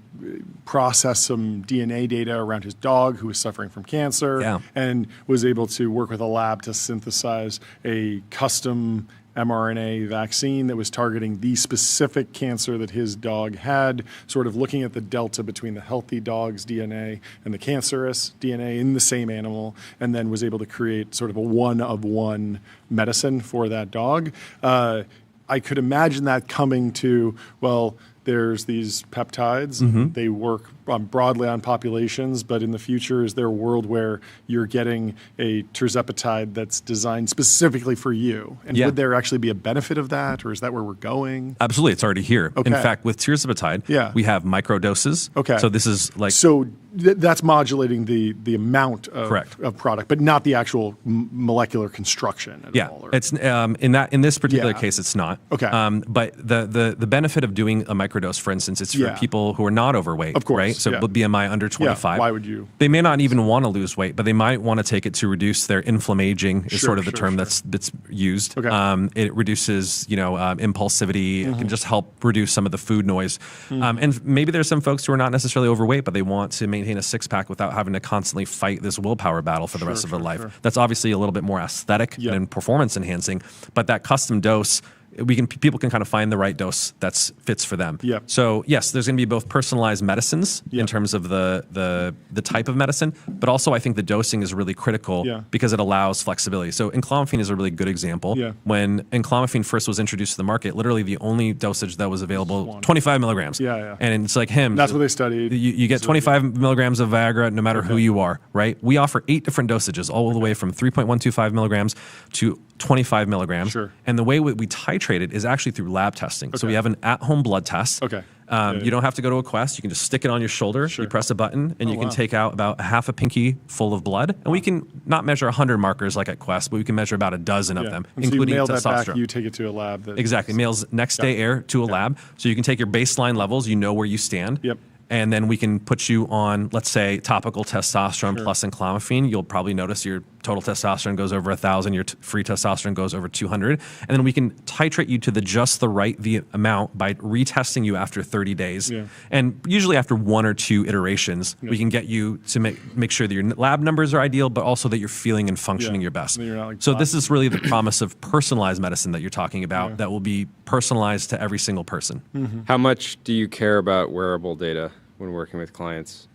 process some DNA data around his dog who was suffering from cancer. And was able to work with a lab to synthesize a custom mRNA vaccine that was targeting the specific cancer that his dog had, sort of looking at the delta between the healthy dog's DNA and the cancerous DNA in the same animal, and then was able to create sort of a one-of-one medicine for that dog. I could imagine that coming to, well, there's these peptides. They work broadly on populations, but in the future, is there a world where you're getting a tirzepatide that's designed specifically for you? And would there actually be a benefit of that, or is that where we're going? Absolutely, it's already here. In fact, with tirzepatide, we have microdoses. So this is like... So that's modulating the amount of product, but not the actual molecular construction at all. It's in this particular case, it's not. But the benefit of doing a microdose, for instance, it's for people who are not overweight, of course, right? So BMI under 25. Why would you? They may not even want to lose weight, but they might want to take it to reduce their inflammaging is sort of the term that's used. Okay. It reduces, impulsivity. It can just help reduce some of the food noise. And maybe there's some folks who are not necessarily overweight, but they want to maintain a six-pack without having to constantly fight this willpower battle for the rest of their life. That's obviously a little bit more aesthetic and performance enhancing, but that custom dose, people can kind of find the right dose that fits for them. So yes, there's going to be both personalized medicines in terms of the type of medicine, but also I think the dosing is really critical because it allows flexibility. So enclomiphene is a really good example. When enclomiphene first was introduced to the market, literally the only dosage that was available, 25 milligrams. And it's like That's what they studied. You get 25 milligrams of Viagra no matter who you are, right? We offer 8 different dosages, all the way from 3.125 milligrams to 25 milligrams. And the way we titrate it is actually through lab testing. So we have an at-home blood test. You don't have to go to a Quest. You can just stick it on your shoulder. You press a button, and you can take out about half a pinky full of blood. And we can not measure 100 markers like at Quest, but we can measure about a dozen of them, and including so you mail testosterone. That back, you take it to a lab. Exactly. Mails next day air to a lab. So you can take your baseline levels. You know where you stand. And then we can put you on, let's say, topical testosterone plus enclomiphene. You'll probably notice your total testosterone goes over 1,000, your free testosterone goes over 200. And then we can titrate you to just the right amount by retesting you after 30 days. And usually after 1 or 2 iterations, we can get you to make sure that your lab numbers are ideal, but also that you're feeling and functioning your best. So this is really the promise of personalized medicine that you're talking about that will be personalized to every single person. How much do you care about wearable data when working with clients?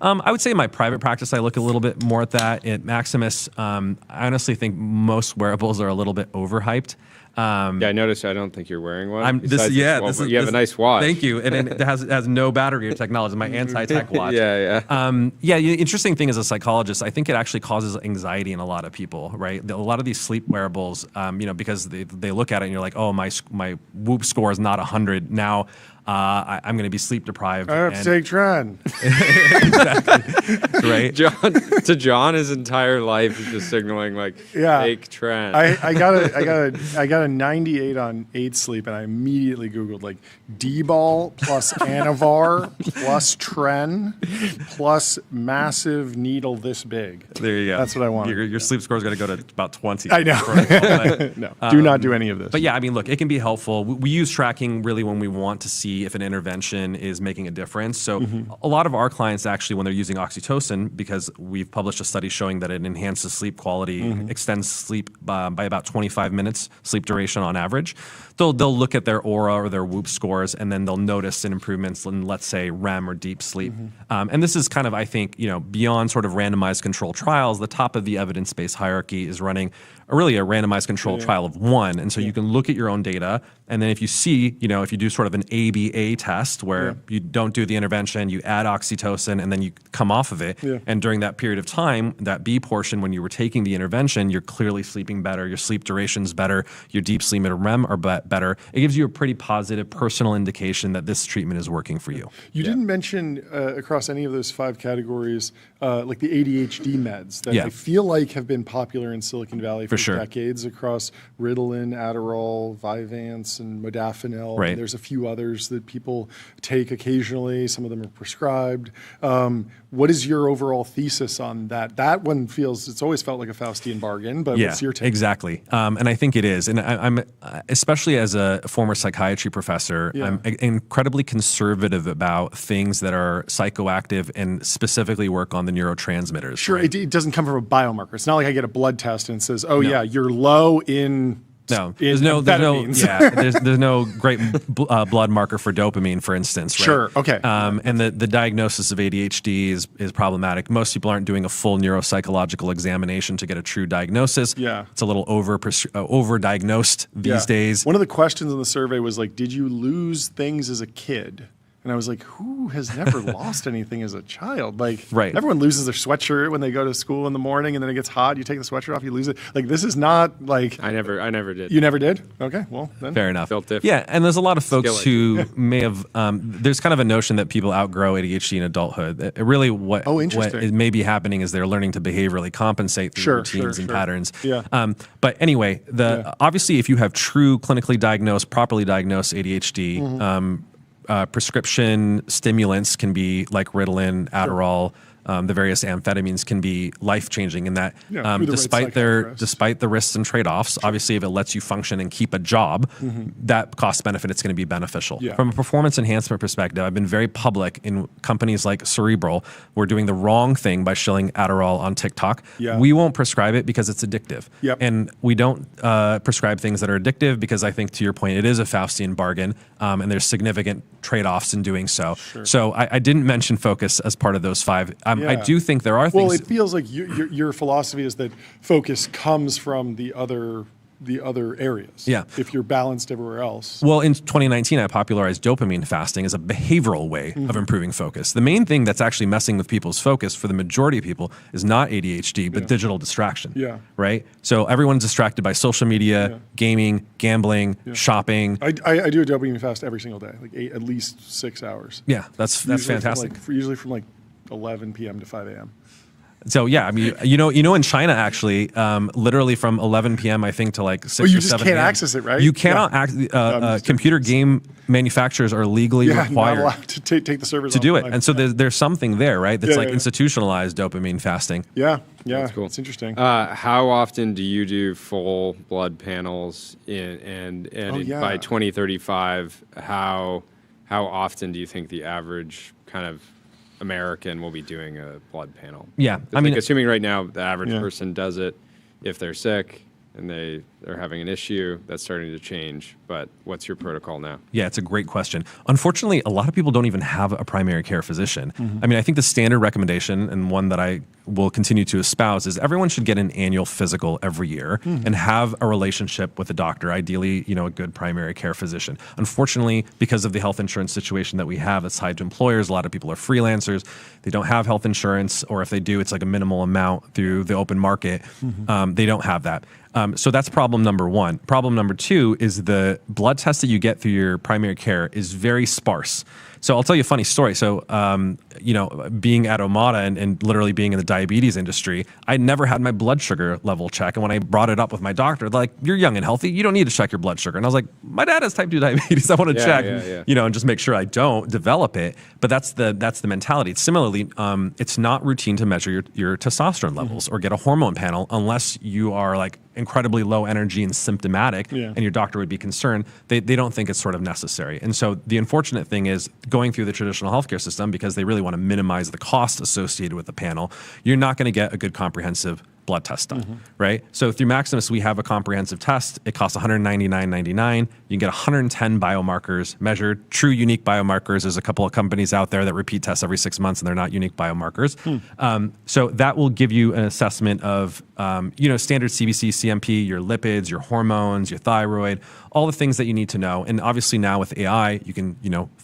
I would say in my private practice, I look a little bit more at that. At Maximus, I honestly think most wearables are a little bit overhyped. I noticed. I don't think you're wearing one. You have a nice watch. Thank you, and it has no battery or technology. My anti-tech watch. Interesting thing as a psychologist, I think it actually causes anxiety in a lot of people. Right, a lot of these sleep wearables, because they look at it and you're like, oh, my Whoop score is not 100 now. I'm going to be sleep deprived. I have to take Tren. Exactly. Right. John, his entire life is just signaling like, take Tren. I got a 98 on 8 sleep, and I immediately Googled like D-ball plus Anavar plus Tren plus massive needle this big. There you go. That's what I want. Your sleep score is going to go to about 20. I know. No, do not do any of this. But yeah, I mean, look, it can be helpful. We use tracking really when we want to see if an intervention is making a difference. So a lot of our clients actually, when they're using oxytocin, because we've published a study showing that it enhances sleep quality, extends sleep by about 25 minutes, sleep duration on average, they'll look at their aura or their Whoop scores, and then they'll notice improvements in, let's say, REM or deep sleep. And this is kind of, I think, beyond sort of randomized control trials, the top of the evidence-based hierarchy is running really a randomized control trial of 1. And so you can look at your own data, and then if you see, if you do sort of an ABA test where you don't do the intervention, you add oxytocin, and then you come off of it, and during that period of time, that B portion, when you were taking the intervention, you're clearly sleeping better, your sleep duration's better, your deep sleep and REM are better. It gives you a pretty positive personal indication that this treatment is working for you. You didn't mention across any of those 5 categories, like the ADHD meds that I feel like have been popular in Silicon Valley for decades across Ritalin, Adderall, Vyvanse, and Modafinil. Right. And there's a few others that people take occasionally. Some of them are prescribed. What is your overall thesis on that? That one it's always felt like a Faustian bargain, but what's your take? Exactly. And I think it is. And I'm especially as a former psychiatry professor, I'm incredibly conservative about things that are psychoactive and specifically work on the neurotransmitters. Sure, right? It doesn't come from a biomarker. It's not like I get a blood test and it says, you're low in... No, there's no great blood marker for dopamine, for instance. Right? Sure, okay. And the diagnosis of ADHD is problematic. Most people aren't doing a full neuropsychological examination to get a true diagnosis. It's a little over-diagnosed these days. One of the questions in the survey was like, did you lose things as a kid? And I was like, who has never lost anything as a child? Like, everyone loses their sweatshirt when they go to school in the morning, and then it gets hot. You take the sweatshirt off, you lose it. Like, this is not like... I never did. You never did? Okay, well, then. Fair enough. Felt different. Yeah, and there's a lot of folks who may have... there's kind of a notion that people outgrow ADHD in adulthood. Really, what may be happening is they're learning to behaviorally compensate through routines and patterns. But anyway, obviously, if you have true clinically diagnosed, properly diagnosed ADHD... prescription stimulants can be like Ritalin, Adderall. The various amphetamines can be life-changing in that, despite the risks and trade-offs. Obviously, if it lets you function and keep a job, that cost benefit, it's going to be beneficial. From a performance enhancement perspective, I've been very public in companies like Cerebral. We're doing the wrong thing by shilling Adderall on TikTok. We won't prescribe it because it's addictive, and we don't prescribe things that are addictive because I think, to your point, it is a Faustian bargain, and there's significant trade-offs in doing so. So I didn't mention focus as part of those 5. I do think there are things. Well, it feels like your philosophy is that focus comes from the other areas. If you're balanced everywhere else. Well, in 2019, I popularized dopamine fasting as a behavioral way of improving focus. The main thing that's actually messing with people's focus for the majority of people is not ADHD, but digital distraction. Right? So everyone's distracted by social media, gaming, gambling, shopping. I do a dopamine fast every single day, like at least 6 hours. Yeah, that's fantastic. Usually from 11 p.m. to 5 a.m. So yeah, I mean, you know, in China actually, literally from 11 p.m. I think to like 6 or 7 you just can't access it, right? You cannot. Computer game manufacturers are legally required not allowed to take the servers to do it, offline. and so there's something there, right? That's institutionalized dopamine fasting. That's cool. It's interesting. How often do you do full blood panels? By 2035, how often do you think the average kind of American will be doing a blood panel? I mean, assuming right now the average person does it if they're sick and they're having an issue, that's starting to change. But what's your protocol now? Yeah, it's a great question. Unfortunately, a lot of people don't even have a primary care physician. I mean, I think the standard recommendation, and one that I will continue to espouse, is everyone should get an annual physical every year and have a relationship with a doctor, ideally, a good primary care physician. Unfortunately, because of the health insurance situation that we have that's tied to employers, a lot of people are freelancers. They don't have health insurance, or if they do, it's like a minimal amount through the open market. They don't have that. So that's problem number 1. Problem number 2 is the blood test that you get through your primary care is very sparse. So I'll tell you a funny story. So, being at Omada and literally being in the diabetes industry, I never had my blood sugar level checked. And when I brought it up with my doctor, they're like, "You're young and healthy. You don't need to check your blood sugar." And I was like, "My dad has type 2 diabetes. I want to check, and just make sure I don't develop it." But that's the mentality. Similarly, it's not routine to measure your testosterone levels or get a hormone panel unless you are like incredibly low energy and symptomatic, and your doctor would be concerned. They don't think it's sort of necessary. And so the unfortunate thing is, going through the traditional healthcare system, because they really want to minimize the cost associated with the panel, you're not going to get a good comprehensive blood test done, right? So through Maximus, we have a comprehensive test. It costs $199.99. You can get 110 biomarkers measured, true unique biomarkers. There's a couple of companies out there that repeat tests every 6 months, and they're not unique biomarkers. So that will give you an assessment of, standard CBC, CMP, your lipids, your hormones, your thyroid, all the things that you need to know. And obviously now with AI, you can,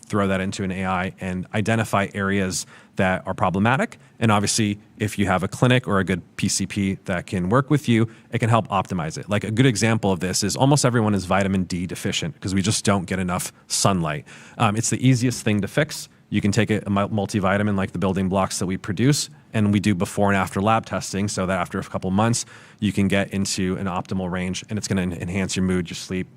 throw that into an AI and identify areas that are problematic. And obviously, if you have a clinic or a good PCP that can work with you, it can help optimize it. Like a good example of this is almost everyone is vitamin D deficient because we just don't get enough sunlight. It's the easiest thing to fix. You can take a multivitamin like the building blocks that we produce, and we do before and after lab testing so that after a couple months, you can get into an optimal range, and it's going to enhance your mood, your sleep,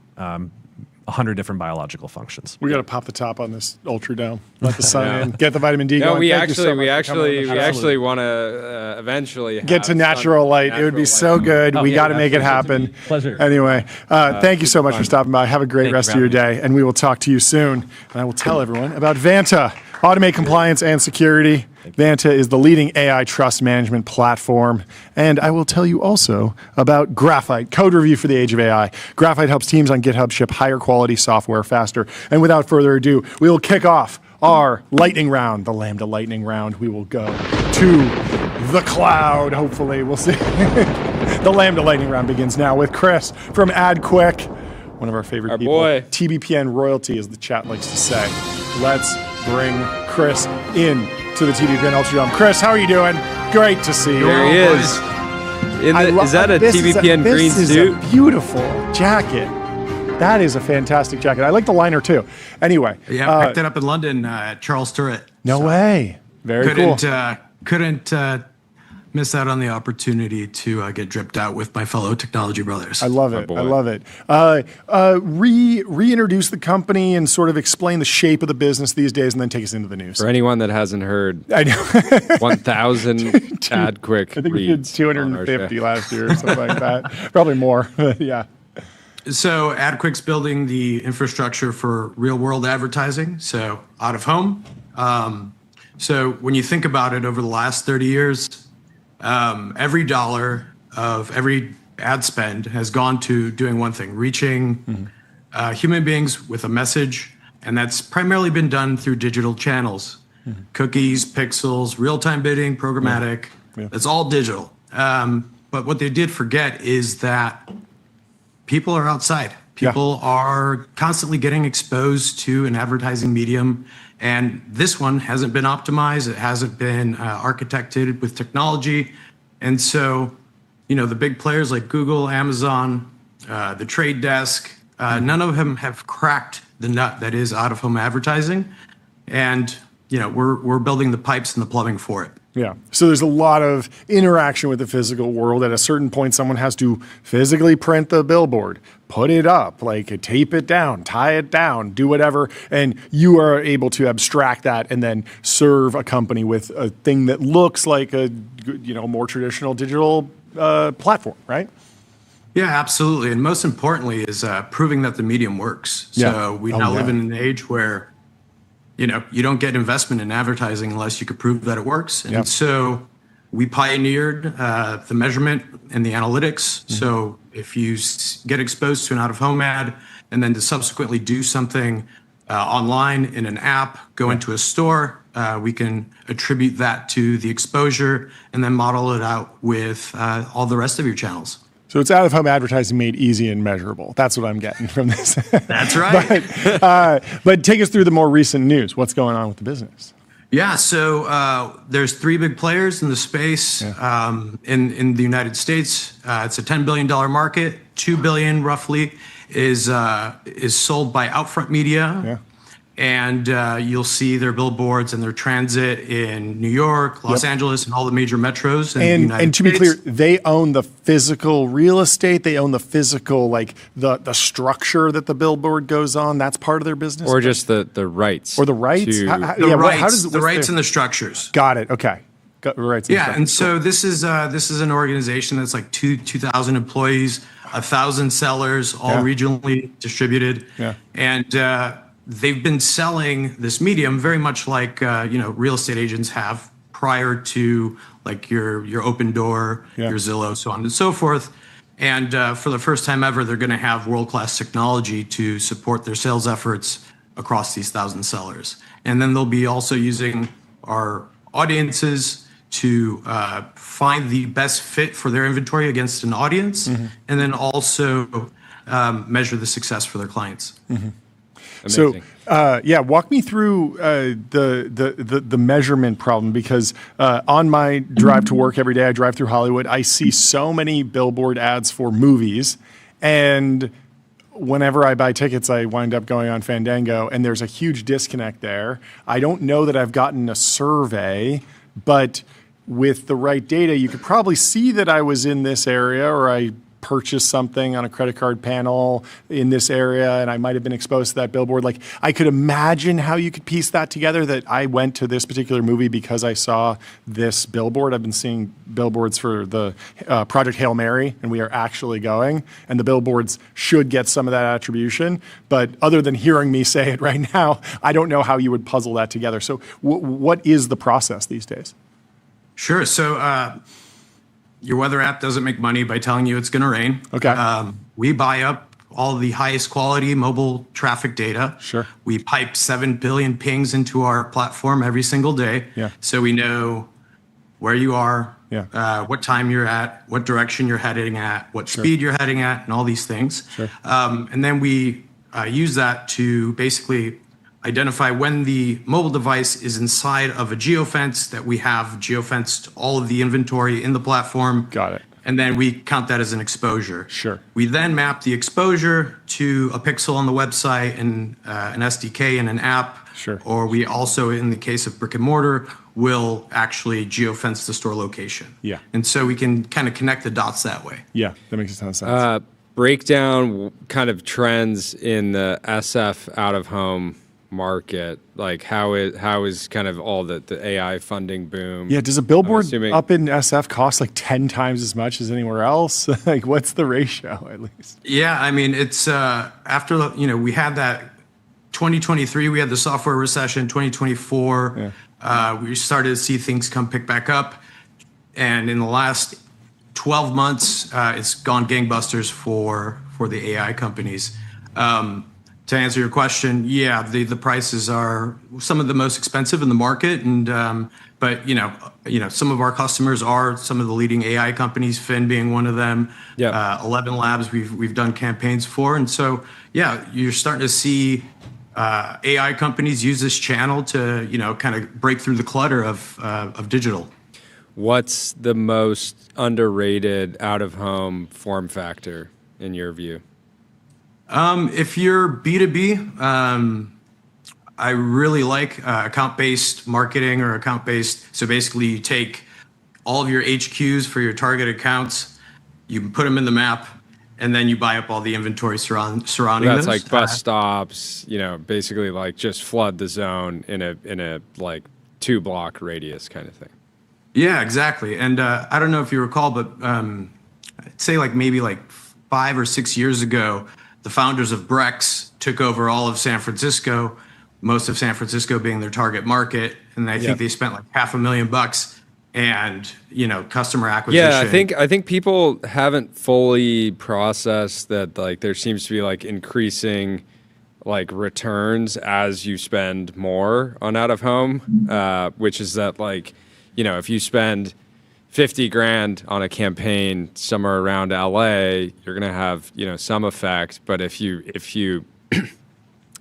100 different biological functions. We got to pop the top on this ultra down. Let the sun in. Get the vitamin D no, going. We actually want to eventually get to natural light. It would be so good. We got to make it happen. Pleasure. Anyway, thank you so much for stopping by. Have a great rest of your day, and we will talk to you soon. And I will tell everyone about Vanta. Automate compliance and security. Vanta is the leading AI trust management platform. And I will tell you also about Graphite, code review for the age of AI. Graphite helps teams on GitHub ship higher quality software faster. And without further ado, we will kick off our lightning round, the Lambda lightning round. We will go to the cloud, hopefully. We'll see. The Lambda lightning round begins now with Chris from AdQuick, one of our favorite people. Boy. TBPN royalty, as the chat likes to say. Let's bring Chris in to the TBPN Ultra Dome. Chris, how are you doing? Great to see you. There he is. Is that a TBPN green suit? This is a beautiful jacket. That is a fantastic jacket. I like the liner too. Anyway. Yeah, I picked it up in London at Charles Turret. No way. Very cool. Couldn't miss out on the opportunity to get dripped out with my fellow technology brothers. I love it. I love it. Reintroduce the company and sort of explain the shape of the business these days, and then take us into the news. For anyone that hasn't heard, I know 1,000 AdQuick. I think we did 250 last year or something like that. Probably more. Yeah. So AdQuick's building the infrastructure for real-world advertising, so out of home. So when you think about it, over the last 30 years, every dollar of every ad spend has gone to doing one thing, reaching human beings with a message, and that's primarily been done through digital channels. Cookies, pixels, real-time bidding, programmatic, that's all digital. But what they did forget is that people are outside. People are constantly getting exposed to an advertising medium, and this one hasn't been optimized. It hasn't been architected with technology. And so, the big players like Google, Amazon, the Trade Desk, none of them have cracked the nut that is out-of-home advertising. And, we're building the pipes and the plumbing for it. Yeah. So there's a lot of interaction with the physical world. At a certain point, someone has to physically print the billboard, put it up, tape it down, tie it down, do whatever. And you are able to abstract that and then serve a company with a thing that looks like a, more traditional digital platform, right? Yeah, absolutely. And most importantly is proving that the medium works. So we now live in an age where you don't get investment in advertising unless you can prove that it works. And so we pioneered the measurement and the analytics. So if you get exposed to an out-of-home ad and then to subsequently do something online in an app, go into a store, we can attribute that to the exposure and then model it out with all the rest of your channels. So it's out-of-home advertising made easy and measurable. That's what I'm getting from this. That's right. But take us through the more recent news. What's going on with the business? Yeah, so there's three big players in the space in the United States. It's a $10 billion market. $2 billion roughly is sold by Outfront Media. And you'll see their billboards and their transit in New York, Los Angeles, and all the major metros in the United States. And to be clear, they own the physical real estate. They own the physical, the structure that the billboard goes on. That's part of their business? Or just the rights. Or the rights? The rights and the structures. Got it. Okay. Rights. And so this is an organization that's like 2,000 employees, 1,000 sellers, all regionally distributed. And they've been selling this medium very much like real estate agents have prior to your Open Door, your Zillow, so on and so forth. And for the first time ever, they're going to have world-class technology to support their sales efforts across these 1,000 sellers. And then they'll be also using our audiences to find the best fit for their inventory against an audience, and then also measure the success for their clients. Amazing. So, walk me through the measurement problem, because on my drive to work every day, I drive through Hollywood. I see so many billboard ads for movies, and whenever I buy tickets, I wind up going on Fandango, and there's a huge disconnect there. I don't know that I've gotten a survey, but with the right data, you could probably see that I was in this area, or I purchased something on a credit card panel in this area and I might have been exposed to that billboard. I could imagine how you could piece that together, that I went to this particular movie because I saw this billboard. I've been seeing billboards for the Project Hail Mary, and we are actually going, and the billboards should get some of that attribution. But other than hearing me say it right now, I don't know how you would puzzle that together. So what is the process these days? Sure. So your weather app doesn't make money by telling you it's going to rain. Okay. We buy up all the highest quality mobile traffic data. Sure. We pipe 7 billion pings into our platform every single day. So we know where you are, what time you're at, what direction you're heading at, what speed you're heading at, and all these things. And then we use that to basically identify when the mobile device is inside of a geofence, that we have geofenced all of the inventory in the platform. Got it. and then we count that as an exposure. Sure. We then map the exposure to a pixel on the website and an SDK and an app. Sure. Or we also, in the case of brick and mortar, will actually geofence the store location. Yeah. And so we can kind of connect the dots that way. Yeah, that makes a ton of sense. Breakdown kind of trends in the SF out of home market. Like how is kind of all the AI funding boom? Yeah, does a billboard up in SF cost like 10 times as much as anywhere else? Like what's the ratio at least? Yeah, I mean, it's after, we had that 2023, we had the software recession. 2024, we started to see things pick back up. And in the last 12 months, it's gone gangbusters for the AI companies. To answer your question, yeah, the prices are some of the most expensive in the market, and but some of our customers are some of the leading AI companies, Fin being one of them. 11 Labs we've done campaigns for, and so yeah, you're starting to see AI companies use this channel to kind of break through the clutter of digital. What's the most underrated out-of-home form factor in your view? If you're B2B, I really like account-based marketing or account-based. So basically, you take all of your HQs for your target accounts, you put them in the map, and then you buy up all the inventory surrounding That's those. like bus stops, basically like just flood the zone in a like 2-block radius kind of thing. Yeah, exactly. And I don't know if you recall, but I'd say maybe 5 or 6 years ago, the founders of Brex took over all of San Francisco, most of San Francisco being their target market, and I think they spent $500,000 and customer acquisition. Yeah, I think people haven't fully processed that there seems to be increasing returns as you spend more on out of home, which is that if you spend 50 grand on a campaign somewhere around LA, you're going to have, some effect. But if you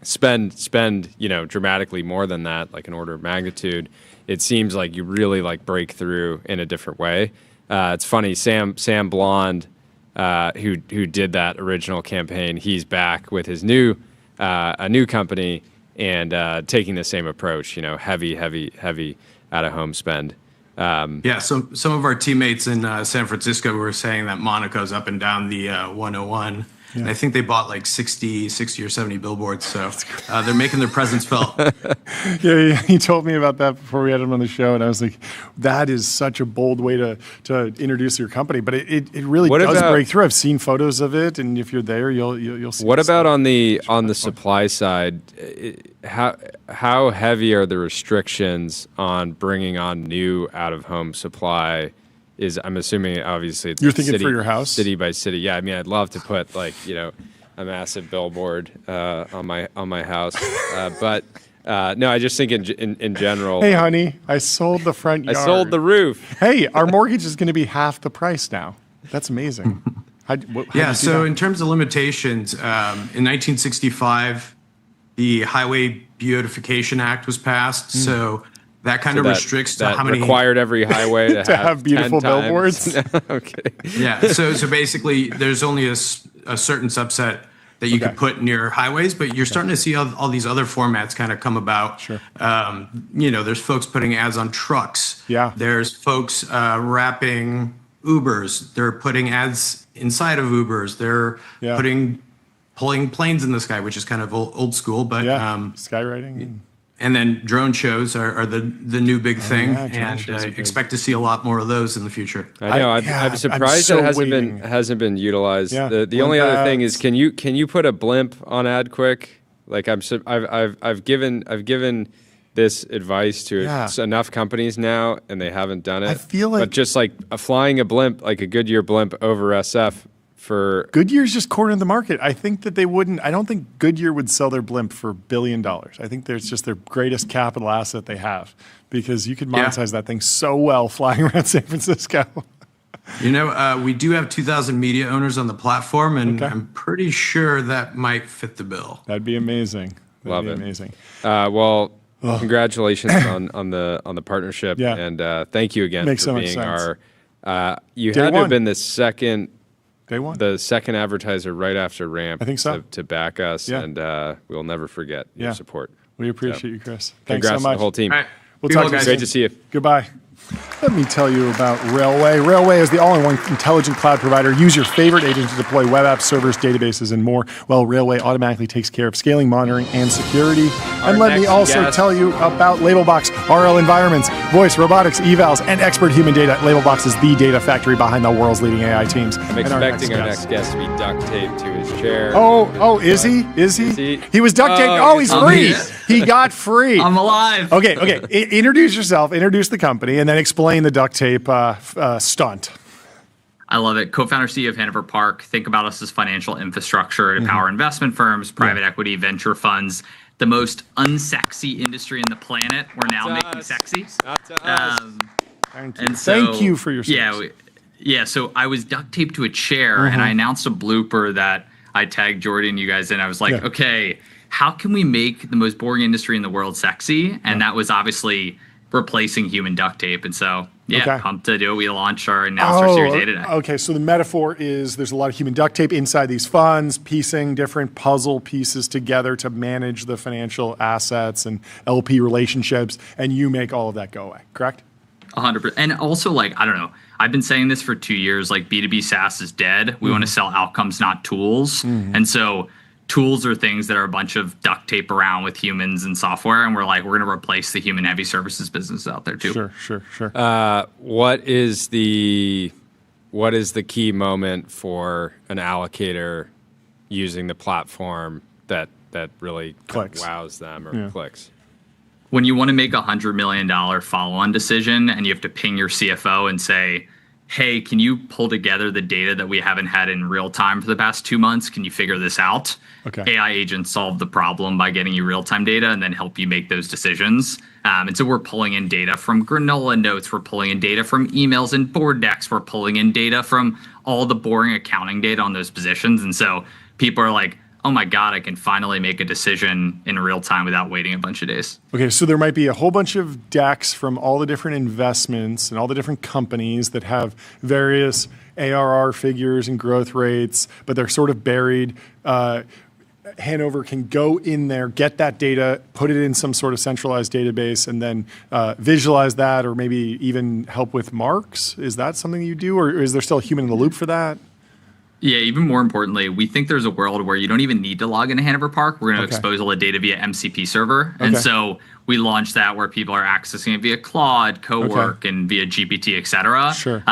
spend, dramatically more than that, like an order of magnitude, it seems like you really break through in a different way. It's funny, Sam Blond, who did that original campaign, he's back with his a new company and taking the same approach, heavy out of home spend. So some of our teammates in San Francisco were saying that Monaco's up and down the 101. And I think they bought 60 or 70 billboards. So they're making their presence felt. Yeah, he told me about that before we had him on the show. And I was like, that is such a bold way to introduce your company. But it really does break through. I've seen photos of it. And if you're there, you'll see. What about on the supply side? How heavy are the restrictions on bringing on new out-of-home supply? I'm assuming obviously it's you're thinking for your house, city by city. Yeah, I mean, I'd love to put a massive billboard on my house, but no, I just think in general. Hey, honey, I sold the front yard. I sold the roof. Hey, our mortgage is going to be half the price now. That's amazing. So in terms of limitations, in 1965, the Highway Beautification Act was passed. So that kind of restricts to how many required every highway to have beautiful billboards. Okay. Yeah. So basically, there's only a certain subset that you could put near highways, but you're starting to see all these other formats kind of come about. Sure. There's folks putting ads on trucks. Yeah. There's folks wrapping Ubers. They're putting ads inside of Ubers. They're pulling planes in the sky, which is kind of old school, but skywriting. And then drone shows are the new big thing, and expect to see a lot more of those in the future. I know. I'm surprised that it hasn't been utilized. Yeah. The only other thing is, can you put a blimp on AdQuick? I've given this advice to enough companies now, and they haven't done it. I feel like, but just flying a blimp, like a Goodyear blimp over SF. Goodyear's just cornered the market. I think that they wouldn't. I don't think Goodyear would sell their blimp for $1 billion. I think it's just their greatest capital asset they have, because you could monetize that thing so well flying around San Francisco. We do have 2,000 media owners on the platform, and I'm pretty sure that might fit the bill. That'd be amazing. Love it. Amazing. Congratulations on the partnership, and thank you again for being You Day had to one. have been the second advertiser right after Ramp. I think so. To back us, and we'll never forget your support. We appreciate you, Chris. Thanks Congrats so much. To the whole team. All right. We'll talk to you Great soon. to see you. Goodbye. Let me tell you about Railway. Railway is the all-in-one intelligent cloud provider. Use your favorite agent to deploy web apps, servers, databases, and more. Well, Railway automatically takes care of scaling, monitoring, and security. And let me also tell you about Labelbox, RL environments, voice, robotics, evals, and expert human data. Labelbox is the data factory behind the world's leading AI teams. I'm expecting our next guest to be duct taped to his chair. Oh, is he? Is he? He was duct taped. Oh, he's free. He got free. I'm alive. Okay. Introduce yourself, introduce the company, and then explain the duct tape stunt. I love it. Co-founder, CEO of Hanover Park. Think about us as financial infrastructure to power investment firms, private equity, venture funds. The most unsexy industry in the planet. We're now making sexy. And so, Thank you for your service. Yeah. So I was duct taped to a chair, and I announced a blooper that I tagged Jordy and you guys in. I was like, okay, how can we make the most boring industry in the world sexy? And that was obviously replacing human duct tape. And so, pumped to do it. We launched announced our Series A today. Okay, so the metaphor is there's a lot of human duct tape inside these funds, piecing different puzzle pieces together to manage the financial assets and LP relationships, and you make all of that go away, correct? 100%. And also, I don't know, I've been saying this for 2 years, B2B SaaS is dead. We want to sell outcomes, not tools. And so tools are things that are a bunch of duct tape around with humans and software, and we're going to replace the human heavy services business out there too. Sure. What is the key moment for an allocator using the platform that really wows them or clicks? When you want to make $100 million follow-on decision and you have to ping your CFO and say, hey, can you pull together the data that we haven't had in real time for the past 2 months? Can you figure this out? Okay. AI agents solve the problem by getting you real-time data and then help you make those decisions. And so we're pulling in data from granola notes. We're pulling in data from emails and board decks. We're pulling in data from all the boring accounting data on those positions. And so people are like, oh my God, I can finally make a decision in real time without waiting a bunch of days. Okay, so there might be a whole bunch of decks from all the different investments and all the different companies that have various ARR figures and growth rates, but they're sort of buried. Hanover can go in there, get that data, put it in some sort of centralized database, and then visualize that, or maybe even help with marks. Is that something you do, or is there still a human in the loop for that? Yeah, even more importantly, we think there's a world where you don't even need to log into Hanover Park. We're going to expose all the data via MCP server. And so we launched that where people are accessing it via Claude, Cowork, and via GPT, et cetera. Sure.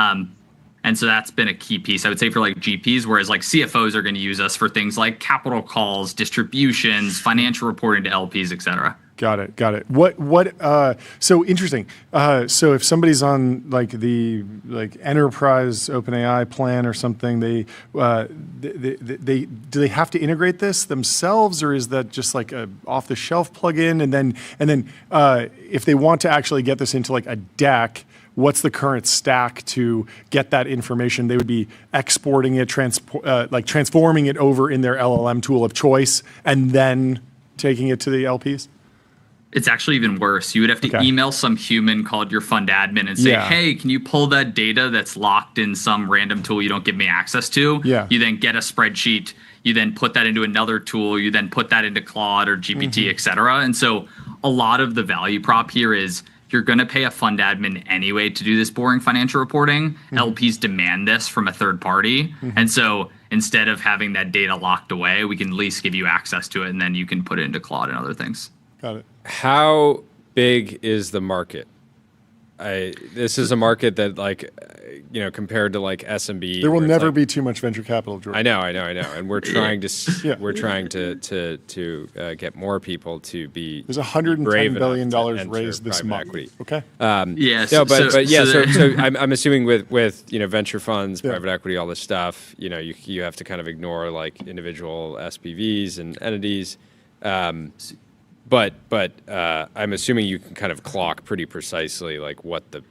And so that's been a key piece, I would say, for GPs, whereas CFOs are going to use us for things like capital calls, distributions, financial reporting to LPs, et cetera. Got it. So interesting. So if somebody's on the enterprise OpenAI plan or something, do they have to integrate this themselves, or is that just a off the shelf plugin? And then if they want to actually get this into a deck, what's the current stack to get that information? They would be exporting it, transforming it over in their LLM tool of choice, and then taking it to the LPs? It's actually even worse. You would have to email some human called your fund admin and say, hey, can you pull that data that's locked in some random tool you don't give me access to? Yeah. You then get a spreadsheet. You then put that into another tool. You then put that into Claude or GPT, et cetera. And so a lot of the value prop here is you're going to pay a fund admin anyway to do this boring financial reporting. LPs demand this from a third party. And so instead of having that data locked away, we can at least give you access to it, and then you can put it into Claude and other things. Got it. How big is the market? This is a market that, compared to SMB, there will never be too much venture capital, George. I know, and we're trying to get more people to be. There's $110 billion raised this month. Equity. Okay. So I'm assuming with venture funds, private equity, all this stuff, you have to kind of ignore individual SPVs and entities. But I'm assuming you can kind of clock pretty precisely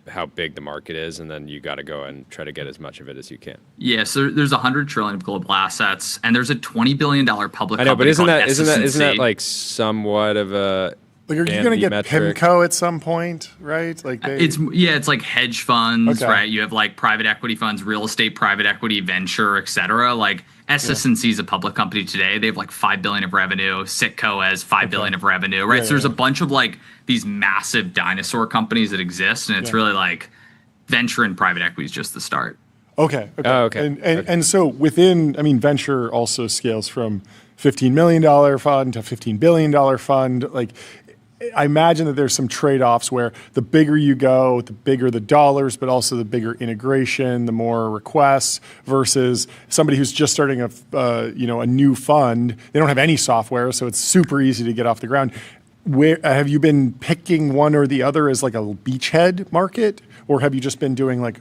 how big the market is, and then you got to go and try to get as much of it as you can. Yeah, so there's $100 trillion of global assets, and there's a $20 billion public. I know, but isn't that somewhat of a Like, are you going to get PIMCO at some point, right? Like, it's like hedge funds, right? You have like private equity funds, real estate, private equity, venture, et cetera. Like SS&C is a public company today. They have like $5 billion of revenue. Citco has $5 billion of revenue, right? So there's a bunch of like these massive dinosaur companies that exist, and it's really like venture and private equity is just the start. Okay. And so within, I mean, venture also scales from $15 million fund to $15 billion fund. Like, I imagine that there's some trade-offs where the bigger you go, the bigger the dollars, but also the bigger integration, the more requests, versus somebody who's just starting a new fund. They don't have any software, so it's super easy to get off the ground. Where have you been picking one or the other as like a beachhead market, or have you just been doing like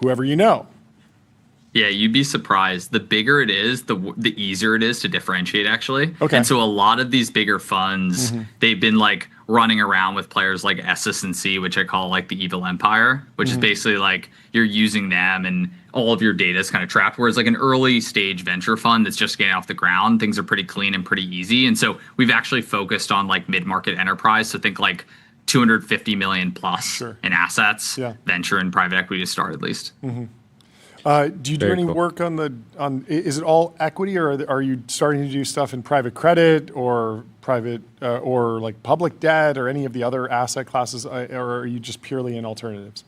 whoever you know? Yeah, you'd be surprised. The bigger it is, the easier it is to differentiate, actually. Okay. And so a lot of these bigger funds, they've been like running around with players like SS&C, which I call like the evil empire, which is basically like you're using them and all of your data is kind of trapped. Whereas like an early stage venture fund that's just getting off the ground, things are pretty clean and pretty easy. And so we've actually focused on like mid-market enterprise. So think like 250 million plus in assets, venture and private equity to start at least. Do you do any work on is it all equity, or are you starting to do stuff in private credit or private or like public debt or any of the other asset classes, or are you just purely in alternatives?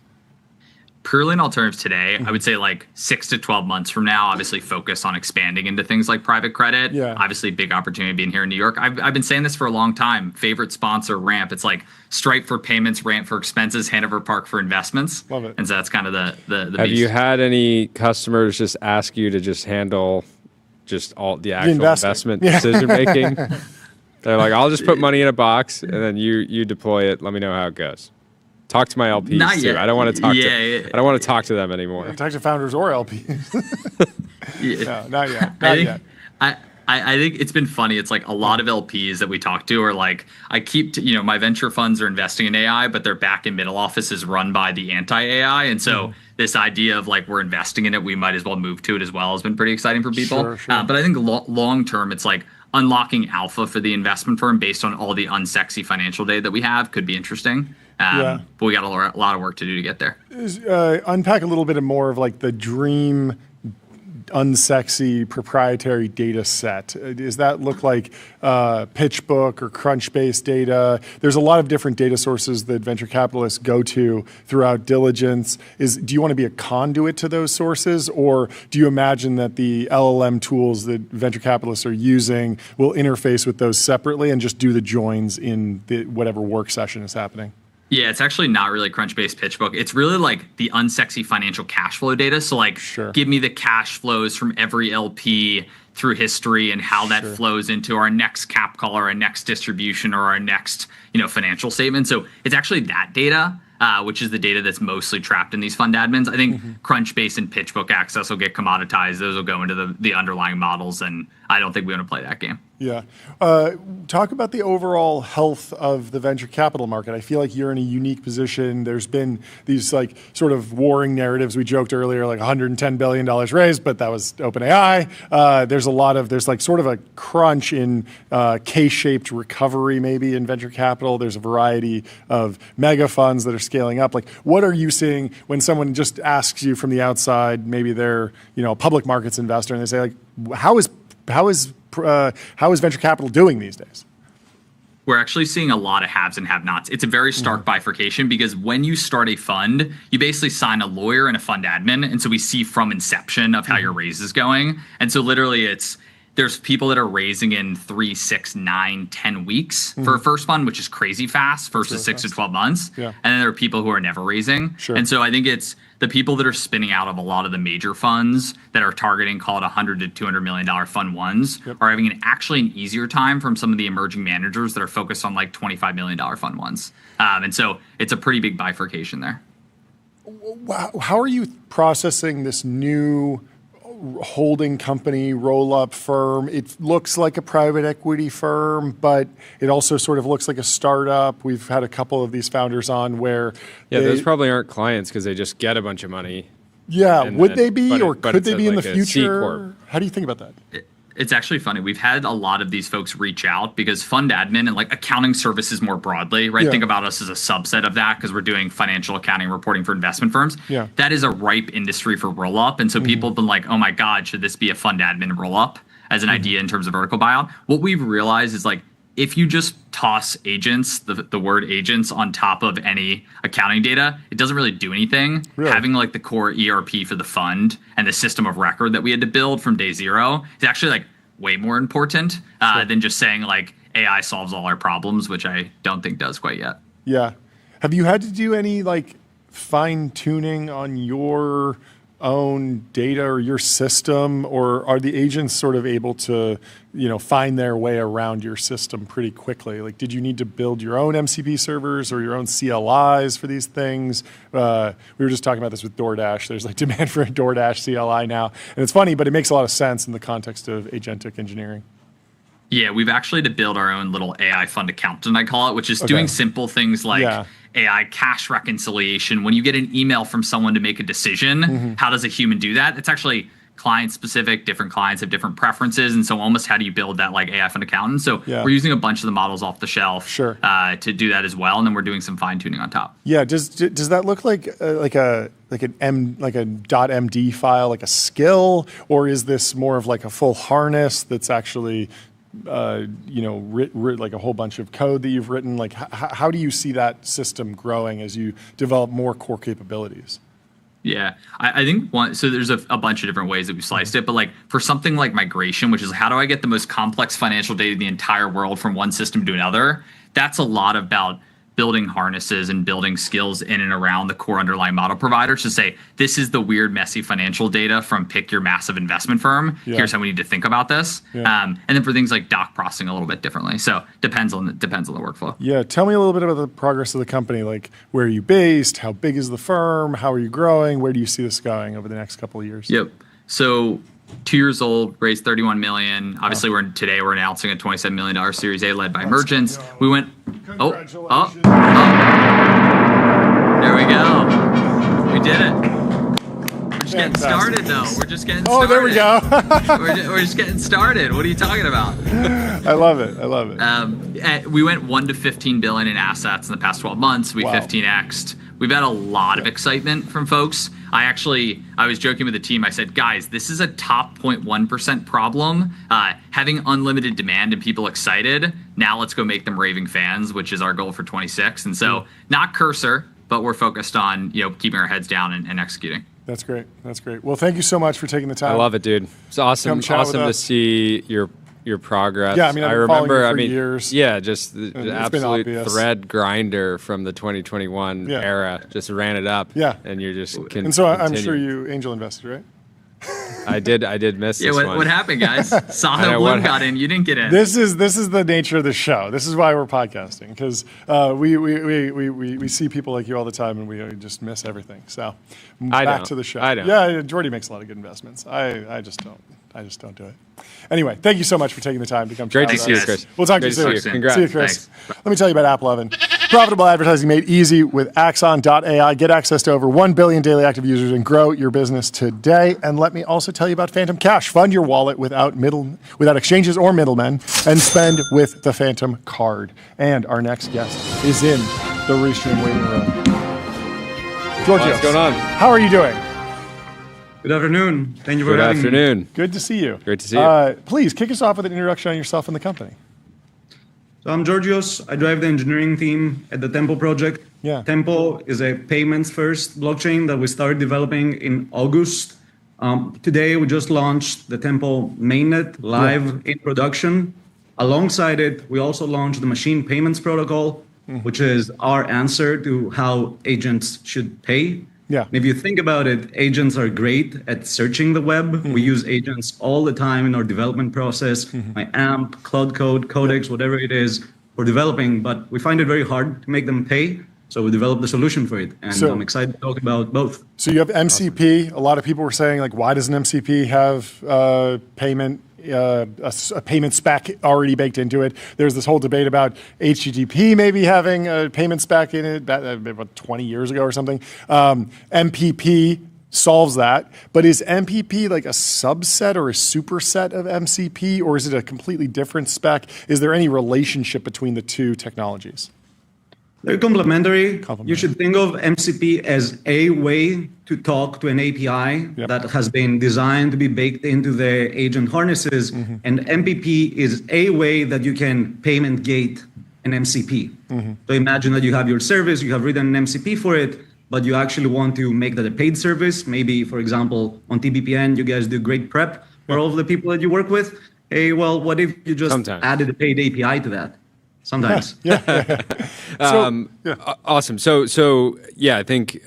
Purely in alternatives today. I would say like 6 to 12 months from now, obviously focus on expanding into things like private credit. Obviously big opportunity being here in New York. I've been saying this for a long time. Favorite sponsor, Ramp. It's like Stripe for payments, Ramp for expenses, Hanover Park for investments. Love it. And so that's kind of the Have beast. you had any customers just ask you to just handle just all the actual investment decision making? They're like, I'll just put money in a box and then you deploy it. Let me know how it goes. Talk to my LPs Not too. yet. I don't want to talk I don't want to talk to them anymore. Talk to founders or LPs. No, not yet. Not yet. I think it's been funny. It's like a lot of LPs that we talk to are like, I keep, my venture funds are investing in AI, but their back and middle office is run by the anti-AI. And so this idea of like, we're investing in it, we might as well move to it as well has been pretty exciting for people. Sure. But I think long term, it's like unlocking alpha for the investment firm based on all the unsexy financial data that we have could be interesting. But we got a lot of work to do to get there. Unpack a little bit more of like the dream unsexy proprietary data set. Does that look like PitchBook or Crunchbase data? There's a lot of different data sources that venture capitalists go to throughout diligence. Do you want to be a conduit to those sources, or do you imagine that the LLM tools that venture capitalists are using will interface with those separately and just do the joins in whatever work session is happening? Yeah, it's actually not really Crunchbase PitchBook. It's really like the unsexy financial cash flow data. So like, give me the cash flows from every LP through history and how that flows into our next cap call or our next distribution or our next, financial statement. So it's actually that data, which is the data that's mostly trapped in these fund admins. I think Crunchbase and PitchBook access will get commoditized. Those will go into the underlying models, and I don't think we want to play that game. Yeah. Talk about the overall health of the venture capital market. I feel like you're in a unique position. There's been these like sort of warring narratives. We joked earlier, like $110 billion raised, but that was OpenAI. There's like sort of a crunch in K-shaped recovery maybe in venture capital. There's a variety of mega funds that are scaling up. Like, what are you seeing when someone just asks you from the outside, maybe they're, a public markets investor, and they say like, how is venture capital doing these days? We're actually seeing a lot of haves and have-nots. It's a very stark bifurcation because when you start a fund, you basically sign a lawyer and a fund admin. And so we see from inception of how your raise is going. And so literally there's people that are raising in 3, 6, 9, 10 weeks for a first fund, which is crazy fast versus 6 to 12 months. Yeah. And then there are people who are never raising. And so I think it's the people that are spinning out of a lot of the major funds that are targeting, call it $100 to $200 million fund ones, are having an easier time from some of the emerging managers that are focused on like $25 million fund ones. And so it's a pretty big bifurcation there. How are you processing this new holding company roll-up firm? It looks like a private equity firm, but it also sort of looks like a startup. We've had a couple of these founders on where those probably aren't clients because they just get a bunch of money. Yeah, would they be, or could they be in the future? How do you think about that? it's actually funny. We've had a lot of these folks reach out because fund admin and like accounting services more broadly, right? Think about us as a subset of that because we're doing financial accounting reporting for investment firms. That is a ripe industry for roll up. And so people have been like, oh my God, should this be a fund admin roll up as an idea in terms of vertical buyout? What we've realized is like, if you just toss agents, the word agents on top of any accounting data, it doesn't really do anything. Having like the core ERP for the fund and the system of record that we had to build from day zero is actually like way more important than just saying like AI solves all our problems, which I don't think does quite yet. Yeah. Have you had to do any like fine tuning on your own data or your system, or are the agents sort of able to, find their way around your system pretty quickly? Like, did you need to build your own MCP servers or your own CLIs for these things? We were just talking about this with DoorDash. There's like demand for a DoorDash CLI now. And it's funny, but it makes a lot of sense in the context of agentic engineering. Yeah, we've actually to build our own little AI fund accountant, I call it, which is doing simple things like AI cash reconciliation. When you get an email from someone to make a decision, how does a human do that? It's actually client specific. Different clients have different preferences. And so almost how do you build that like AI fund accountant? So we're using a bunch of the models off the shelf to do that as well. And then we're doing some fine tuning on top. Yeah. Does that look like an .md file, like a skill, or is this more of like a full harness that's actually like a whole bunch of code that you've written? Like, how do you see that system growing as you develop more core capabilities? Yeah, I think so there's a bunch of different ways that we sliced it, but like for something like migration, which is how do I get the most complex financial data in the entire world from one system to another? That's a lot about building harnesses and building skills in and around the core underlying model providers to say, this is the weird, messy financial data from pick your massive investment firm. Here's how we need to think about this. And then for things like doc processing a little bit differently. So depends on the workflow. Yeah. Tell me a little bit about the progress of the company. Like, where are you based? How big is the firm? How are you growing? Where do you see this going over the next couple of years? Yep. So 2 years old, raised 31 million. Obviously, today we're announcing a $27 million Series A led by merchants. We went, there we go. We did it. We're just getting started, though. We're just getting started. Oh, there we go. we're just getting started. What are you talking about? I love it. We went 1 to 15 billion in assets in the past 12 months. We 15x'd. We've had a lot of excitement from folks. I was joking with the team. I said, guys, this is a top 0.1% problem. Having unlimited demand and people excited. Now let's go make them raving fans, which is our goal for 26. And so not cursor, but we're focused on keeping our heads down and executing. That's great. That's great. Well, thank you so much for taking the time. I love it, dude. It's awesome to see your progress. Yeah, I remember years. Yeah, just the absolute thread grinder from the 2021 era. Just ran it up. Yeah, and you're just and so I'm sure you angel invested, right? I did miss this one. What happened, guys? Saha Bloom got in. You didn't get in. This is the nature of the show. This is why we're podcasting, because we see people like you all the time, and we just miss everything. So back to the show. I know. Yeah, Jordy makes a lot of good investments. I just don't do it. Anyway, thank you so much for taking the time to come. Great to see you, Chris. We'll talk to you soon. Congrats. See you, Chris. Let me tell you about AppLovin. Profitable advertising made easy with Axon.ai. Get access to over 1 billion daily active users and grow your business today. And let me also tell you about Phantom Cash. Fund your wallet without exchanges or middlemen, and spend with the Phantom Card. And our next guest is in the Restream waiting room. Georgios, what's going on? How are you doing? Good afternoon. Thank you for having me. Good afternoon. Good to see you. Great to see you. Please kick us off with an introduction on yourself and the company. So I'm Georgios. I drive the engineering team at the Tempo project. Yeah. Tempo is a payments-first blockchain that we started developing in August. Today, we just launched the Tempo mainnet live in production. Alongside it, we also launched the machine payments protocol, which is our answer to how agents should pay. Yeah. And if you think about it, agents are great at searching the web. We use agents all the time in our development process. My AMP, Cloud Code, Codex, whatever it is, for developing, but we find it very hard to make them pay. So we developed the solution for it, and I'm excited to talk about both. So you have MCP. A lot of people were saying, like, why doesn't MCP have payment? A payment spec already baked into it. There's this whole debate about HTTP maybe having a payment spec in it about 20 years ago or something. MPP solves that. But is MPP like a subset or a superset of MCP, or is it a completely different spec? Is there any relationship between the two technologies? They're complementary. You should think of MCP as a way to talk to an API that has been designed to be baked into the agent harnesses. And MPP is a way that you can payment gate an MCP. So imagine that you have your service, you have written an MCP for it, but you actually want to make that a paid service. Maybe, for example, on TBPN, you guys do great prep for all of the people that you work with. Hey, well, what if you just added a paid API to that? Sometimes. Awesome. So yeah, I think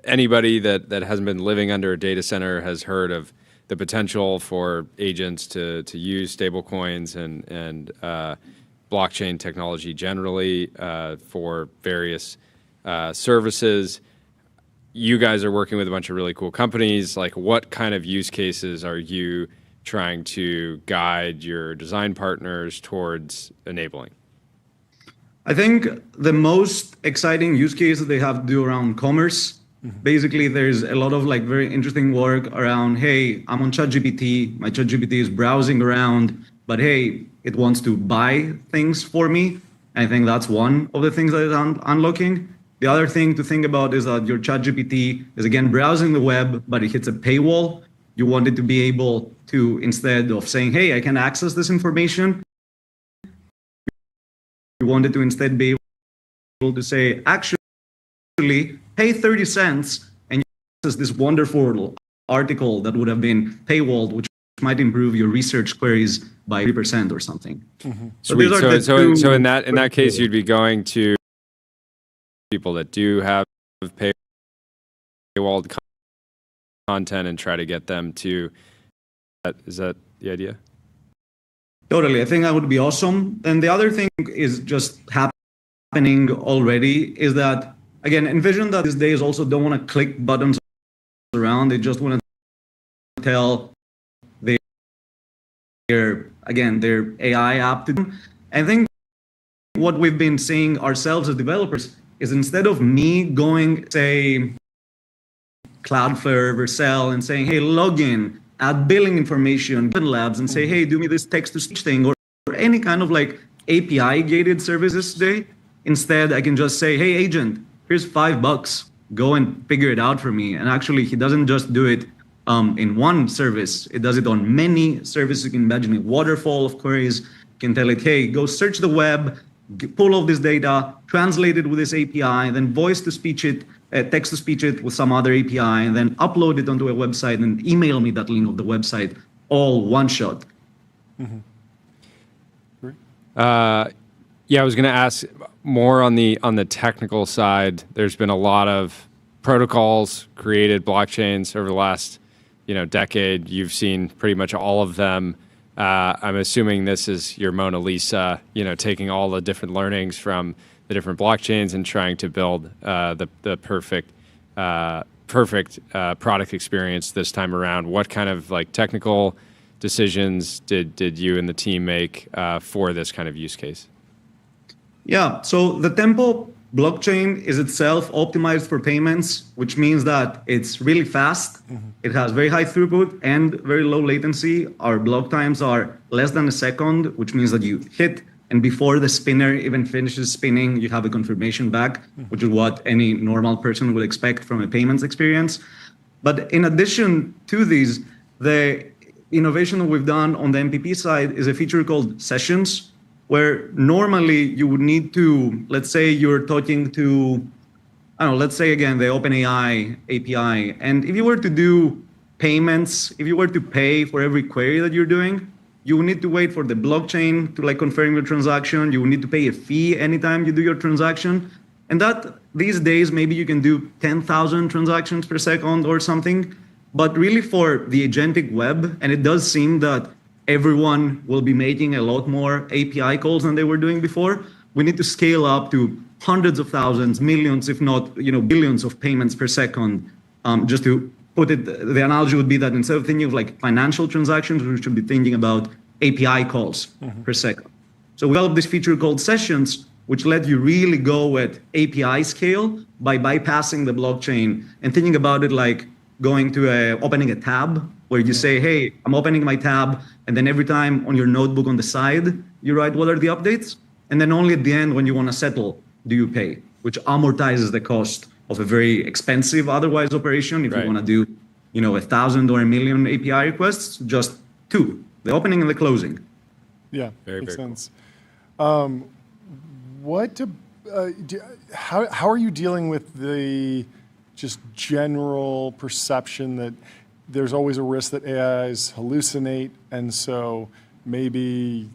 anybody that hasn't been living under a data center has heard of the potential for agents to use stablecoins and blockchain technology generally for various services. You guys are working with a bunch of really cool companies. Like, what kind of use cases are you trying to guide your design partners towards enabling? I think the most exciting use case that they have to do around commerce. Basically, there's a lot of like very interesting work around, hey, I'm on ChatGPT, my ChatGPT is browsing around, but hey, it wants to buy things for me. And I think that's one of the things that is unlocking. The other thing to think about is that your ChatGPT is again browsing the web, but it hits a paywall. You want it to be able to, instead of saying, hey, I can access this information, you want it to instead be able to say, actually, pay 30 cents and you access this wonderful article that would have been paywalled, which might improve your research queries by 3% or something. Sweet. So in that case, you'd be going to people that do have paywalled content and try to get them to. Is that the idea? Totally. I think that would be awesome. And the other thing is just happening already is that, again, envision that these days also don't want to click buttons around. They just want to tell their AI app to them. I think what we've been seeing ourselves as developers is, instead of me going, say, Cloudflare, Vercel, and saying, hey, log in, add billing information, labs, and say, hey, do me this text-to-speech thing, or any kind of like API-gated services today. Instead, I can just say, hey, agent, here's $5. Go and figure it out for me. And actually, he doesn't just do it in one service. It does it on many services. You can imagine a waterfall of queries. You can tell it, hey, go search the web, pull all this data, translate it with this API, then voice-to-speech it, text-to-speech it with some other API, and then upload it onto a website and email me that link of the website, all one shot. Yeah, I was going to ask more on the technical side. There's been a lot of protocols created, blockchains over the last decade. You've seen pretty much all of them. I'm assuming this is your Mona Lisa, taking all the different learnings from the different blockchains and trying to build the perfect product experience this time around. What kind of like technical decisions did you and the team make for this kind of use case? Yeah, so the Tempo blockchain is itself optimized for payments, which means that it's really fast. It has very high throughput and very low latency. Our block times are less than a second, which means that you hit, and before the spinner even finishes spinning, you have a confirmation back, which is what any normal person would expect from a payments experience. But in addition to these, the innovation that we've done on the MPP side is a feature called Sessions, where normally you would need to, let's say you're talking to, let's say again, the OpenAI API. And if you were to do payments, if you were to pay for every query that you're doing, you will need to wait for the blockchain to like confirm your transaction. You will need to pay a fee anytime you do your transaction. And that these days, maybe you can do 10,000 transactions per second or something. But really for the agentic web, and it does seem that everyone will be making a lot more API calls than they were doing before, we need to scale up to hundreds of thousands, millions, if not billions of payments per second. Just to put it, the analogy would be that instead of thinking of like financial transactions, we should be thinking about API calls per second. So we developed this feature called Sessions, which let you really go at API scale by bypassing the blockchain and thinking about it like going to opening a tab where you say, hey, I'm opening my tab, and then every time on your notebook on the side, you write what are the updates, and then only at the end when you want to settle, do you pay, which amortizes the cost of a very expensive otherwise operation. If you want to do, 1,000 or 1 million API requests, just 2, the opening and the closing. Yeah, makes sense. How are you dealing with the just general perception that there's always a risk that AIs hallucinate, and so maybe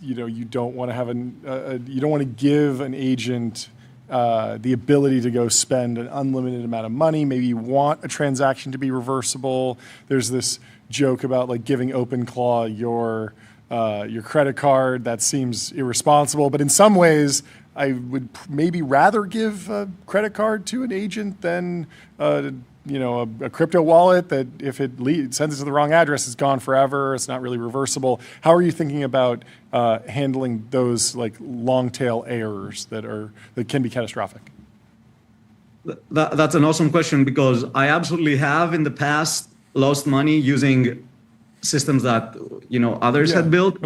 you don't want to have you don't want to give an agent the ability to go spend an unlimited amount of money. Maybe you want a transaction to be reversible. There's this joke about like giving OpenClaw your credit card. That seems irresponsible, but in some ways, I would maybe rather give a credit card to an agent than a crypto wallet that if it sends it to the wrong address, it's gone forever. It's not really reversible. How are you thinking about handling those like long tail errors that can be catastrophic? That's an awesome question, because I absolutely have in the past lost money using systems that others had built,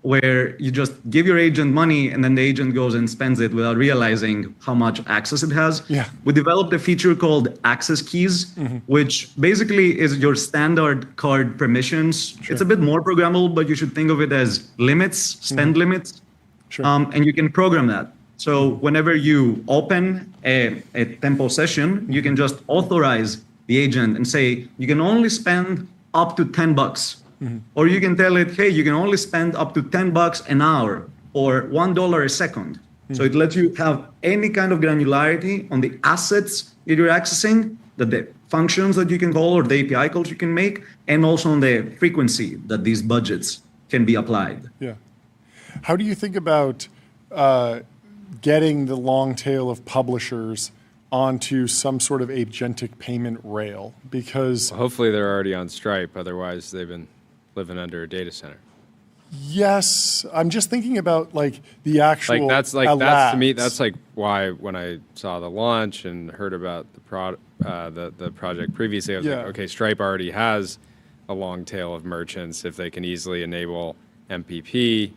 where you just give your agent money and then the agent goes and spends it without realizing how much access it has. Yeah. We developed a feature called access keys, which basically is your standard card permissions. Sure. It's a bit more programmable, but you should think of it as limits, spend limits. Sure. And you can program that. So whenever you open a Tempo session, you can just authorize the agent and say, you can only spend up to $10. Or you can tell it, hey, you can only spend up to $10 an hour or $1 a second. So it lets you have any kind of granularity on the assets that you're accessing, the functions that you can call or the API calls you can make, and also on the frequency that these budgets can be applied. Yeah. How do you think about getting the long tail of publishers onto some sort of agentic payment rail? Because hopefully they're already on Stripe. Otherwise, they've been living under a data center. Yes, I'm just thinking about like the actual. That's to me. That's like why when I saw the launch and heard about the project previously, I was like, okay, Stripe already has a long tail of merchants. If they can easily enable MPP,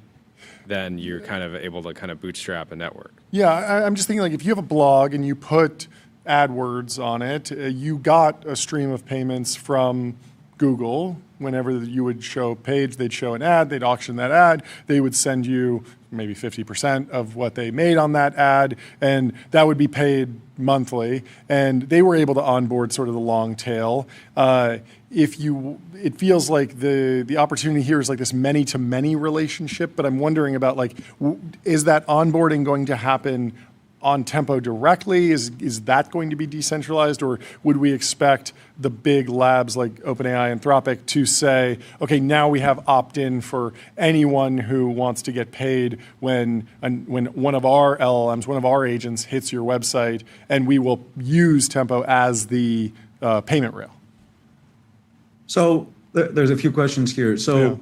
then you're kind of able to kind of bootstrap a network. Yeah, I'm just thinking like if you have a blog and you put AdWords on it, you got a stream of payments from Google. Whenever you would show a page, they'd show an ad, they'd auction that ad, they would send you maybe 50% of what they made on that ad, and that would be paid monthly. And they were able to onboard sort of the long tail. It feels like the opportunity here is like this many-to-many relationship, but I'm wondering about like, is that onboarding going to happen on Tempo directly? Is that going to be decentralized, or would we expect the big labs like OpenAI, Anthropic to say, okay, now we have opt-in for anyone who wants to get paid when one of our LLMs, one of our agents hits your website, and we will use Tempo as the payment rail? So there's a few questions here. So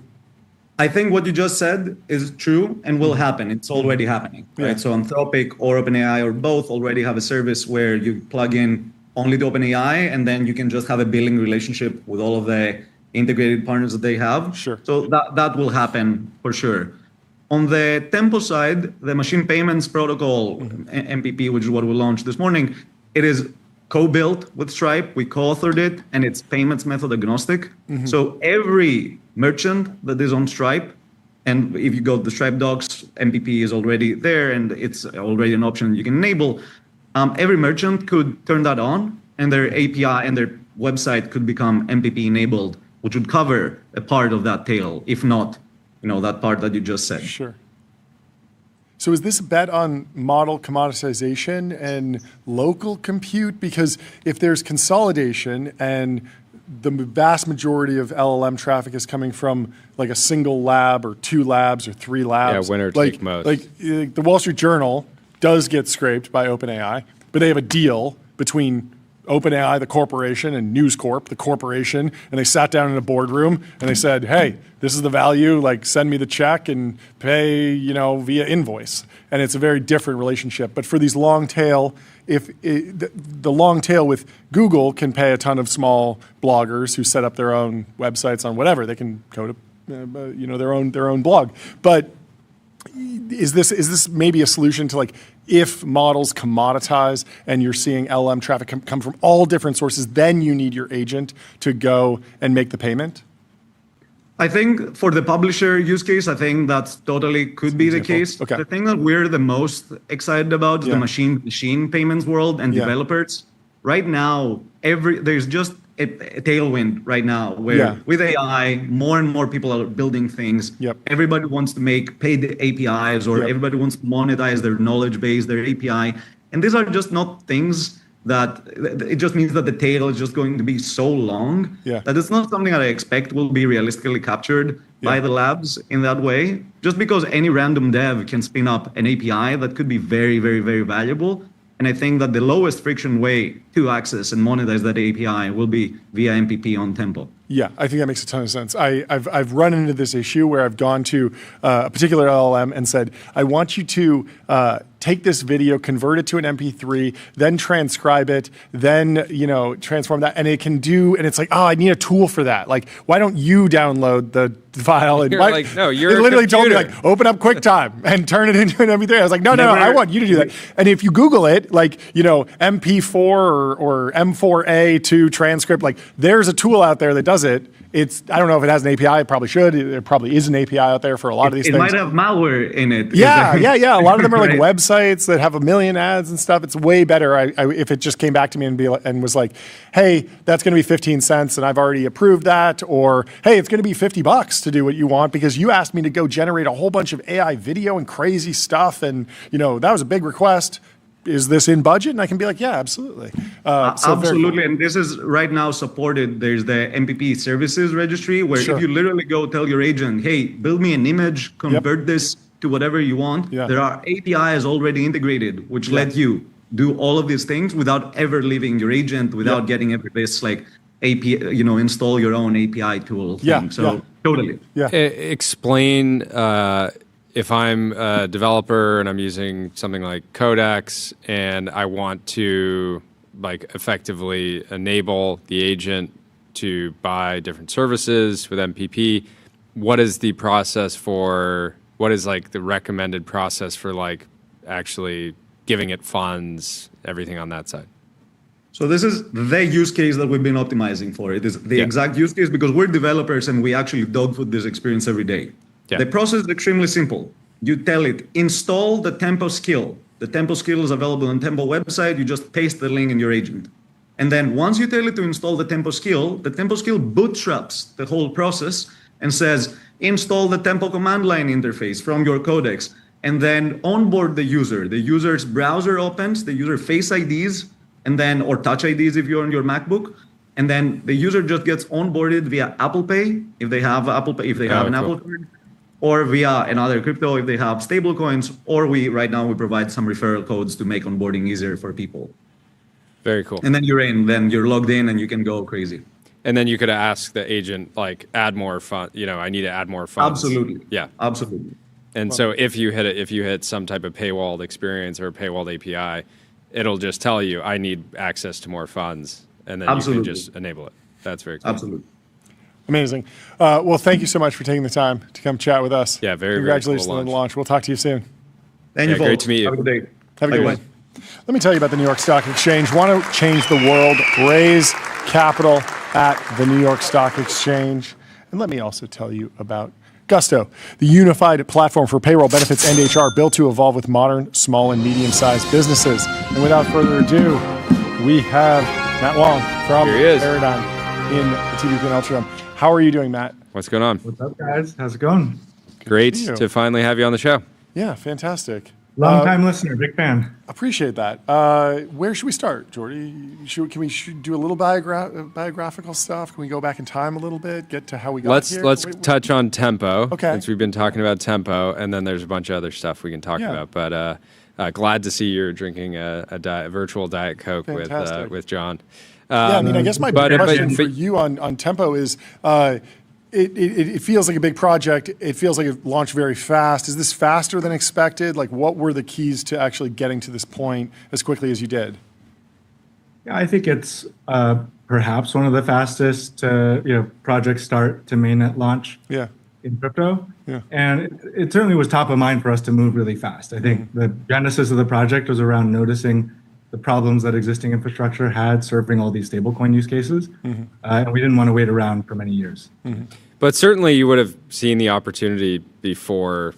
I think what you just said is true and will happen. It's already happening, right? So Anthropic or OpenAI or both already have a service where you plug in only to OpenAI, and then you can just have a billing relationship with all of the integrated partners that they have. Sure. So that will happen for sure. On the Tempo side, the machine payments protocol, MPP, which is what we launched this morning, it is co-built with Stripe. We co-authored it, and it's payments method agnostic. So every merchant that is on Stripe, and if you go to the Stripe docs, MPP is already there, and it's already an option you can enable. Every merchant could turn that on, and their API and their website could become MPP enabled, which would cover a part of that tail, if not, that part that you just said. Sure. So is this a bet on model commoditization and local compute? Because if there's consolidation and the vast majority of LLM traffic is coming from like a single lab or 2 labs or 3 labs. Yeah, winner take most. Like the Wall Street Journal does get scraped by OpenAI, but they have a deal between OpenAI, the corporation, and News Corp, the corporation, and they sat down in a boardroom and they said, hey, this is the value, like send me the check and pay, via invoice. And it's a very different relationship. But for these long tail, the long tail with Google can pay a ton of small bloggers who set up their own websites on whatever. They can go to their own blog. But is this maybe a solution to, like, if models commoditize and you're seeing LLM traffic come from all different sources, then you need your agent to go and make the payment? I think for the publisher use case, I think that totally could be the case. Okay. The thing that we're the most excited about is the machine payments world and developers. Right now, there's just a tailwind right now where with AI, more and more people are building things. Everybody wants to make paid APIs, or everybody wants to monetize their knowledge base, their API. And these are just not things that, it just means that the tail is just going to be so long that it's not something that I expect will be realistically captured by the labs in that way. Just because any random dev can spin up an API that could be very, very, very valuable. And I think that the lowest friction way to access and monetize that API will be via MPP on Tempo. Yeah, I think that makes a ton of sense. I've run into this issue where I've gone to a particular LLM and said, I want you to take this video, convert it to an MP3, then transcribe it, then transform that, and it can do. And it's like, oh, I need a tool for that. Like, why don't you download the file? And you're it literally told me, like, open up QuickTime and turn it into an MP3. I was like, no, I want you to do that. And if you Google it, like, MP4 or M4A to transcript, like, there's a tool out there that does it. I don't know if it has an API. It probably should. There probably is an API out there for a lot of these things. It might have malware in it. Yeah. A lot of them are like websites that have a million ads and stuff. It's way better if it just came back to me and was like, hey, that's going to be 15 cents and I've already approved that. Or, hey, it's going to be $50 to do what you want because you asked me to go generate a whole bunch of AI video and crazy stuff. And, that was a big request. Is this in budget? And I can be like, yeah, absolutely. Absolutely. And this is right now supported. There's the MPP services registry where if you literally go tell your agent, hey, build me an image, convert this to whatever you want. There are APIs already integrated, which let you do all of these things without ever leaving your agent, without getting every this like API, install your own API tool thing. Totally. Explain, if I'm a developer and I'm using something like Codex and I want to effectively enable the agent to buy different services with MPP, what is the process what is the recommended process for actually giving it funds, everything on that side? So this is the use case that we've been optimizing for. It is the exact use case because we're developers and we actually dogfood this experience every day. The process is extremely simple. You tell it, install the Tempo skill. The Tempo skill is available on Tempo website. You just paste the link in your agent. And then once you tell it to install the Tempo skill bootstraps the whole process and says, install the Tempo command line interface from your codex, and then onboard the user. The user's browser opens, the user face IDs, and then, or touch IDs if you're on your MacBook. And then the user just gets onboarded via Apple Pay, if they have Apple Pay, if they have an Apple Card, or via another crypto if they have stable coins, or right now we provide some referral codes to make onboarding easier for people. Very cool. And then you're logged in and you can go crazy. And then you could ask the agent, add more funds, I need to add more funds. Absolutely. Yeah. Absolutely. And so if you hit some type of paywalled experience or a paywalled API, it'll just tell you, I need access to more funds. And then you can just enable it. That's very cool. Absolutely. Amazing. Well, thank you so much for taking the time to come chat with us. Yeah, Congratulations cool on the launch. We'll talk to you soon. Thank you, folks. Great to meet you. Have a good day. Have a good one. Let me tell you about the New York Stock Exchange. Want to change the world? Raise capital at the New York Stock Exchange. And let me also tell you about Gusto, the unified platform for payroll, benefits, and HR built to evolve with modern, small, and medium-sized businesses. And without further ado, we have Matt Wong from Paradigm in the TBPN Ultra Room. How are you doing, Matt? What's going on? What's up, guys? How's it going? Great to finally have you on the show. Yeah, fantastic. Long time listener, big fan. Appreciate that. Where should we start, Jordy? Can we do a little biographical stuff? Can we go back in time a little bit, get to how we got here? Let's touch on tempo. Okay. Since we've been talking about tempo, and then there's a bunch of other stuff we can talk about. But glad to see you're drinking a virtual Diet Coke with John. I guess my question for you on tempo is. It feels like a big project. It feels like it launched very fast. Is this faster than expected? Like, what were the keys to actually getting to this point as quickly as you did? Yeah, I think it's perhaps one of the fastest project start to mainnet launch in crypto. Yeah. And it certainly was top of mind for us to move really fast. I think the genesis of the project was around noticing the problems that existing infrastructure had serving all these stablecoin use cases. And we didn't want to wait around for many years. But certainly you would have seen the opportunity before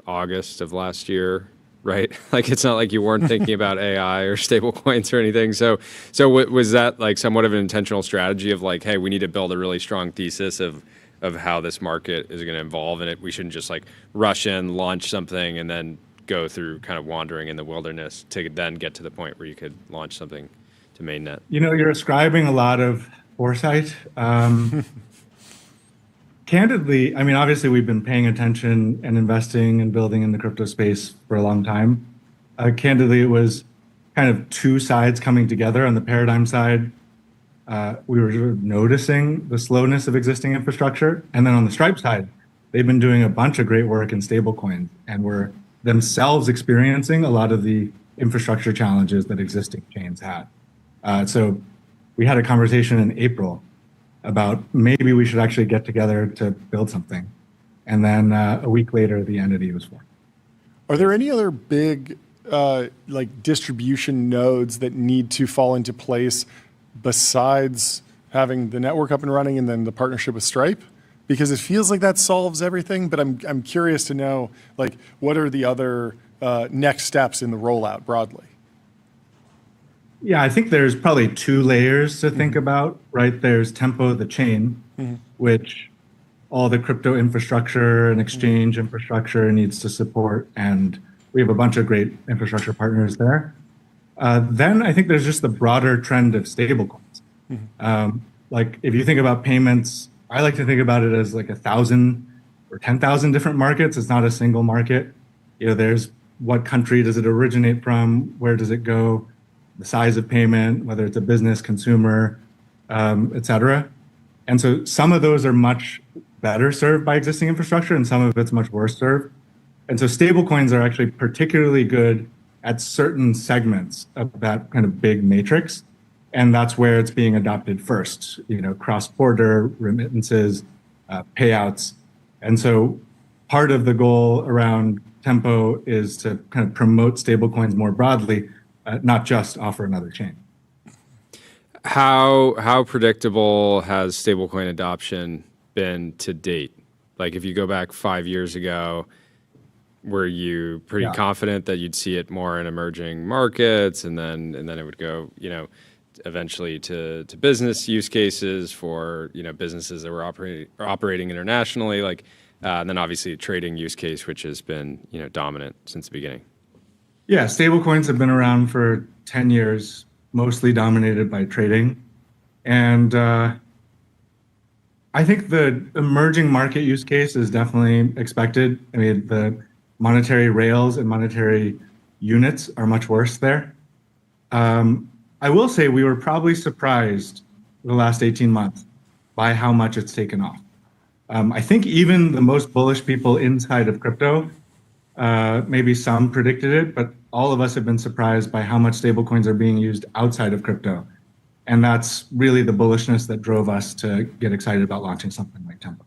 August of last year, right? Like, it's not like you weren't thinking about AI or stablecoins or anything. So was that like somewhat of an intentional strategy of like, hey, we need to build a really strong thesis of how this market is going to evolve, and we shouldn't just like rush in, launch something, and then go through kind of wandering in the wilderness to then get to the point where you could launch something to mainnet? You're ascribing a lot of foresight. Candidly, obviously we've been paying attention and investing and building in the crypto space for a long time. Candidly, it was kind of two sides coming together. On the paradigm side, we were noticing the slowness of existing infrastructure. And then on the Stripe side, they've been doing a bunch of great work in stablecoins, and we're themselves experiencing a lot of the infrastructure challenges that existing chains had. So we had a conversation in April about maybe we should actually get together to build something. And then a week later, the entity was formed. Are there any other big distribution nodes that need to fall into place besides having the network up and running and then the partnership with Stripe? Because it feels like that solves everything, but I'm curious to know, like, what are the other next steps in the rollout broadly? Yeah, I think there's probably two layers to think about, right? There's Tempo, the chain, which all the crypto infrastructure and exchange infrastructure needs to support, and we have a bunch of great infrastructure partners there. Then I think there's just the broader trend of stablecoins. Like, if you think about payments, I like to think about it as like 1,000 or 10,000 different markets. It's not a single market. There's what country does it originate from? Where does it go? The size of payment, whether it's a business, consumer, et cetera. And so some of those are much better served by existing infrastructure, and some of it's much worse served. And so stablecoins are actually particularly good at certain segments of that kind of big matrix. And that's where it's being adopted first, cross-border remittances, payouts. And so part of the goal around Tempo is to kind of promote stablecoins more broadly, not just offer another chain. How predictable has stablecoin adoption been to date? Like, if you go back 5 years ago, were you pretty confident that you'd see it more in emerging markets, and then it would go, eventually to business use cases for businesses that were operating internationally, and then obviously a trading use case, which has been dominant since the beginning? Yeah, stablecoins have been around for 10 years, mostly dominated by trading. And I think the emerging market use case is definitely expected. I mean, the monetary rails and monetary units are much worse there. I will say we were probably surprised the last 18 months by how much it's taken off. I think even the most bullish people inside of crypto, maybe some predicted it, but all of us have been surprised by how much stablecoins are being used outside of crypto. And that's really the bullishness that drove us to get excited about launching something like Tempo.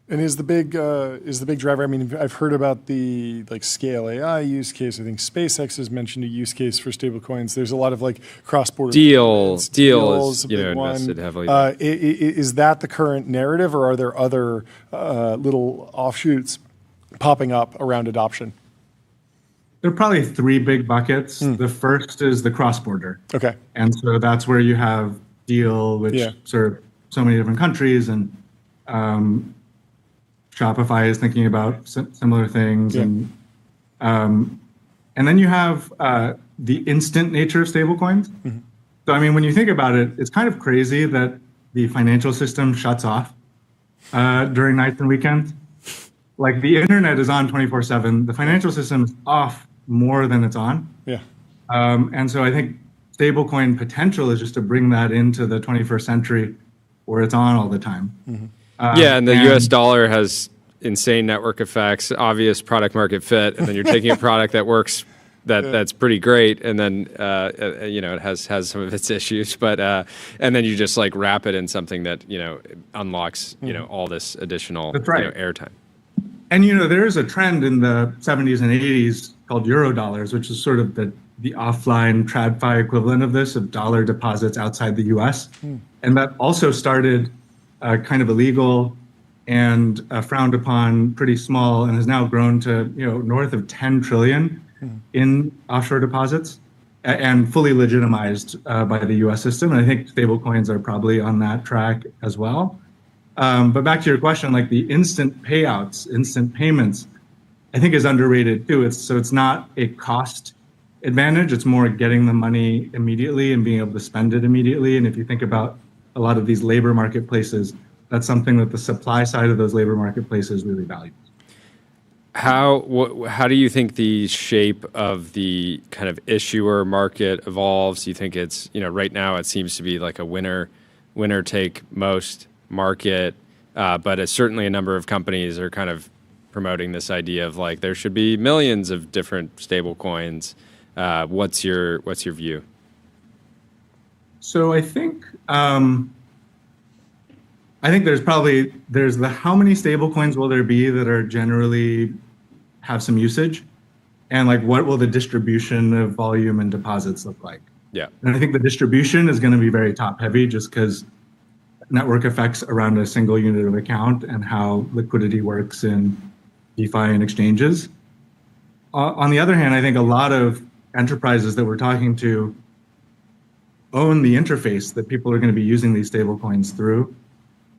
And is the big driver? I mean, I've heard about the Scale AI use case. I think SpaceX has mentioned a use case for stablecoins. There's a lot of cross-border deals. Deal is invested heavily. Is that the current narrative, or are there other little offshoots popping up around adoption? There are probably three big buckets. The first is the cross-border. Okay. And so that's where you have Deal, which serve so many different countries, and Shopify is thinking about similar things, and And then you have the instant nature of stablecoins. Mm-hmm. So, I mean, when you think about it, it's kind of crazy that the financial system shuts off during nights and weekends. Like the internet is on 24/7. The financial system is off more than it's on. Yeah. And so I think stablecoin potential is just to bring that into the 21st century where it's on all the time. Mm-hmm. And the US dollar has insane network effects, obvious product market fit, and then you're taking a product that works that's pretty great, and then it has some of its issues, but and then you just like wrap it in something that unlocks all this additional airtime. And there is a trend in the 70s and 80s called Eurodollars, which is sort of the offline TradFi equivalent of this, of dollar deposits outside the US. And that also started kind of illegal and frowned upon, pretty small, and has now grown to north of 10 trillion in offshore deposits and fully legitimized by the US system. And I think stablecoins are probably on that track as well. But back to your question, like the instant payouts, instant payments, I think is underrated too. It's not a cost advantage. It's more getting the money immediately and being able to spend it immediately. And if you think about a lot of these labor marketplaces, that's something that the supply side of those labor marketplaces really values. How do you think the shape of the kind of issuer market evolves? You think it's, right now it seems to be like a winner take most market, but certainly a number of companies are kind of promoting this idea of like there should be millions of different stable coins. What's your view? So I think there's the how many stable coins will there be that are generally have some usage, and like what will the distribution of volume and deposits look like? Yeah. And I think the distribution is going to be very top heavy just because network effects around a single unit of account and how liquidity works in DeFi and exchanges. On the other hand, I think a lot of enterprises that we're talking to own the interface that people are going to be using these stablecoins through.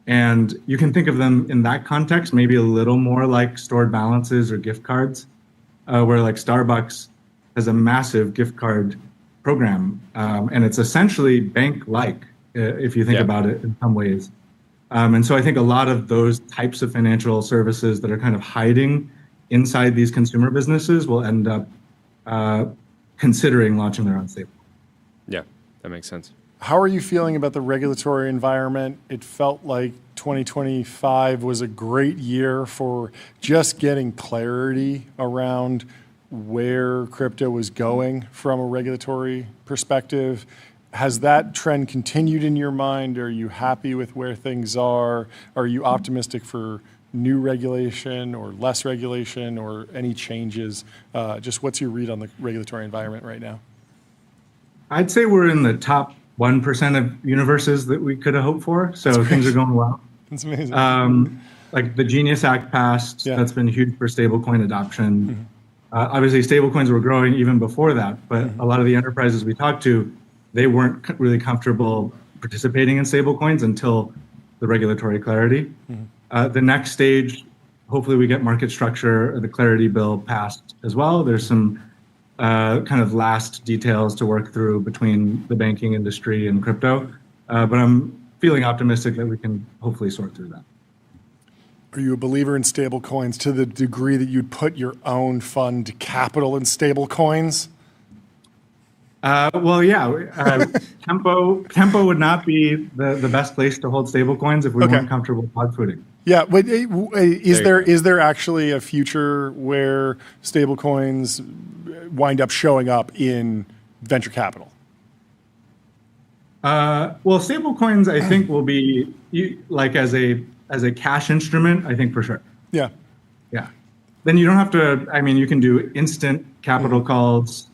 And you can think of them in that context, maybe a little more like stored balances or gift cards, where like Starbucks has a massive gift card program. And it's essentially bank-like, if you think about it in some ways. And so I think a lot of those types of financial services that are kind of hiding inside these consumer businesses will end up considering launching their own stable. Yeah, that makes sense. How are you feeling about the regulatory environment? It felt like 2025 was a great year for just getting clarity around where crypto was going from a regulatory perspective. Has that trend continued in your mind? Are you happy with where things are? Are you optimistic for new regulation or less regulation or any changes? Just what's your read on the regulatory environment right now? I'd say we're in the top 1% of universes that we could have hoped for. So things are going well. That's amazing. Like the Genius Act passed. That's been huge for stablecoin adoption. Obviously, stablecoins were growing even before that, but a lot of the enterprises we talked to, they weren't really comfortable participating in stablecoins until the regulatory clarity. The next stage, hopefully we get market structure, or the clarity bill passed as well. There's some kind of last details to work through between the banking industry and crypto. But I'm feeling optimistic that we can hopefully sort through that. Are you a believer in stable coins to the degree that you'd put your own fund capital in stable coins? Well, yeah. Tempo would not be the best place to hold stable coins if we weren't comfortable dogfooding. Yeah, but is there actually a future where stable coins wind up showing up in venture capital? Well, stable coins, I think, will be like as a cash instrument, I think for sure. Yeah. Yeah. Then you don't have to, I mean, you can do instant capital calls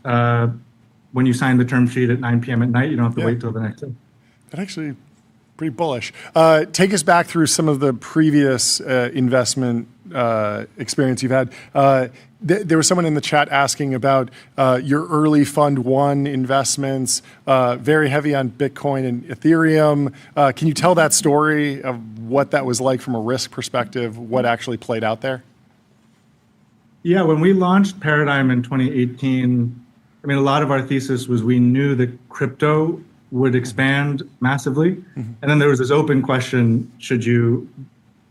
when you sign the term sheet at 9 p.m. at night. You don't have to wait till the next day. That actually pretty bullish. Take us back through some of the previous investment experience you've had. There was someone in the chat asking about your early Fund 1 investments, very heavy on Bitcoin and Ethereum. Can you tell that story of what that was like from a risk perspective, what actually played out there? Yeah, when we launched Paradigm in 2018, I mean, a lot of our thesis was we knew that crypto would expand massively. And then there was this open question, should you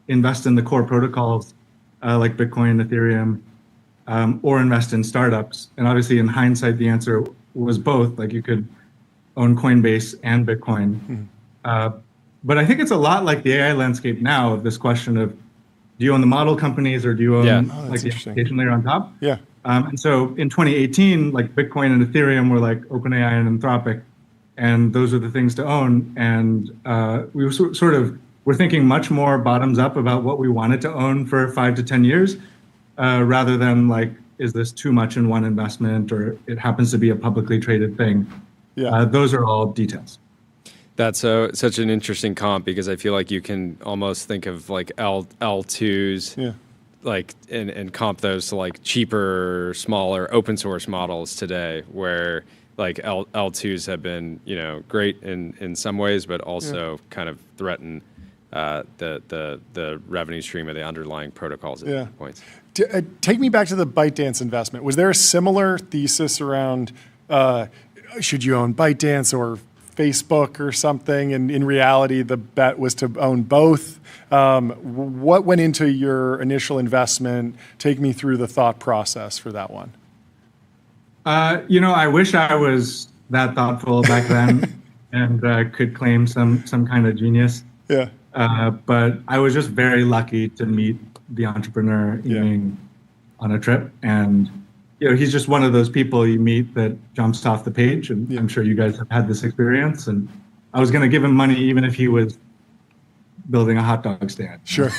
invest in the core protocols like Bitcoin, Ethereum, or invest in startups? And obviously, in hindsight, the answer was both. Like you could own Coinbase and Bitcoin. But I think it's a lot like the AI landscape now of this question of, do you own the model companies or do you own like the application layer on top? Yeah. And so in 2018, like Bitcoin and Ethereum were like OpenAI and Anthropic, and those are the things to own. And we were sort of, we're thinking much more bottoms up about what we wanted to own for 5 to 10 years, rather than like, is this too much in one investment or it happens to be a publicly traded thing? Yeah. Those are all details. That's such an interesting comp because I feel like you can almost think of like L2s, like and comp those to like cheaper, smaller open source models today, where like L2s have been great in some ways, but also kind of threaten the revenue stream of the underlying protocols at different points. Take me back to the ByteDance investment. Was there a similar thesis around should you own ByteDance or Facebook or something, and in reality, the bet was to own both? What went into your initial investment? Take me through the thought process for that one. I wish I was that thoughtful back then and could claim some kind of genius. Yeah. But I was just very lucky to meet the entrepreneur Yiming on a trip, and he's just one of those people you meet that jumps off the page, and I'm sure you guys have had this experience. And I was going to give him money even if he was building a hot dog stand. Sure.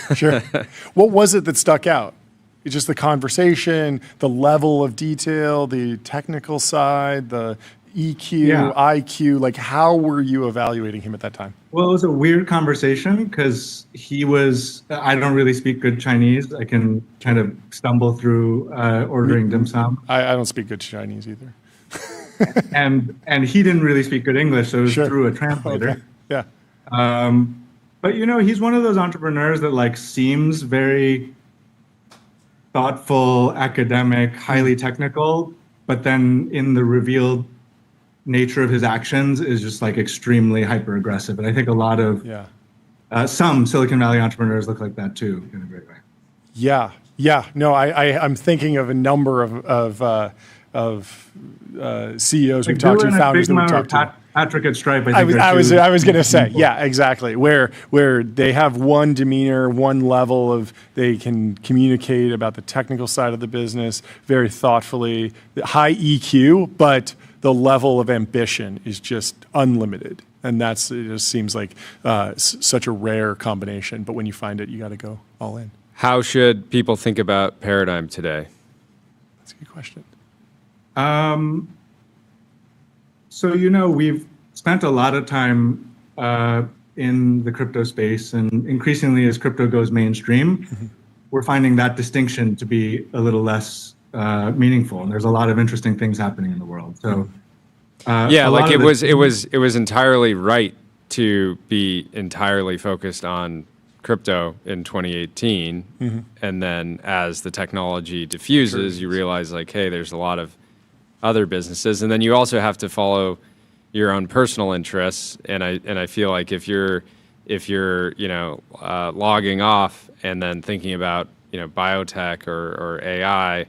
What was it that stuck out? It's just the conversation, the level of detail, the technical side, the EQ, IQ. Like, how were you evaluating him at that time? Well, it was a weird conversation because I don't really speak good Chinese. I can kind of stumble through ordering dim sum. I don't speak good Chinese either. and he didn't really speak good English, so it was through a translator. Okay. Yeah. But he's one of those entrepreneurs that like seems very thoughtful, academic, highly technical, but then in the revealed nature of his actions is just like extremely hyper aggressive. And I think a lot of some Silicon Valley entrepreneurs look like that too, in a great way. Yeah. No, I'm thinking of a number of CEOs we've talked to, founders that we've talked to. Patrick at Stripe. I was going to say, yeah, exactly. Where they have one demeanor, one level of, they can communicate about the technical side of the business very thoughtfully, high EQ, but the level of ambition is just unlimited. And it just seems like such a rare combination. But when you find it, you got to go all in. How should people think about Paradigm today? That's a good question. So, we've spent a lot of time in the crypto space, and increasingly as crypto goes mainstream, we're finding that distinction to be a little less meaningful. And there's a lot of interesting things happening in the world. So, it was entirely right to be entirely focused on crypto in 2018. And then as the technology diffuses, you realize like, hey, there's a lot of other businesses, and then you also have to follow your own personal interests. And I feel like if you're logging off and then thinking about biotech or AI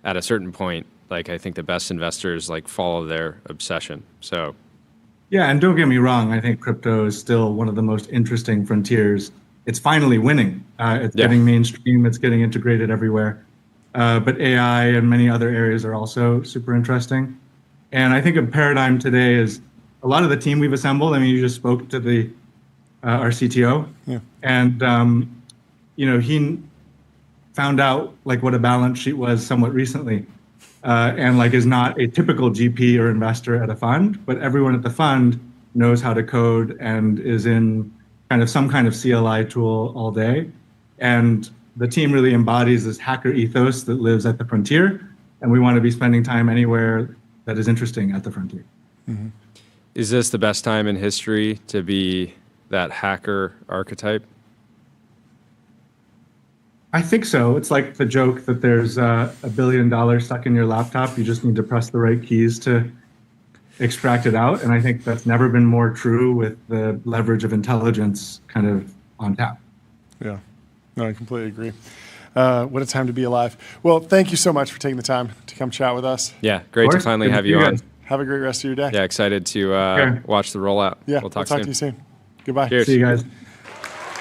at a certain point, like I think the best investors like follow their obsession. So yeah, and don't get me wrong, I think crypto is still one of the most interesting frontiers. It's finally winning. It's getting mainstream. It's getting integrated everywhere. But AI and many other areas are also super interesting. And I think a paradigm today is a lot of the team we've assembled. I mean, you just spoke to our CTO, and he found out like what a balance sheet was somewhat recently, and like is not a typical GP or investor at a fund, but everyone at the fund knows how to code and is in kind of some kind of CLI tool all day, and the team really embodies this hacker ethos that lives at the frontier, and we want to be spending time anywhere that is interesting at the frontier. Is this the best time in history to be that hacker archetype? I think so. It's like the joke that there's $1 billion stuck in your laptop. You just need to press the right keys to extract it out. And I think that's never been more true with the leverage of intelligence kind of on tap. Yeah, no, I completely agree. What a time to be alive. Well, thank you so much for taking the time to come chat with us. Yeah, great to finally have you on. Have a great rest of your day. Yeah, excited to watch the rollout. Yeah, we'll talk to you soon. Goodbye. Cheers. See you guys.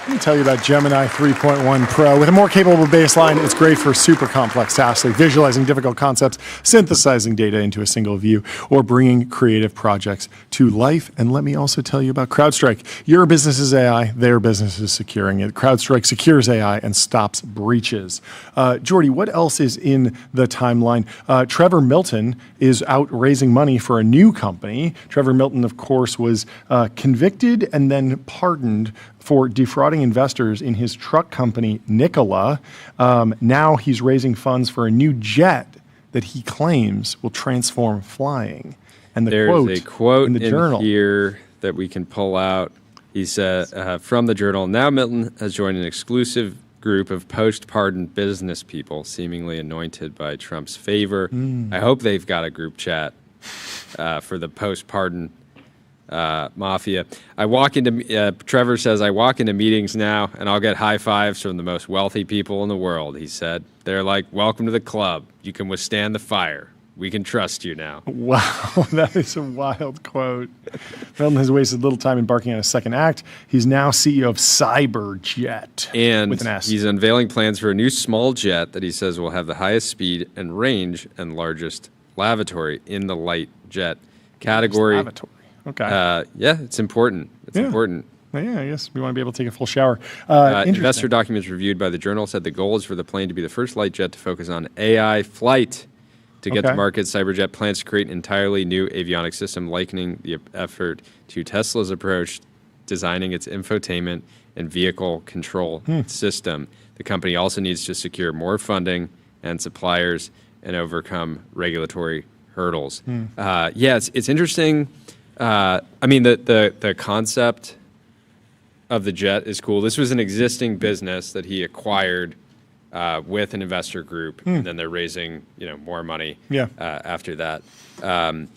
Let me tell you about Gemini 3.1 Pro. With a more capable baseline, it's great for super complex tasks like visualizing difficult concepts, synthesizing data into a single view, or bringing creative projects to life. And let me also tell you about CrowdStrike. Your business is AI, their business is securing it. CrowdStrike secures AI and stops breaches. Jordy, what else is in the timeline? Trevor Milton is out raising money for a new company. Trevor Milton, of course, was convicted and then pardoned for defrauding investors in his truck company, Nikola. Now he's raising funds for a new jet that he claims will transform flying. And there's a quote in the journal here that we can pull out. He said from the journal, now Milton has joined an exclusive group of post-pardon business people seemingly anointed by Trump's favor. I hope they've got a group chat for the post-pardon mafia. Trevor says, I walk into meetings now and I'll get high fives from the most wealthy people in the world, he said. They're like, welcome to the club. You can withstand the fire. We can trust you now. Wow, that is a wild quote. Milton has wasted little time embarking on a second act. He's now CEO of Cyberjet. And with an S. He's unveiling plans for a new small jet that he says will have the highest speed and range and largest lavatory in the light jet category. Lavatory. Okay. Yeah, it's important. It's important. Yeah, I guess we want to be able to take a full shower. Investor documents reviewed by the journal said the goal is for the plane to be the first light jet to focus on AI flight. To get to market, Cyberjet plans to create an entirely new avionics system, likening the effort to Tesla's approach, designing its infotainment and vehicle control system. The company also needs to secure more funding and suppliers and overcome regulatory hurdles. Yeah, it's interesting. I mean, the concept of the jet is cool. This was an existing business that he acquired with an investor group, and then they're raising more money after that. The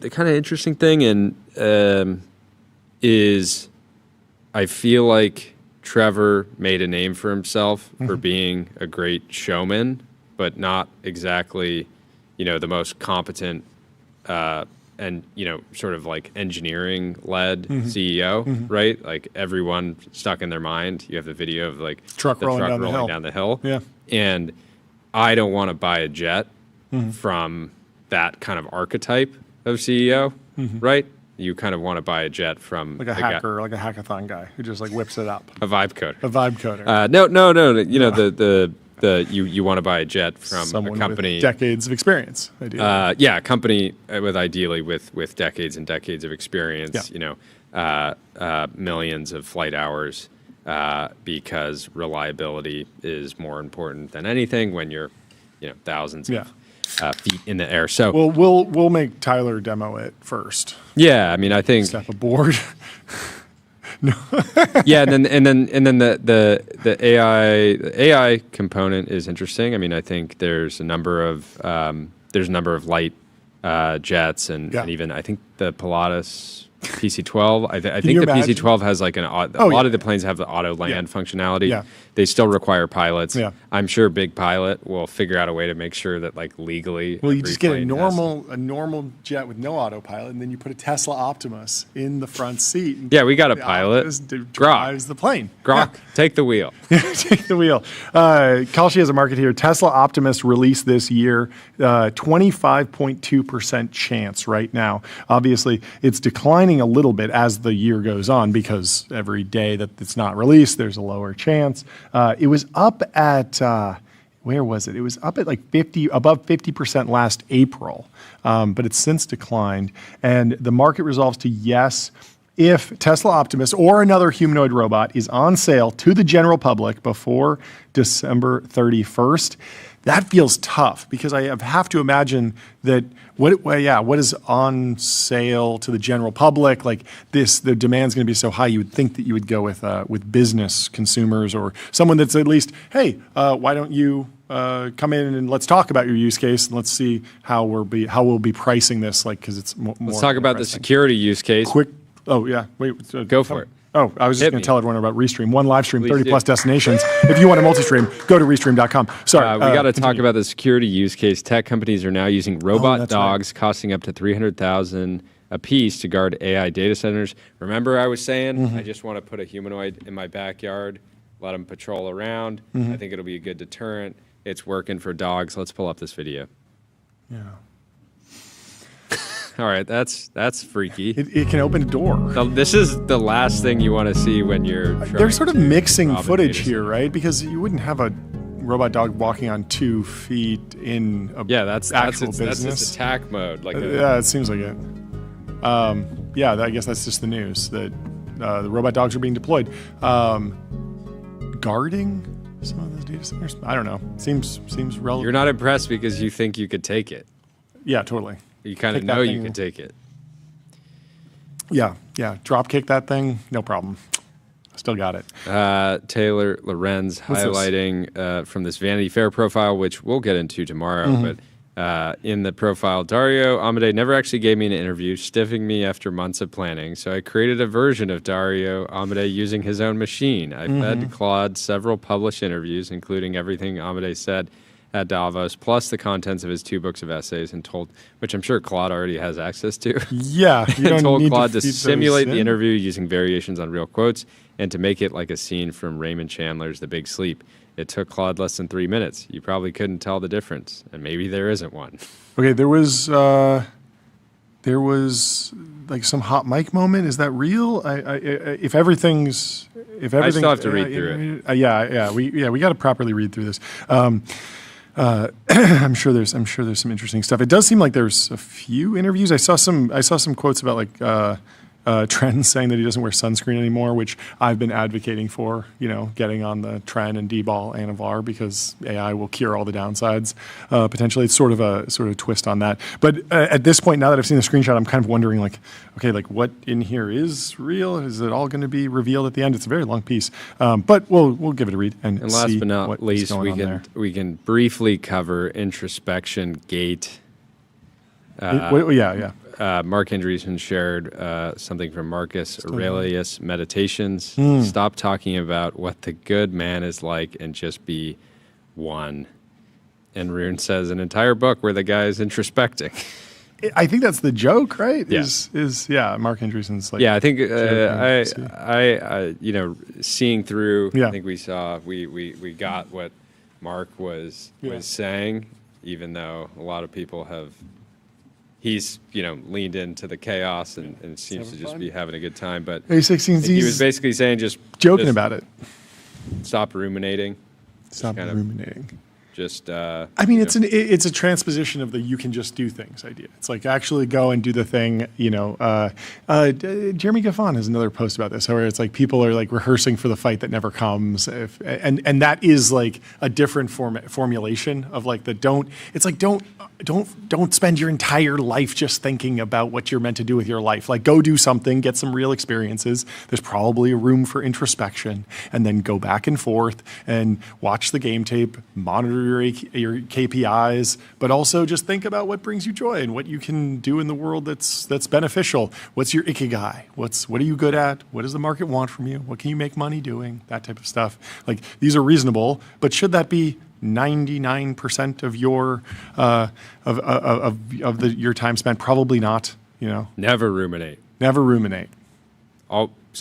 kind of interesting thing is I feel like Trevor made a name for himself for being a great showman, but not exactly the most competent and sort of like engineering-led CEO, right? Like everyone stuck in their mind. You have the video of like the truck rolling down the hill. Yeah. And I don't want to buy a jet from that kind of archetype of CEO, right? You kind of want to buy a jet from like a hacker, like a hackathon guy who just like whips it up. A vibe coder. A vibe coder. No. You want to buy a jet from someone a company with decades of experience. Ideally. Yeah, a company with decades and decades of experience. Millions of flight hours, because reliability is more important than anything when you're thousands of feet in the air. So we'll make Tyler demo it first. Yeah, I mean, I think step aboard. No. Yeah, and then the AI component is interesting. I mean, I think there's a number of light jets and even I think the Pilatus PC-12. I think the PC-12 has like a lot of the planes have the auto land functionality. Yeah. They still require pilots. Yeah. I'm sure Big Pilot will figure out a way to make sure that like legally. Well, you just get a normal jet with no autopilot, and then you put a Tesla Optimus in the front seat. Yeah, we got a pilot. Drives the plane. Grok, take the wheel. Take the wheel. Kalshi has a market here. Tesla Optimus released this year, 25.2% chance right now. Obviously, it's declining a little bit as the year goes on because every day that it's not released, there's a lower chance. It was up at, where was it? It was up at like above 50% last April, but it's since declined. And the market resolves to yes if Tesla Optimus or another humanoid robot is on sale to the general public before December 31st. That feels tough because I have to imagine that what is on sale to the general public, like this, the demand's going to be so high. You would think that you would go with business consumers or someone that's at least, hey, why don't you come in and let's talk about your use case and let's see how we'll be pricing this, like because it's more. Let's talk about the security use case. Quick. Oh yeah, wait. Go for it. Oh, I was just going to tell everyone about Restream. One live stream, 30+ destinations. If you want a multi-stream, go to Restream.com. Sorry. We got to talk about the security use case. Tech companies are now using robot dogs costing up to $300,000 a piece to guard AI data centers. Remember I was saying, I just want to put a humanoid in my backyard, let them patrol around. I think it'll be a good deterrent. It's working for dogs. Let's pull up this video. Yeah. All right, that's freaky. It can open a door. This is the last thing you want to see when you're They're sort of mixing footage here, right? Because you wouldn't have a robot dog walking on 2 feet in a actual business. That's its attack mode. Yeah, it seems like it. Yeah, I guess that's just the news that the robot dogs are being deployed. Guarding some of those data centers? I don't know. Seems relevant. You're not impressed because you think you could take it. Yeah, totally. You kind of know you can take it. Yeah. Drop kick that thing, no problem. Still got it. Taylor Lorenz highlighting from this Vanity Fair profile, which we'll get into tomorrow. But in the profile, Dario Amodei never actually gave me an interview, stiffing me after months of planning. So I created a version of Dario Amodei using his own machine. I fed Claude several published interviews, including everything Amodei said at Davos, plus the contents of his 2 books of essays, and which I'm sure Claude already has access to. Yeah, you don't told need Claude to feed simulate those the interview using variations on real quotes and to make it like a scene from Raymond Chandler's The Big Sleep. It took Claude less than 3 minutes. You probably couldn't tell the difference, and maybe there isn't one. Okay, there was like some hot mic moment. Is that real? If everything, I still have to read through it. We got to properly read through this. I'm sure there's some interesting stuff. It does seem like there's a few interviews. I saw some quotes about like Trent saying that he doesn't wear sunscreen anymore, which I've been advocating for, getting on the Trent and D-Ball Anavar because AI will cure all the downsides. Potentially, it's sort of a twist on that. But at this point, now that I've seen the screenshot, I'm kind of wondering, like, okay, like what in here is real? Is it all going to be revealed at the end? It's a very long piece, but we'll give it a read and last see but not what's least, going we can briefly cover introspection gate. Mark Andreessen shared something from Marcus Aurelius Meditations. Stop talking about what the good man is like and just be one. And Rune says an entire book where the guy is introspecting. I think that's the joke, right? Yeah. Mark Andreessen's like. Yeah, I think seeing through. I think we got what Mark was saying, even though a lot of people have. He's leaned into the chaos and seems to just be having a good time. But he was basically saying just joking about it. Stop ruminating. Stop ruminating. Just. I mean, it's a transposition of the "you can just do things" idea. It's like actually go and do the thing. Jeremy Gaffon has another post about this, where it's like people are like rehearsing for the fight that never comes, and that is like a different formulation of like the don't. It's like don't spend your entire life just thinking about what you're meant to do with your life. Like go do something, get some real experiences. There's probably a room for introspection, and then go back and forth and watch the game tape, monitor your KPIs, but also just think about what brings you joy and what you can do in the world that's beneficial. What's your ikigai? What are you good at? What does the market want from you? What can you make money doing? That type of stuff. Like these are reasonable, but should that be 99% of your your time spent? Probably not. Never ruminate. Never ruminate.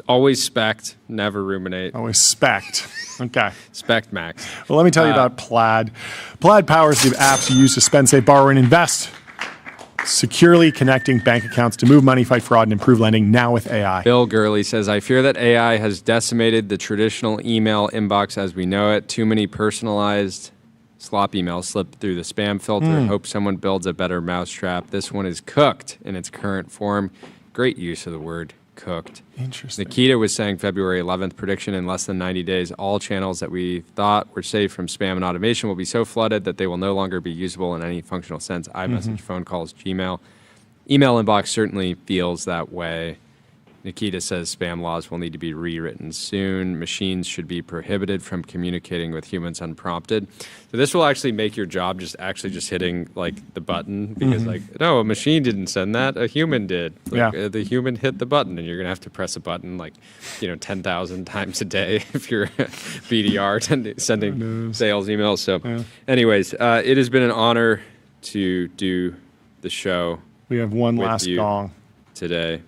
Always spect. Never ruminate. Always spect. Okay. Spect max. Well, let me tell you about Plaid. Plaid powers the apps you use to spend, save, borrow, and invest. Securely connecting bank accounts to move money, fight fraud, and improve lending now with AI. Bill Gurley says, I fear that AI has decimated the traditional email inbox as we know it. Too many personalized slop emails slip through the spam filter. Hope someone builds a better mousetrap. This one is cooked in its current form. Great use of the word cooked. Interesting. Nikita was saying February 11th prediction in less than 90 days, all channels that we thought were safe from spam and automation will be so flooded that they will no longer be usable in any functional sense. iMessage, phone calls, Gmail. Email inbox certainly feels that way. Nikita says spam laws will need to be rewritten soon. Machines should be prohibited from communicating with humans unprompted. So this will actually make your job just hitting like the button because like, no, a machine didn't send that, a human did. Like, the human hit the button and you're gonna have to press a button like, 10,000 times a day if you're BDR sending sales emails. So anyways, it has been an honor to do the show. We have one last gong today.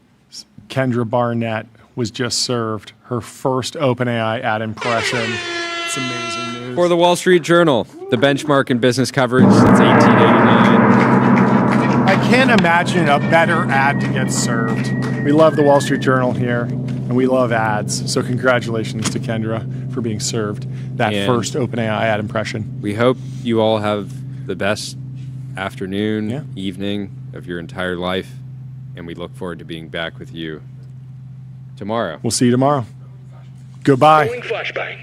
Kendra Barnett was just served her first OpenAI ad impression. It's amazing news. For the Wall Street Journal, the benchmark in business coverage since 1889. I can't imagine a better ad to get served. We love the Wall Street Journal here, and we love ads. So congratulations to Kendra for being served that first OpenAI ad impression. We hope you all have the best afternoon, evening of your entire life. And we look forward to being back with you tomorrow. We'll see you tomorrow. Goodbye. Flashbang.